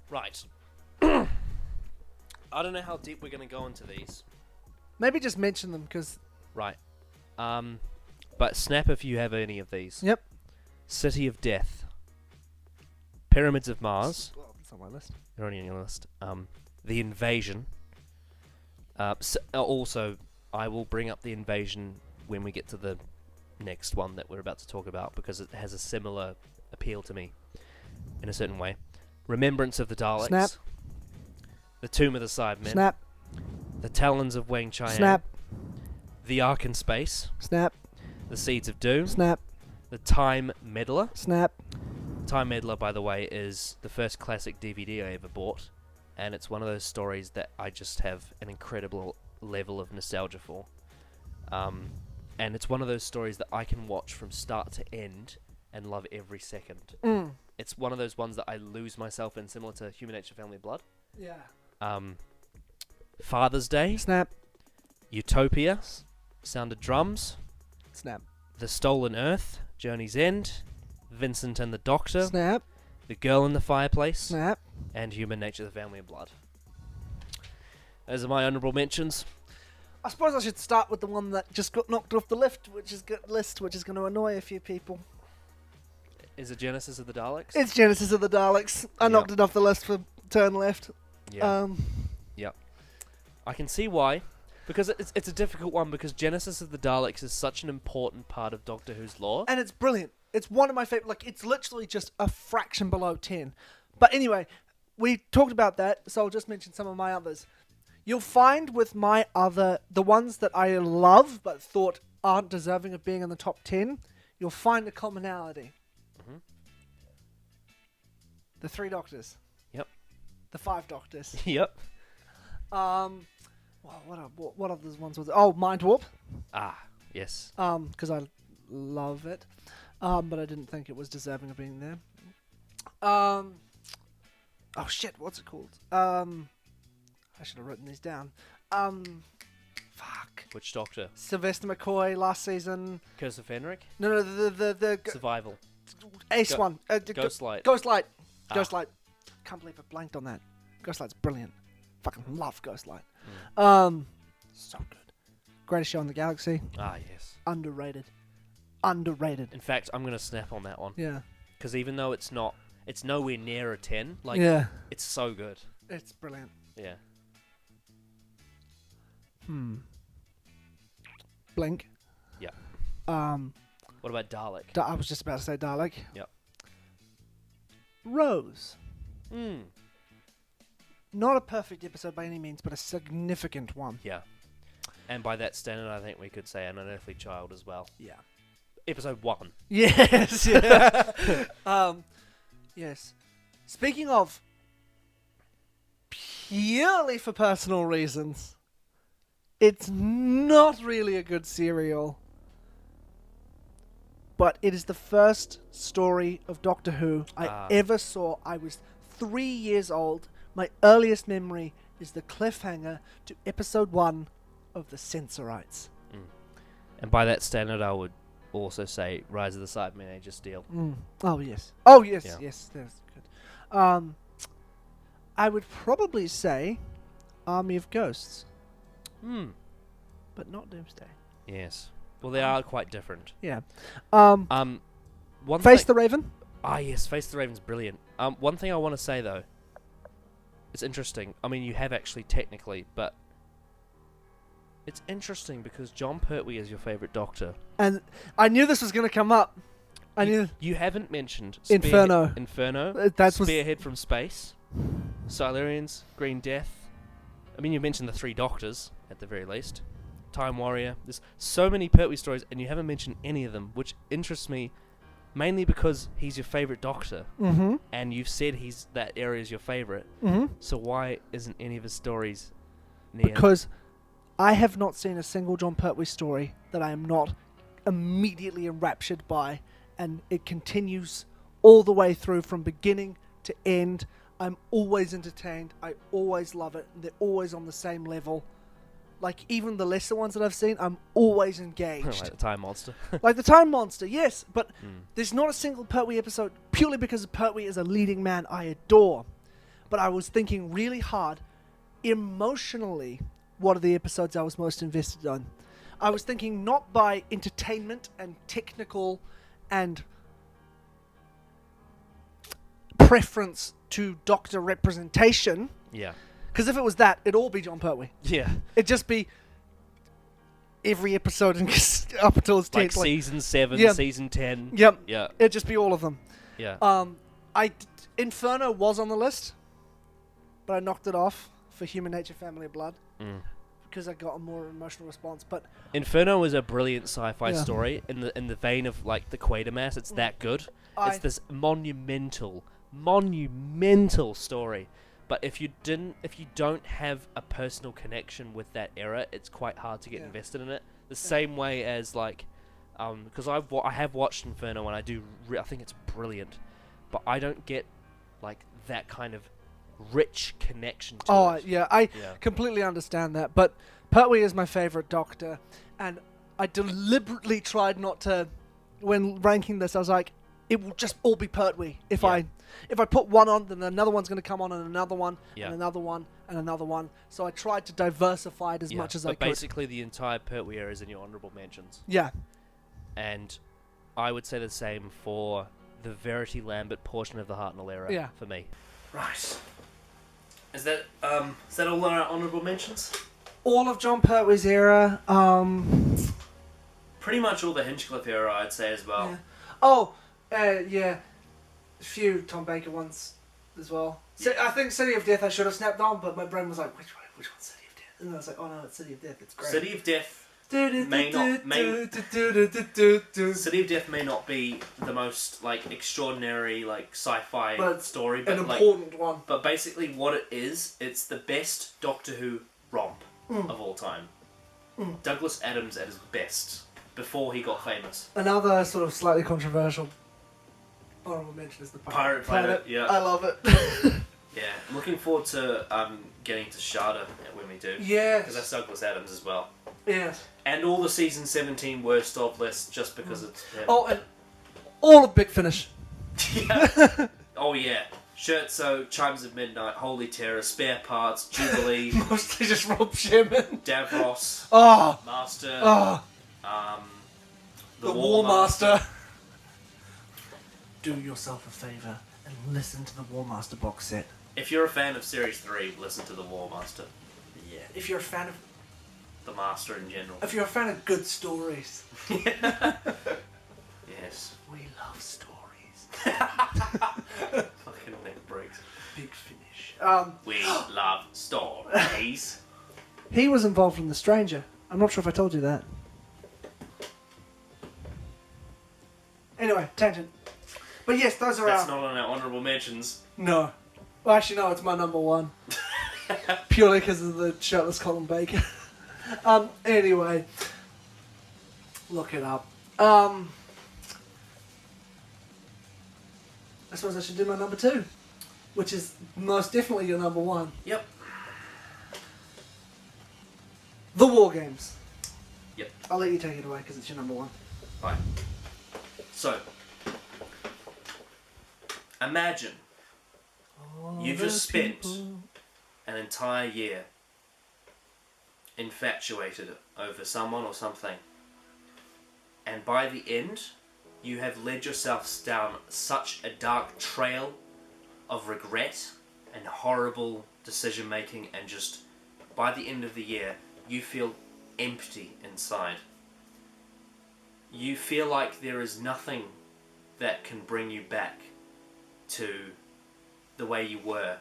S1: Right. I don't know how deep we're going to go into these.
S2: Maybe just mention them, because...
S1: Right. But snap if you have any of these.
S2: Yep.
S1: City of Death. Pyramids of Mars.
S2: Well, it's on my list.
S1: They're only on your list. The Invasion. Also, I will bring up The Invasion when we get to the next one that we're about to talk about, because it has a similar appeal to me in a certain way. Remembrance of the Daleks.
S2: Snap.
S1: The Tomb of the Cybermen.
S2: Snap.
S1: The Talons of Wang Chiang.
S2: Snap.
S1: The Ark in Space.
S2: Snap.
S1: The Seeds of Doom.
S2: Snap.
S1: The Time Meddler.
S2: Snap.
S1: Time Meddler, by the way, is the first classic DVD I ever bought, and it's one of those stories that I just have an incredible level of nostalgia for. And it's one of those stories that I can watch from start to end and love every second.
S2: Mm.
S1: It's one of those ones that I lose myself in, similar to Human Nature Family Blood.
S2: Yeah.
S1: Father's Day.
S2: Snap.
S1: Utopia. Sound of Drums.
S2: Snap.
S1: The Stolen Earth. Journey's End. Vincent and the Doctor.
S2: Snap.
S1: The Girl in the Fireplace.
S2: Snap.
S1: And Human Nature, the Family of Blood. Those are my honourable mentions.
S2: I suppose I should start with the one that just got knocked off the list, which is going to annoy a few people.
S1: Is it Genesis of the Daleks?
S2: It's Genesis of the Daleks. I knocked it off the list for Turn Left.
S1: Yeah. Yep. I can see why. Because it's a difficult one, because Genesis of the Daleks is such an important part of Doctor Who's lore.
S2: And it's brilliant. It's one of my favourite. Like, it's literally just a fraction below 10. But anyway, we talked about that, so I'll just mention some of my others. You'll find with my the ones that I love but thought aren't deserving of being in the top 10, you'll find a commonality.
S1: Mm-hmm.
S2: The 3 Doctors.
S1: Yep.
S2: The 5 Doctors.
S1: Yep.
S2: Well, what other ones was it? Oh, Mind Warp.
S1: Ah, yes.
S2: Because I love it. But I didn't think it was deserving of being there. Oh shit, what's it called? I should have written these down. Fuck.
S1: Which Doctor?
S2: Sylvester McCoy last season.
S1: Curse of Fenric?
S2: No, the
S1: Survival.
S2: Ace one.
S1: Ghostlight.
S2: Ghostlight.
S1: Ah.
S2: Ghostlight. Can't believe I blanked on that. Ghostlight's brilliant. Fucking love Ghostlight. So good. Greatest show in the galaxy.
S1: Ah, yes.
S2: Underrated.
S1: In fact, I'm going to snap on that one.
S2: Yeah.
S1: Because even though it's nowhere near a 10, like,
S2: yeah.
S1: it's so good.
S2: It's brilliant.
S1: Yeah.
S2: Blink.
S1: Yeah.
S2: What
S1: about Dalek?
S2: I was just about to say Dalek.
S1: Yep.
S2: Rose.
S1: Mm.
S2: Not a perfect episode by any means, but a significant one.
S1: Yeah. And by that standard, I think we could say An Unearthly Child as well.
S2: Yeah.
S1: Episode 1.
S2: Yes. Yeah. Yes. Speaking of purely for personal reasons, it's not really a good serial. But it is the first story of Doctor Who I ever saw. I was 3 years old. My earliest memory is the cliffhanger to episode 1 of The Censorites.
S1: Mm. And by that standard, I would also say Rise of the Cybermen Age of Steel.
S2: Oh, yes. Oh, yes,
S1: Yeah.
S2: yes. That's good. I would probably say Army of Ghosts, but not Doomsday.
S1: Yes. Well, they are quite different.
S2: Yeah.
S1: One
S2: Face
S1: thing-
S2: the Raven.
S1: Ah, yes, Face the Raven's brilliant. One thing I want to say though, it's interesting. I mean, you have actually technically, but it's interesting because John Pertwee is your favorite Doctor.
S2: And I knew this was going to come up. I knew.
S1: You haven't mentioned
S2: Inferno.
S1: Inferno.
S2: That was
S1: Spearhead from Space. Silurians. Green Death. I mean, you mentioned the three Doctors at the very least. Time Warrior. There's so many Pertwee stories, and you haven't mentioned any of them, which interests me. Mainly because he's your favourite Doctor, and you've said that area is your favourite. So why isn't any of his stories near?
S2: Because I have not seen a single John Pertwee story that I am not immediately enraptured by, and it continues all the way through from beginning to end. I'm always entertained. I always love it. They're always on the same level. Like, even the lesser ones that I've seen, I'm always engaged.
S1: Like the Time Monster.
S2: Like the Time Monster, yes, but there's not a single Pertwee episode, purely because Pertwee is a leading man I adore. But I was thinking really hard, emotionally, what are the episodes I was most invested in? I was thinking not by entertainment and technical and preference to Doctor representation.
S1: Yeah.
S2: Because if it was that, it'd all be John Pertwee.
S1: Yeah.
S2: It'd just be every episode up until its 10th.
S1: Like season 7, season 10.
S2: Yep.
S1: Yeah.
S2: It'd just be all of them.
S1: Yeah.
S2: Inferno was on the list, but I knocked it off for Human Nature, Family of Blood because I got a more emotional response. But
S1: Inferno is a brilliant sci-fi story in the vein of like the Quatermass. It's that good. It's this monumental story. But if you don't have a personal connection with that era, it's quite hard to get invested in it. The same way as like, because I have watched Inferno and I think it's brilliant, but I don't get like that kind of rich connection to it.
S2: I completely understand that. But Pertwee is my favorite Doctor, and I deliberately tried not to. When ranking this, I was like, it will just all be Pertwee. If I put one on, then another one's going to come on, and another one, and another one, and another one. So I tried to diversify it as much as I could.
S1: But basically, the entire Pertwee era is in your honourable mentions.
S2: Yeah.
S1: And I would say the same for the Verity Lambert portion of the Hartnell era for me. Right. Is that all our honourable mentions?
S2: All of John Pertwee's era.
S1: Pretty much all the Hinchcliffe era, I'd say as well.
S2: Yeah. Oh, a few Tom Baker ones as well. So I think City of Death I should have snapped on, but my brain was like, which one's City of Death? And I was like, oh no, it's City of Death. It's great.
S1: City of Death may not be the most like extraordinary like sci-fi story, but
S2: an important one.
S1: But basically, what it is, it's the best Doctor Who romp of all time. Douglas Adams at his best before he got famous.
S2: Another sort of slightly controversial honorable mention is the Pirate Planet.
S1: Yeah,
S2: I love it.
S1: Yeah, I'm looking forward to getting to Sharda when we do.
S2: Yeah,
S1: because that's Douglas Adams as well.
S2: Yeah,
S1: and all the season 17 worst of lists just because it's him.
S2: Oh, and all of Big Finish.
S1: Yeah. Oh yeah. Scherzo, Chimes of Midnight, Holy Terror, Spare Parts, Jubilee.
S2: Mostly just Rob Sherman.
S1: Davros.
S2: Oh.
S1: Master.
S2: Oh.
S1: The War Master.
S2: Do yourself a favour and listen to the War Master box set.
S1: If you're a fan of Series 3, listen to the War Master.
S2: Yeah. If you're a fan of
S1: the Master in general.
S2: If you're a fan of good stories.
S1: Yes.
S2: We love stories.
S1: Fucking neck breaks.
S2: Big Finish.
S1: We love stories.
S2: He was involved in The Stranger. I'm not sure if I told you that. Anyway, tangent. But yes, those are
S1: That's not on our honourable mentions.
S2: No. Well, actually, no, it's my number one. Purely because of the shirtless Colin Baker. Anyway. Look it up. I suppose I should do my number 2. Which is most definitely your number 1.
S1: Yep.
S2: The War Games.
S1: Yep.
S2: I'll let you take it away because it's your number 1.
S1: Right. So, imagine You've just spent an entire year infatuated over someone or something, and by the end you have led yourselves down such a dark trail of regret and horrible decision making, and just by the end of the year you feel empty inside. You feel like there is nothing that can bring you back to the way you were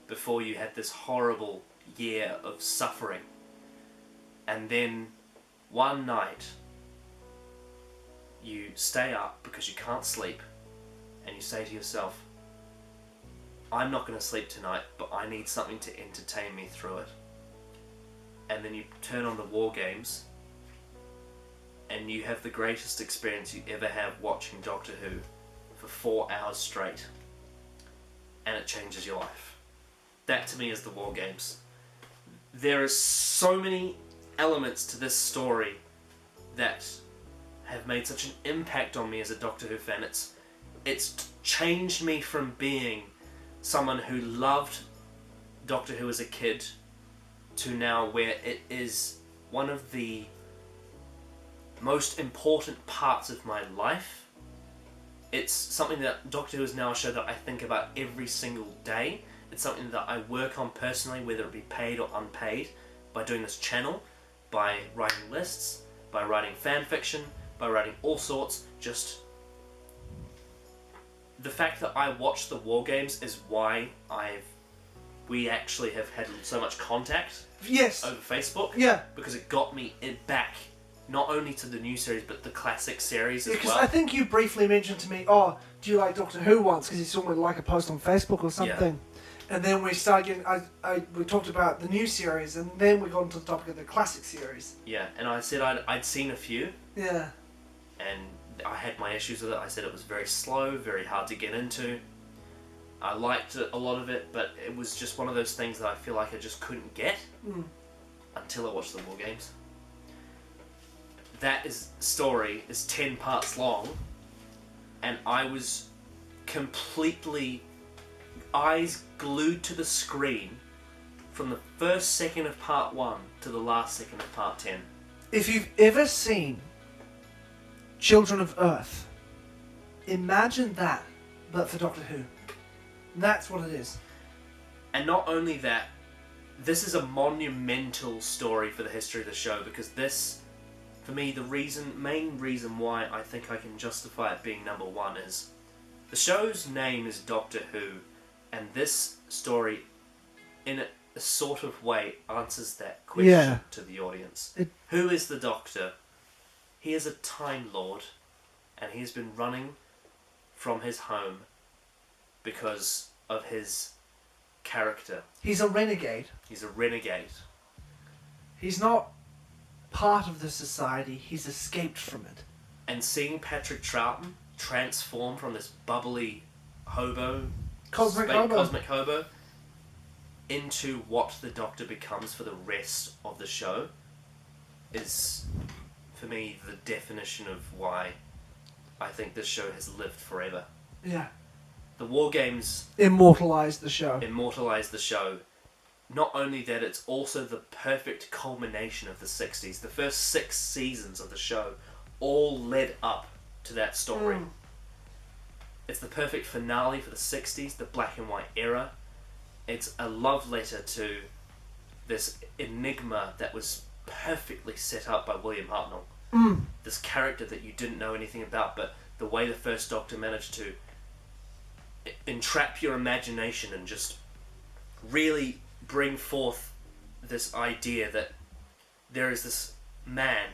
S1: before you had this horrible year of suffering. And then one night you stay up because you can't sleep, and you say to yourself, I'm not going to sleep tonight, but I need something to entertain me through it. And then you turn on the war games, and you have the greatest experience you ever have watching Doctor Who for 4 hours straight, and it changes your life. That to me is the war games. There are so many elements to this story that have made such an impact on me as a Doctor Who fan. It's changed me from being someone who loved Doctor Who as a kid to now where it is one of the most important parts of my life. It's something that Doctor Who is now a show that I think about every single day. It's something that I work on personally, whether it be paid or unpaid, by doing this channel, by writing lists, by writing fan fiction, by writing all sorts. Just the fact that I watch the war games is why we actually have had so much contact.
S2: Yes.
S1: Over Facebook.
S2: Yeah. Because
S1: it got me back, not only to the new series, but the classic series as well.
S2: Because I think you briefly mentioned to me, oh, do you like Doctor Who once? Because you saw me like a post on Facebook or something. Yeah. And then we started getting, we talked about the new series, and then we got into the topic of the classic series.
S1: Yeah, and I said I'd seen a few.
S2: Yeah.
S1: And I had my issues with it. I said it was very slow, very hard to get into. I liked a lot of it, but it was just one of those things that I feel like I just couldn't get until I watched the war games. That story is 10 parts long, and I was completely eyes glued to the screen from the first second of part 1 to the last second of part 10.
S2: If you've ever seen Children of Earth, imagine that, but for Doctor Who. That's what it is.
S1: And not only that, this is a monumental story for the history of the show, because this, for me, the main reason why I think I can justify it being number 1 is the show's name is Doctor Who, and this story, in a sort of way, answers that question to the audience. Who is the Doctor? He is a Time Lord, and he's been running from his home because of his character.
S2: He's a renegade.
S1: He's a renegade.
S2: He's not part of the society, he's escaped from it.
S1: And seeing Patrick Troughton transform from this bubbly cosmic hobo, into what the Doctor becomes for the rest of the show is, for me, the definition of why I think this show has lived forever.
S2: Yeah.
S1: The War Games
S2: immortalised the show.
S1: Not only that, it's also the perfect culmination of the 60s. The first 6 seasons of the show all led up to that story. It's the perfect finale for the 60s, the black and white era. It's a love letter to this enigma that was perfectly set up by William Hartnell. This character that you didn't know anything about, but the way the first Doctor managed to entrap your imagination and just really bring forth this idea that there is this man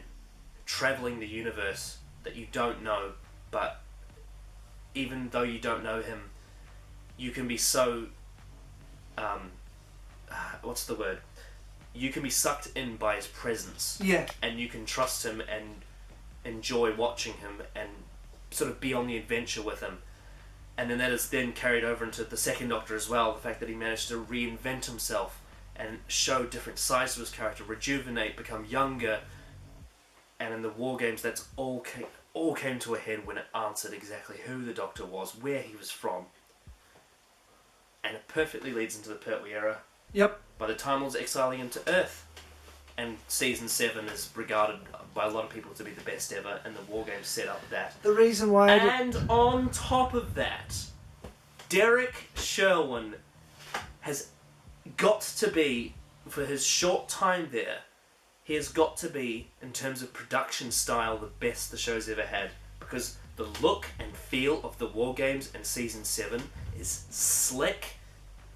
S1: travelling the universe that you don't know, but even though you don't know him, you can be so you can be sucked in by his presence.
S2: Yeah.
S1: And you can trust him and enjoy watching him and sort of be on the adventure with him. And then that is then carried over into the second Doctor as well, the fact that he managed to reinvent himself and show different sides to his character, rejuvenate, become younger. And in the War Games, that's all came to a head when it answered exactly who the Doctor was, where he was from. and it perfectly leads into the Pertwee era.
S2: Yep.
S1: By the Time Lords exiling him to Earth. And Season 7 is regarded by a lot of people to be the best ever, and the War Games set up that.
S2: The reason why...
S1: And on top of that, Derek Sherwin has got to be, for his short time there, he has got to be, in terms of production style, the best the show's ever had. Because the look and feel of the War Games in Season 7 is slick.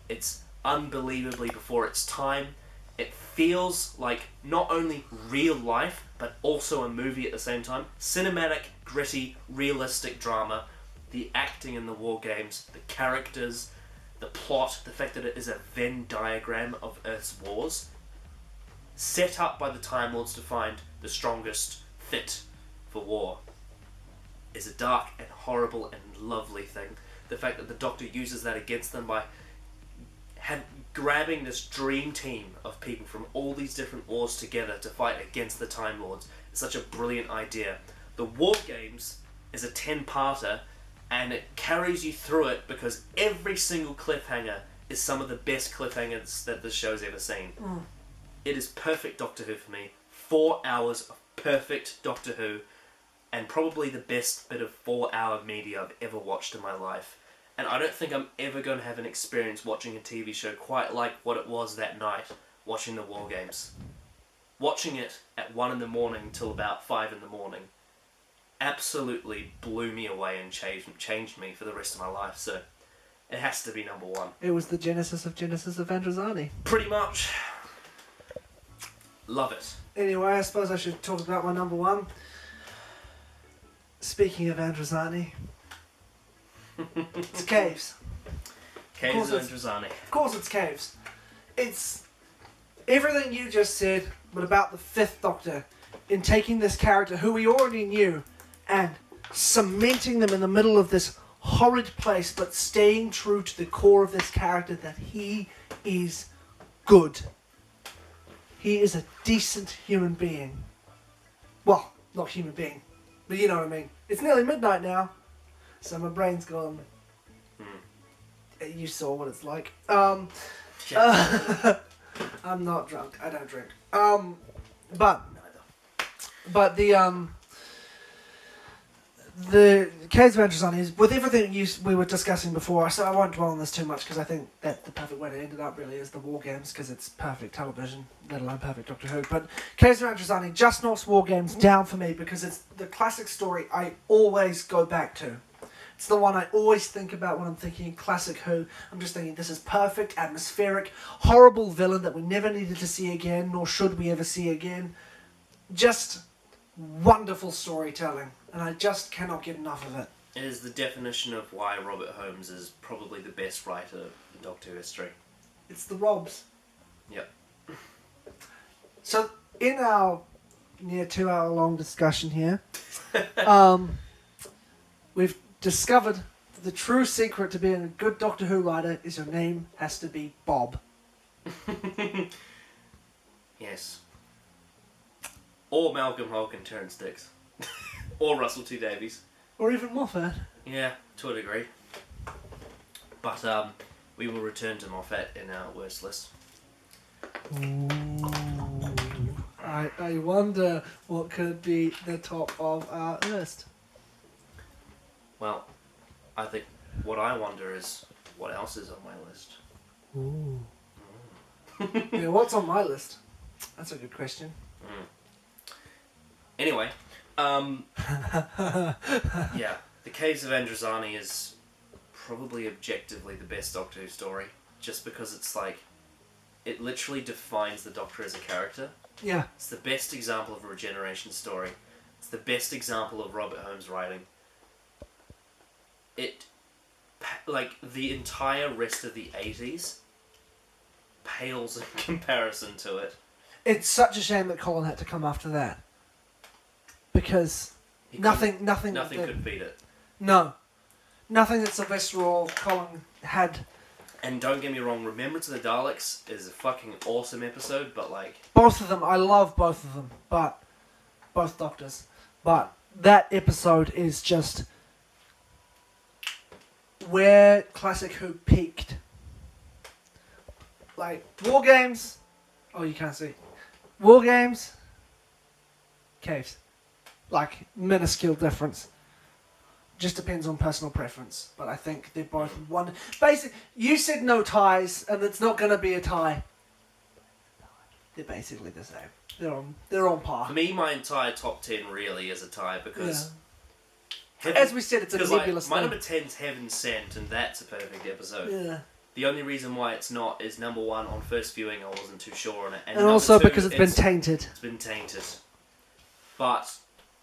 S1: It's unbelievably before its time. It feels like not only real life, but also a movie at the same time. Cinematic, gritty, realistic drama. The acting in the War Games, the characters, the plot, the fact that it is a Venn diagram of Earth's wars. Set up by the Time Lords to find the strongest fit for war. Is a dark and horrible and lovely thing. The fact that the Doctor uses that against them by grabbing this dream team of people from all these different wars together to fight against the Time Lords is such a brilliant idea. The War Games is a 10-parter, and it carries you through it because every single cliffhanger is some of the best cliffhangers that the show's ever seen. It is perfect Doctor Who for me. 4 hours of perfect Doctor Who, and probably the best bit of 4-hour media I've ever watched in my life. And I don't think I'm ever going to have an experience watching a TV show quite like what it was that night, watching the War Games. Watching it at 1 in the morning till about 5 in the morning absolutely blew me away and changed me for the rest of my life, so it has to be number 1.
S2: It was the Genesis of Androzani.
S1: Pretty much. Love it.
S2: Anyway, I suppose I should talk about my number 1. Speaking of Androzani... it's caves.
S1: Caves of Androzani.
S2: Of course it's caves. It's everything you just said, but about the 5th Doctor, in taking this character who we already knew and cementing them in the middle of this horrid place, but staying true to the core of this character, that he is good. He is a decent human being. Well, not human being, but you know what I mean. It's nearly midnight now. So my brain's gone. You saw what it's like. I'm not drunk. I don't drink. But the Caves of Androzani is, with everything we were discussing before, so I won't dwell on this too much because I think that the perfect way to end it up really is the War Games, because it's perfect television, let alone perfect Doctor Who. But Caves of Androzani just knocks War Games down for me because it's the classic story I always go back to. It's the one I always think about when I'm thinking classic Who. I'm just thinking this is perfect, atmospheric, horrible villain that we never needed to see again, nor should we ever see again. Just wonderful storytelling, and I just cannot get enough of it.
S1: It is the definition of why Robert Holmes is probably the best writer in Doctor Who history.
S2: It's the Robs.
S1: Yep.
S2: So, in our near 2 hour long discussion here, we've discovered that the true secret to being a good Doctor Who writer is your name has to be Bob.
S1: Yes. Or Malcolm Hulke and Terrence Dicks. Or Russell T Davies.
S2: Or even Moffat.
S1: Yeah, to a degree. But we will return to Moffat in our worst list.
S2: Ooh. I wonder what could be the top of our list.
S1: Well, I think what I wonder is what else is on my list.
S2: Ooh. Yeah, what's on my list? That's a good question.
S1: Anyway, yeah, The Caves of Androzani is probably objectively the best Doctor Who story, just because it's like, it literally defines the Doctor as a character.
S2: Yeah.
S1: It's the best example of a regeneration story. It's the best example of Robert Holmes writing. It, like, the entire rest of the 80s pales in comparison to it.
S2: It's such a shame that Colin had to come after that. Because nothing
S1: could beat it.
S2: No. Nothing that Sylvester or Colin had.
S1: And don't get me wrong, Remembrance of the Daleks is a fucking awesome episode, but like...
S2: Both of them, I love both of them, but... Both Doctors. But that episode is just... where Classic Who peaked. like war games. Oh, you can't see. War games. Caves. Like minuscule difference. Just depends on personal preference, but I think they're both one. Basic. You said no ties, and it's not going to be a tie. They're basically the same. They're on par.
S1: For me, my entire top 10 really is a tie because...
S2: As we said, it's a nebulous
S1: my
S2: thing.
S1: number 10's Heaven Sent, and that's a perfect episode.
S2: Yeah.
S1: The only reason why it's not is number one, on first viewing, I wasn't too sure on it.
S2: And also because it's been tainted.
S1: It's been tainted. But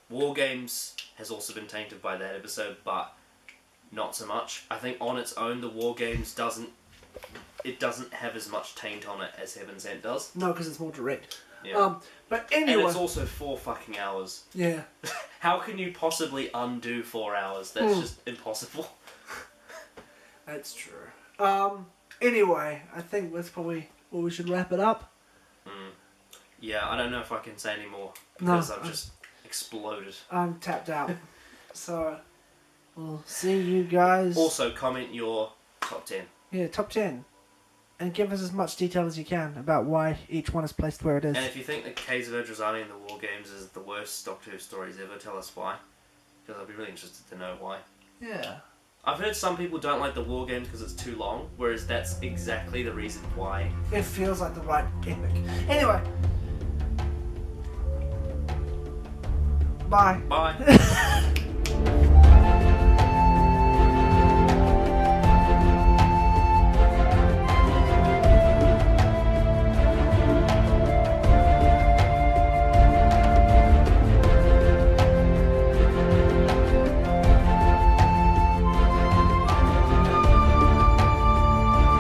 S1: War Games has also been tainted by that episode, but not so much. I think on its own, the War Games doesn't have as much taint on it as Heaven Sent does.
S2: No, because it's more direct.
S1: Yeah.
S2: But anyway...
S1: And it's also 4 fucking hours.
S2: Yeah.
S1: How can you possibly undo 4 hours? That's just impossible.
S2: That's true. Anyway, I think that's probably where we should wrap it up.
S1: Yeah, I don't know if I can say any more
S2: No,
S1: because I've just exploded.
S2: I'm tapped out. So, we'll see you guys.
S1: Also, comment your top 10.
S2: Yeah, top 10. And give us as much detail as you can about why each one is placed where it is.
S1: And if you think the Case of Androzani and the War Games is the worst Doctor Who stories ever, tell us why. Because I'd be really interested to know why.
S2: Yeah.
S1: I've heard some people don't like the War Games because it's too long, whereas that's exactly the reason why.
S2: It feels like the right epic. Anyway. Bye.
S1: Bye.